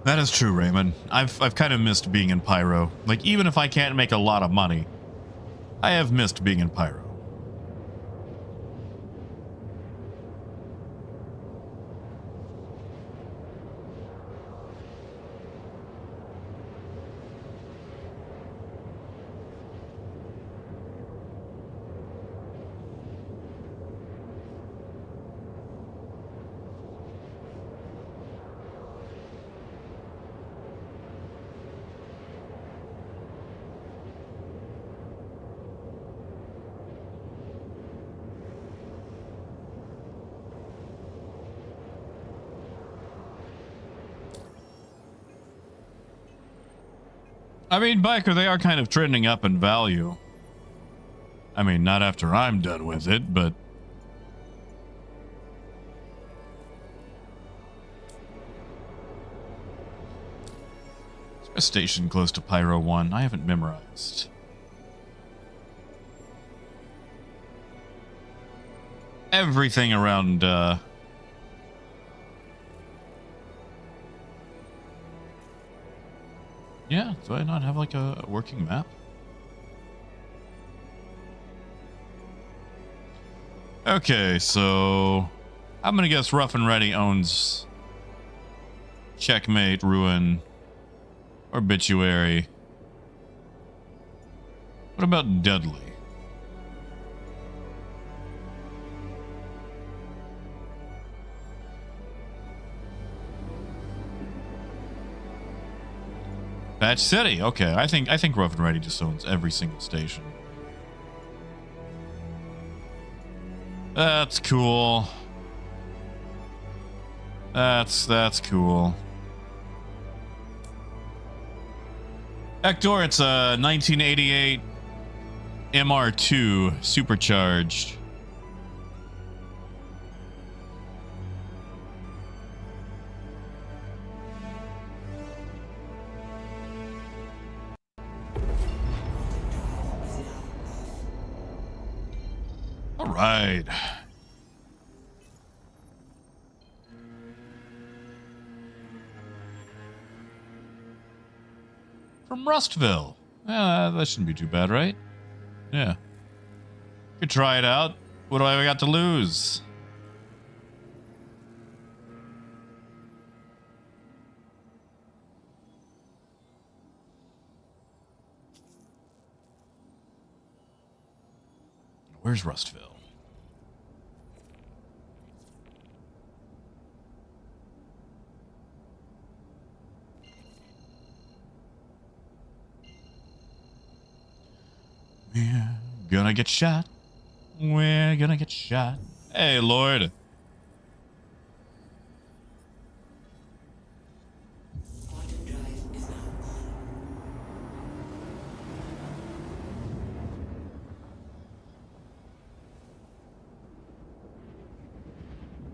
That is true, Raymond. I've kind of missed being in Pyro. Like, even if I can't make a lot of money, I have missed being in Pyro. I mean, Biker, they are kind of trending up in value. I mean, not after I'm done with it, but... Is there a station close to Pyro 1? I haven't memorized. Everything around, Yeah, do I not have like a working map? Okay, so I'm gonna guess Rough and Ready owns Checkmate, Ruin, Obituary, What about deadly? Patch City. Okay, I think Rough and Ready just owns every single station. That's cool. That's cool. Hector, it's a 1988 MR2 supercharged. All right. From Rustville. That shouldn't be too bad, right? Yeah. Could try it out. What do I got to lose? Where's Rustville? We're gonna get shot. We're gonna get shot. Hey, Lord. Quantum drive is now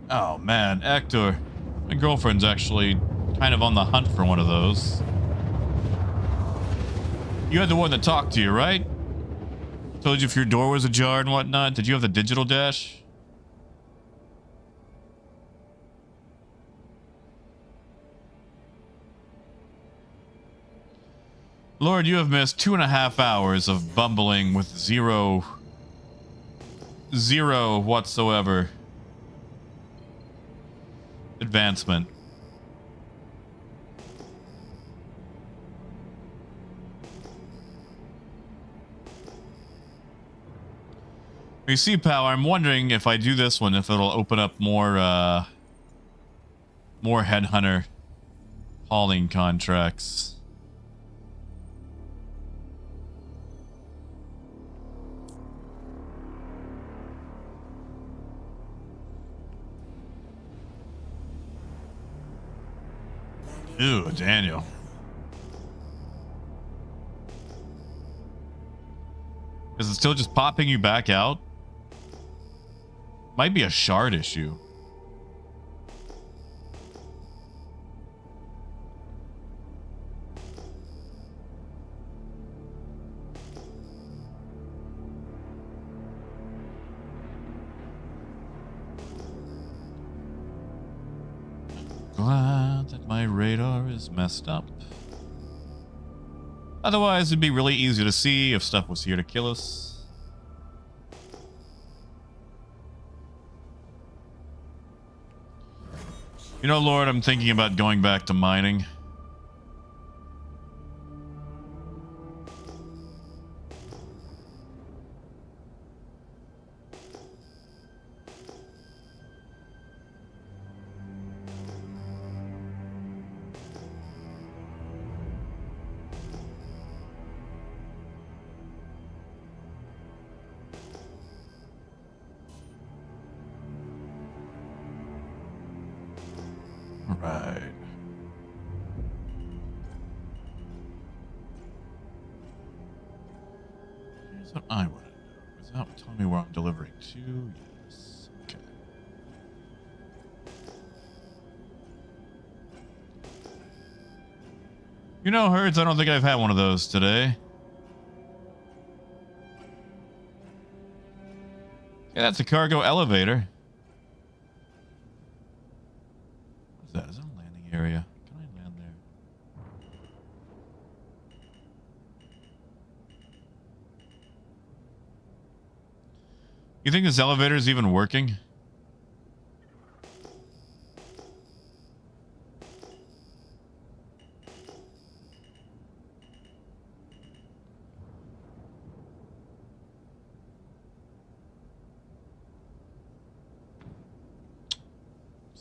on. Oh, man. Hector. My girlfriend's actually kind of on the hunt for one of those. You had the one that talked to you, right? Told you if your door was ajar and whatnot. Did you have the digital dash? Lord, you have missed 2.5 hours of bumbling with zero whatsoever advancement. You see, Power, I'm wondering if I do this one, if it'll open up more headhunter hauling contracts. Ew, Daniel. Is it still just popping you back out? Might be a shard issue. Glad that my radar is messed up. Otherwise, it'd be really easy to see if stuff was here to kill us. You know, Lord, I'm thinking about going back to mining. Right. Here's what I want to know. Is that tell me where I'm delivering to? Yes. Okay. You know, Herds, I don't think I've had one of those today. Yeah, that's a cargo elevator. What is that? Is that a landing area? Can I land there? You think this elevator is even working?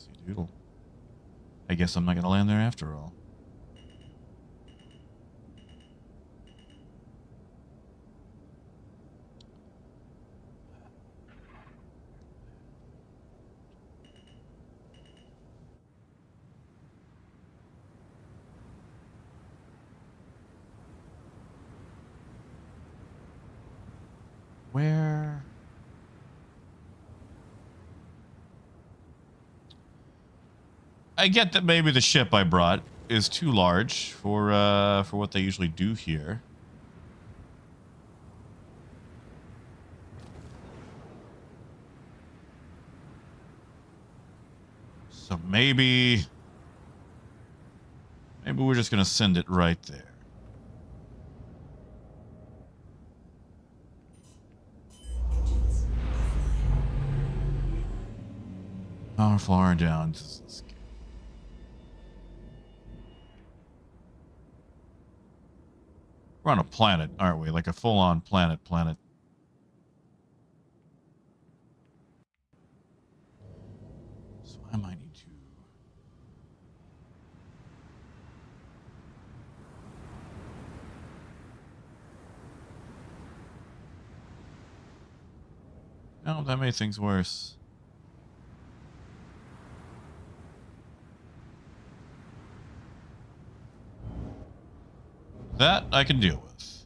Oopsie doodle. I guess I'm not gonna land there after all. Where? I get that maybe the ship I brought is too large for what they usually do here. So maybe we're just gonna send it right there. How far down does this go? We're on a planet, aren't we? Like a full-on planet. So I might need to... No, that made things worse. That I can deal with.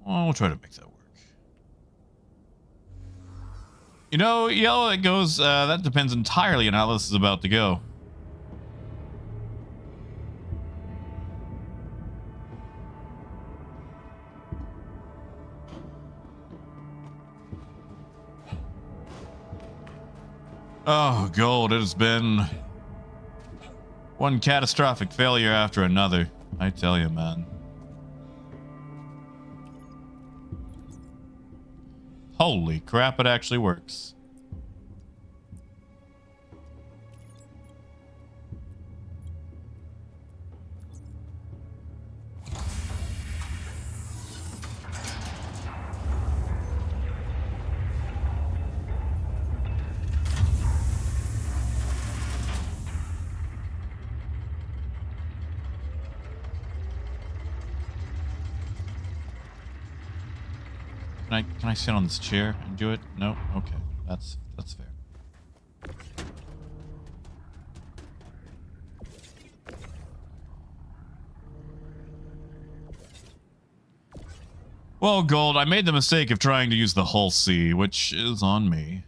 Well, we'll try to make that work. You know, yellow, it goes, that depends entirely on how this is about to go. Oh, Gold, it has been one catastrophic failure after another. I tell you, man. Holy crap, it actually works. Can I sit on this chair and do it? No? Okay. That's fair. Well, Gold, I made the mistake of trying to use the hull C, which is on me.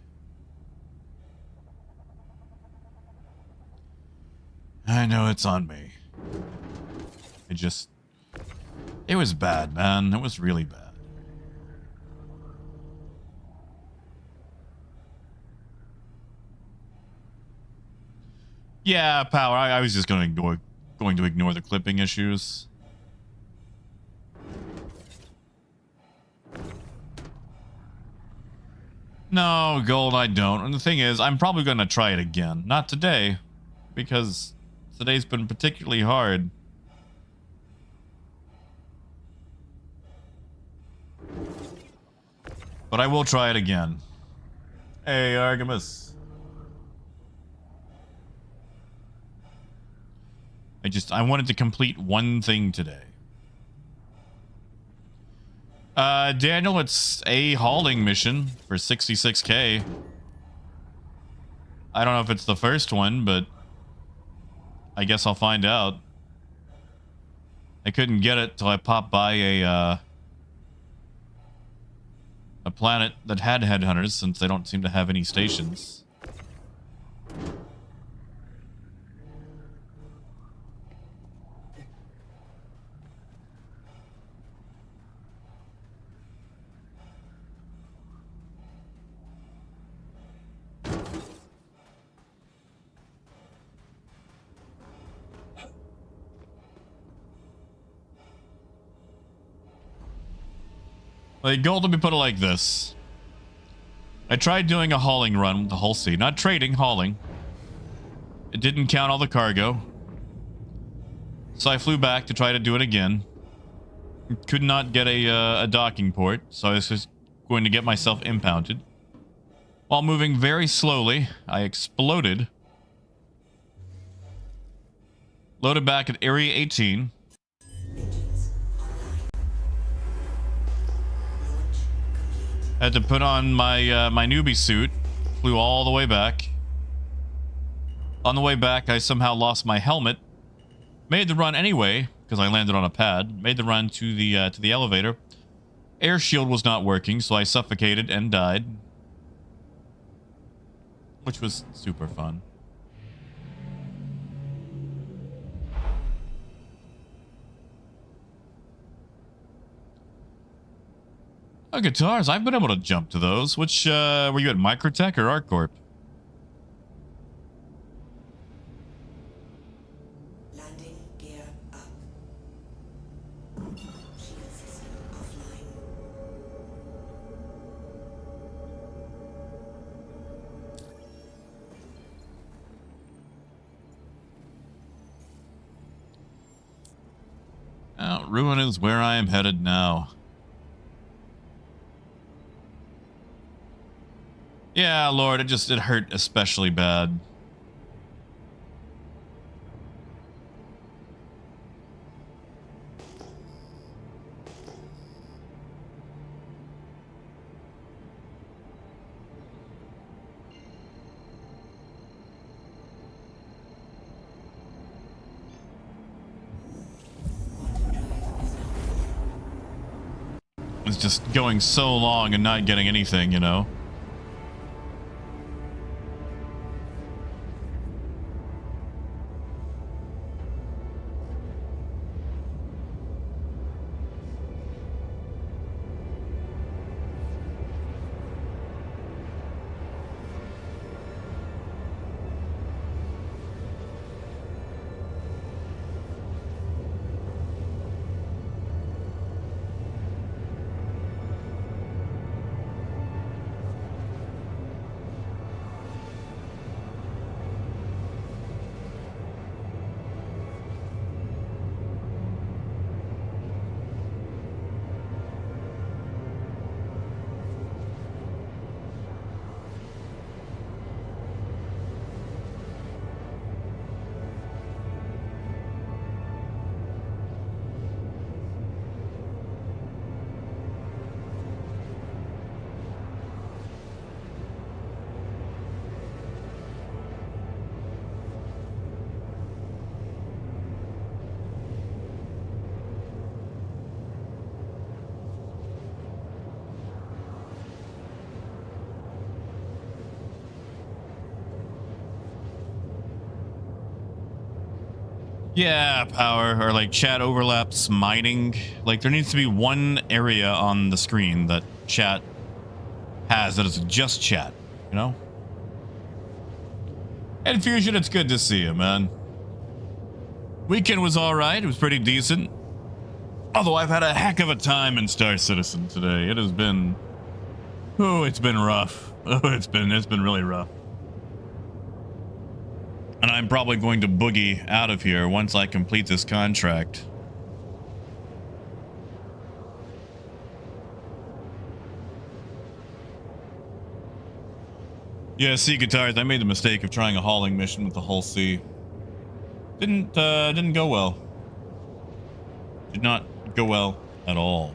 I know it's on me. It was bad, man. It was really bad. Yeah, Power. I was just going to ignore the clipping issues. No, Gold, I don't. And the thing is, I'm probably going to try it again. Not today, because today's been particularly hard. But I will try it again. Hey, Artemis. I wanted to complete one thing today. Daniel, it's a hauling mission for 66K. I don't know if it's the first one, but I guess I'll find out. I couldn't get it till I popped by a planet that had headhunters, since they don't seem to have any stations. Like, Gold, let me put it like this. I tried doing a hauling run with the hull C. Not trading, hauling. It didn't count all the cargo. So I flew back to try to do it again. Could not get a docking port, so I was just going to get myself impounded. While moving very slowly, I exploded. Loaded back at Area 18. Had to put on my my newbie suit. Flew all the way back. On the way back, I somehow lost my helmet. Made the run anyway, because I landed on a pad. Made the run to the elevator. Air shield was not working, so I suffocated and died. Which was super fun. Oh, guitars. I've been able to jump to those. Which, were you at Microtech or ArtCorp? Landing gear up. Shield system offline. Ruin is where I am headed now. Yeah, Lord, it hurt especially bad. It's just going so long and not getting anything, you know? Yeah, power or like chat overlaps, mining. Like there needs to be one area on the screen that chat has that is just chat, you know? And Fusion, it's good to see you, man. Weekend was all right. It was pretty decent. Although I've had a heck of a time in Star Citizen today. It has been, oh, it's been rough. Oh, it's been really rough. And I'm probably going to boogie out of here once I complete this contract. Yeah, see, guitars, I made the mistake of trying a hauling mission with the Hull C. Didn't go well. Did not go well at all.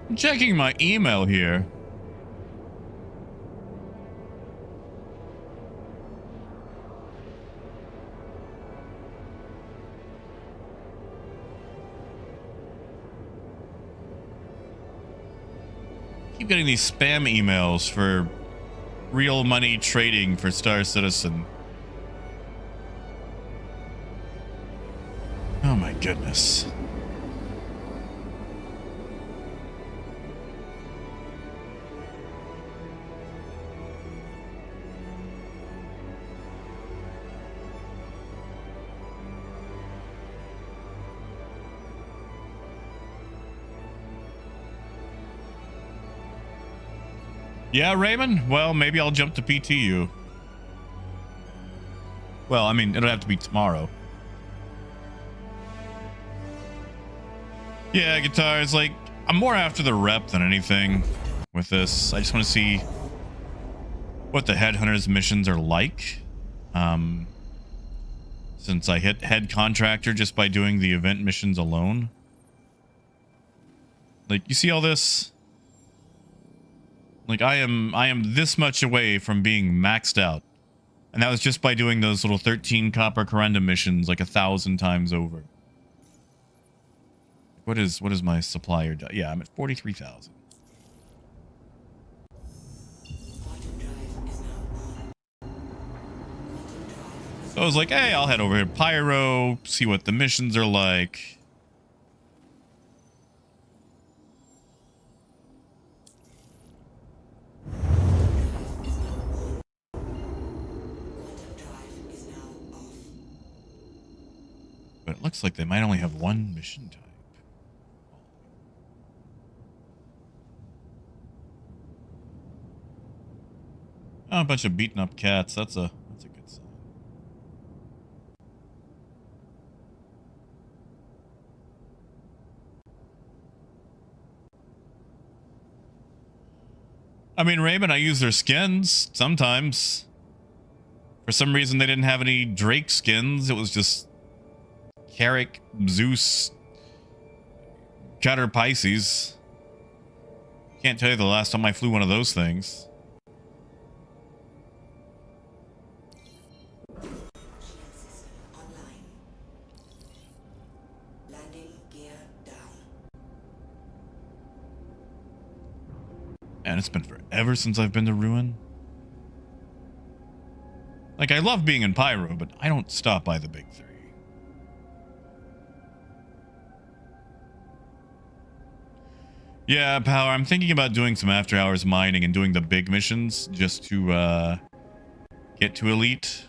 I'm checking my email here. Keep getting these spam emails for real money trading for Star Citizen. Oh my goodness. Yeah, Raymond? Well, maybe I'll jump to PTU. Well, I mean, it'll have to be tomorrow. Yeah, guitars, like, I'm more after the rep than anything with this. I just want to see what the Headhunters missions are like. Since I hit head contractor just by doing the event missions alone. Like, you see all this? Like, I am this much away from being maxed out. And that was just by doing those little 13 copper corundum missions like 1,000 times over. What is my supplier? Yeah, I'm at 43,000. So I was like, hey, I'll head over here to Pyro, see what the missions are like. But it looks like they might only have one mission type. Oh, a bunch of beaten up cats. That's a good sign. I mean, Raymond, I use their skins sometimes. For some reason, they didn't have any Drake skins. It was just Carrick, Zeus, Cutter, Pisces. Can't tell you the last time I flew one of those things. And it's been forever since I've been to Ruin. Like, I love being in Pyro, but I don't stop by the big three. Yeah, Power, I'm thinking about doing some after hours mining and doing the big missions just to get to Elite.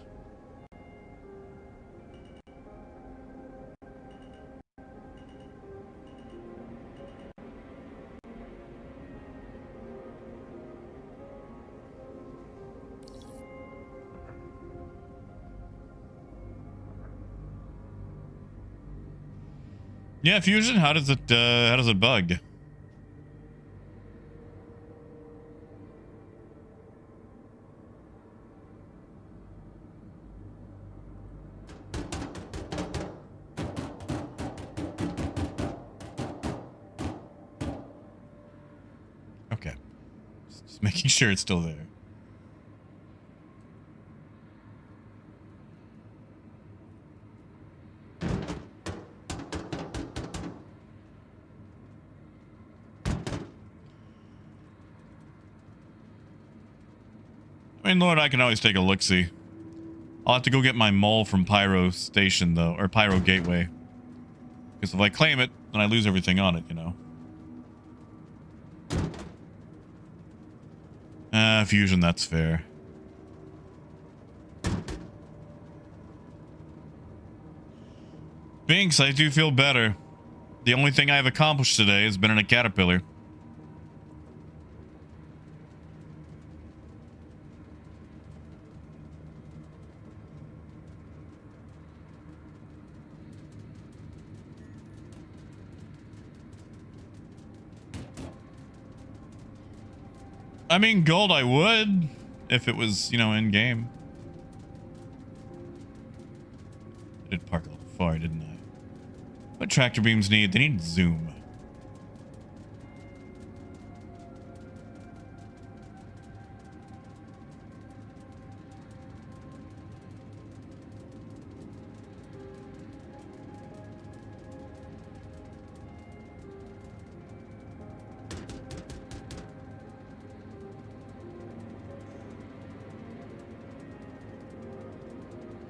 Yeah, Fusion, how does it bug? Okay. Just making sure it's still there. I mean, Lord, I can always take a look-see. I'll have to go get my mole from Pyro Station, though, or Pyro Gateway. Because if I claim it, then I lose everything on it, you know. Fusion, that's fair. Binks, I do feel better. The only thing I've accomplished today has been in a caterpillar. I mean, gold I would, if it was, you know, in game. I did park a little far, didn't I? What tractor beams need? They need zoom.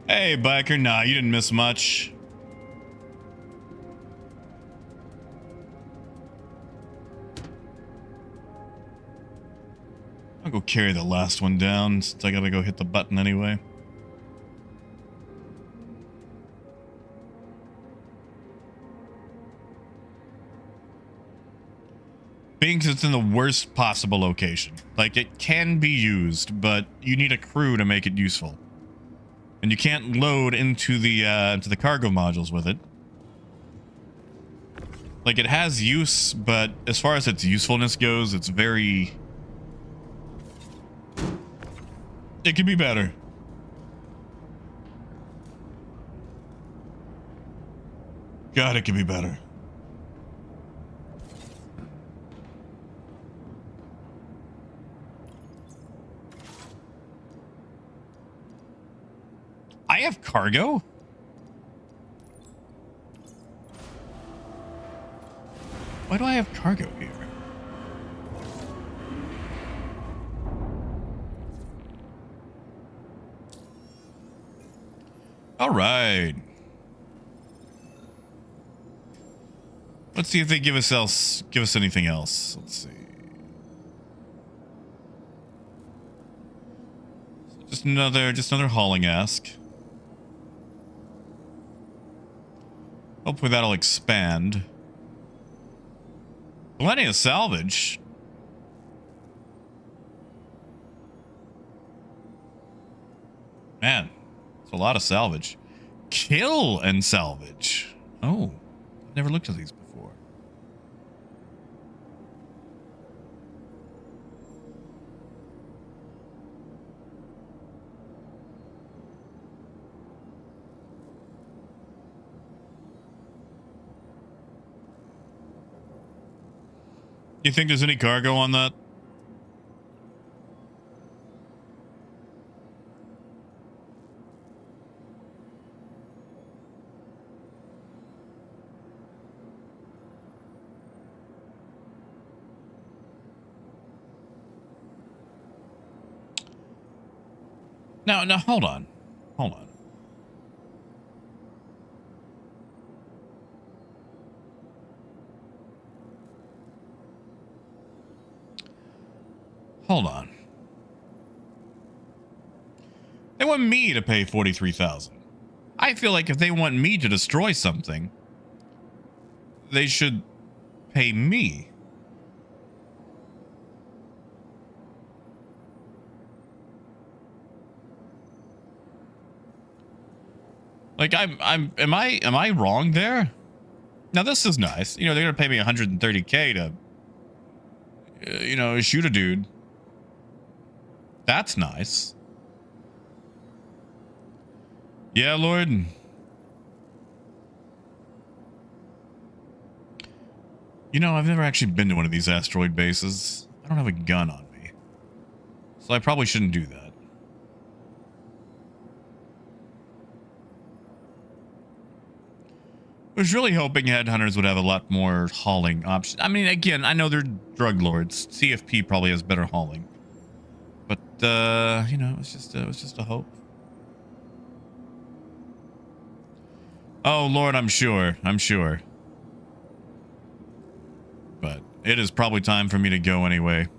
Hey, biker. Nah, you didn't miss much. go carry the last one down since I gotta go hit the button anyway. Being it's in the worst possible location. Like, it can be used, but you need a crew to make it useful. And you can't load into the cargo modules with it. Like, it has use, but as far as its usefulness goes, it's very... It could be better. God, it could be better. I have cargo? Why do I have cargo here? All right. Let's see if they give us anything else. Let's see. Just another hauling ask. Hopefully that'll expand. Plenty of salvage. Man, it's a lot of salvage. Kill and salvage. Oh, I've never looked at these before. You think there's any cargo on that? No, hold on. Hold on. Hold on. They want me to pay 43,000. I feel like if they want me to destroy something, they should pay me. Like, am I wrong there? Now this is nice. You know, they're gonna pay me 130K to, you know, shoot a dude. That's nice. Yeah, Lord. You know, I've never actually been to one of these asteroid bases. I don't have a gun on me, so I probably shouldn't do that. I was really hoping headhunters would have a lot more hauling options. I mean, again, I know they're drug lords. CFP probably has better hauling, but you know, it was just a hope. Oh Lord, I'm sure. But it is probably time for me to go anyway.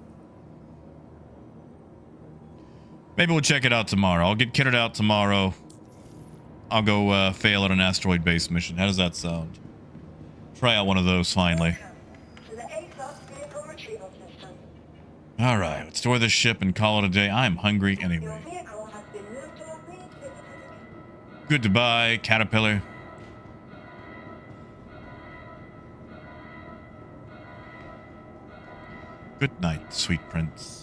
Maybe we'll check it out tomorrow. I'll get kitted out tomorrow. I'll go fail at an asteroid base mission. How does that sound? Try out one of those finally. All right, let's store this ship and call it a day. I'm hungry anyway. Goodbye, Caterpillar. Good night, sweet prince.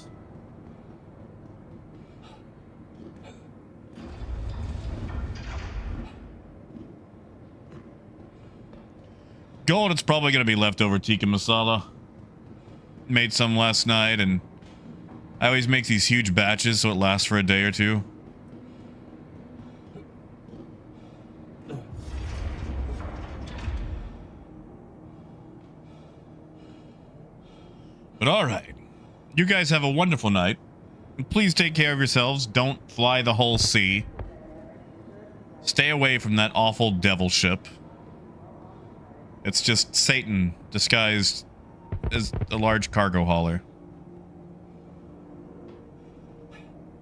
Gold, it's probably going to be leftover tikka masala. Made some last night, and I always make these huge batches so it lasts for a day or two. But all right. You guys have a wonderful night. Please take care of yourselves. Don't fly the whole sea. Stay away from that awful devil ship. It's just Satan disguised as a large cargo hauler.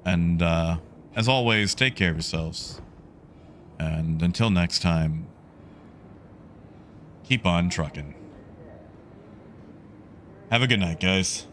And as always, take care of yourselves. And until next time, keep on trucking. Have a good night, guys.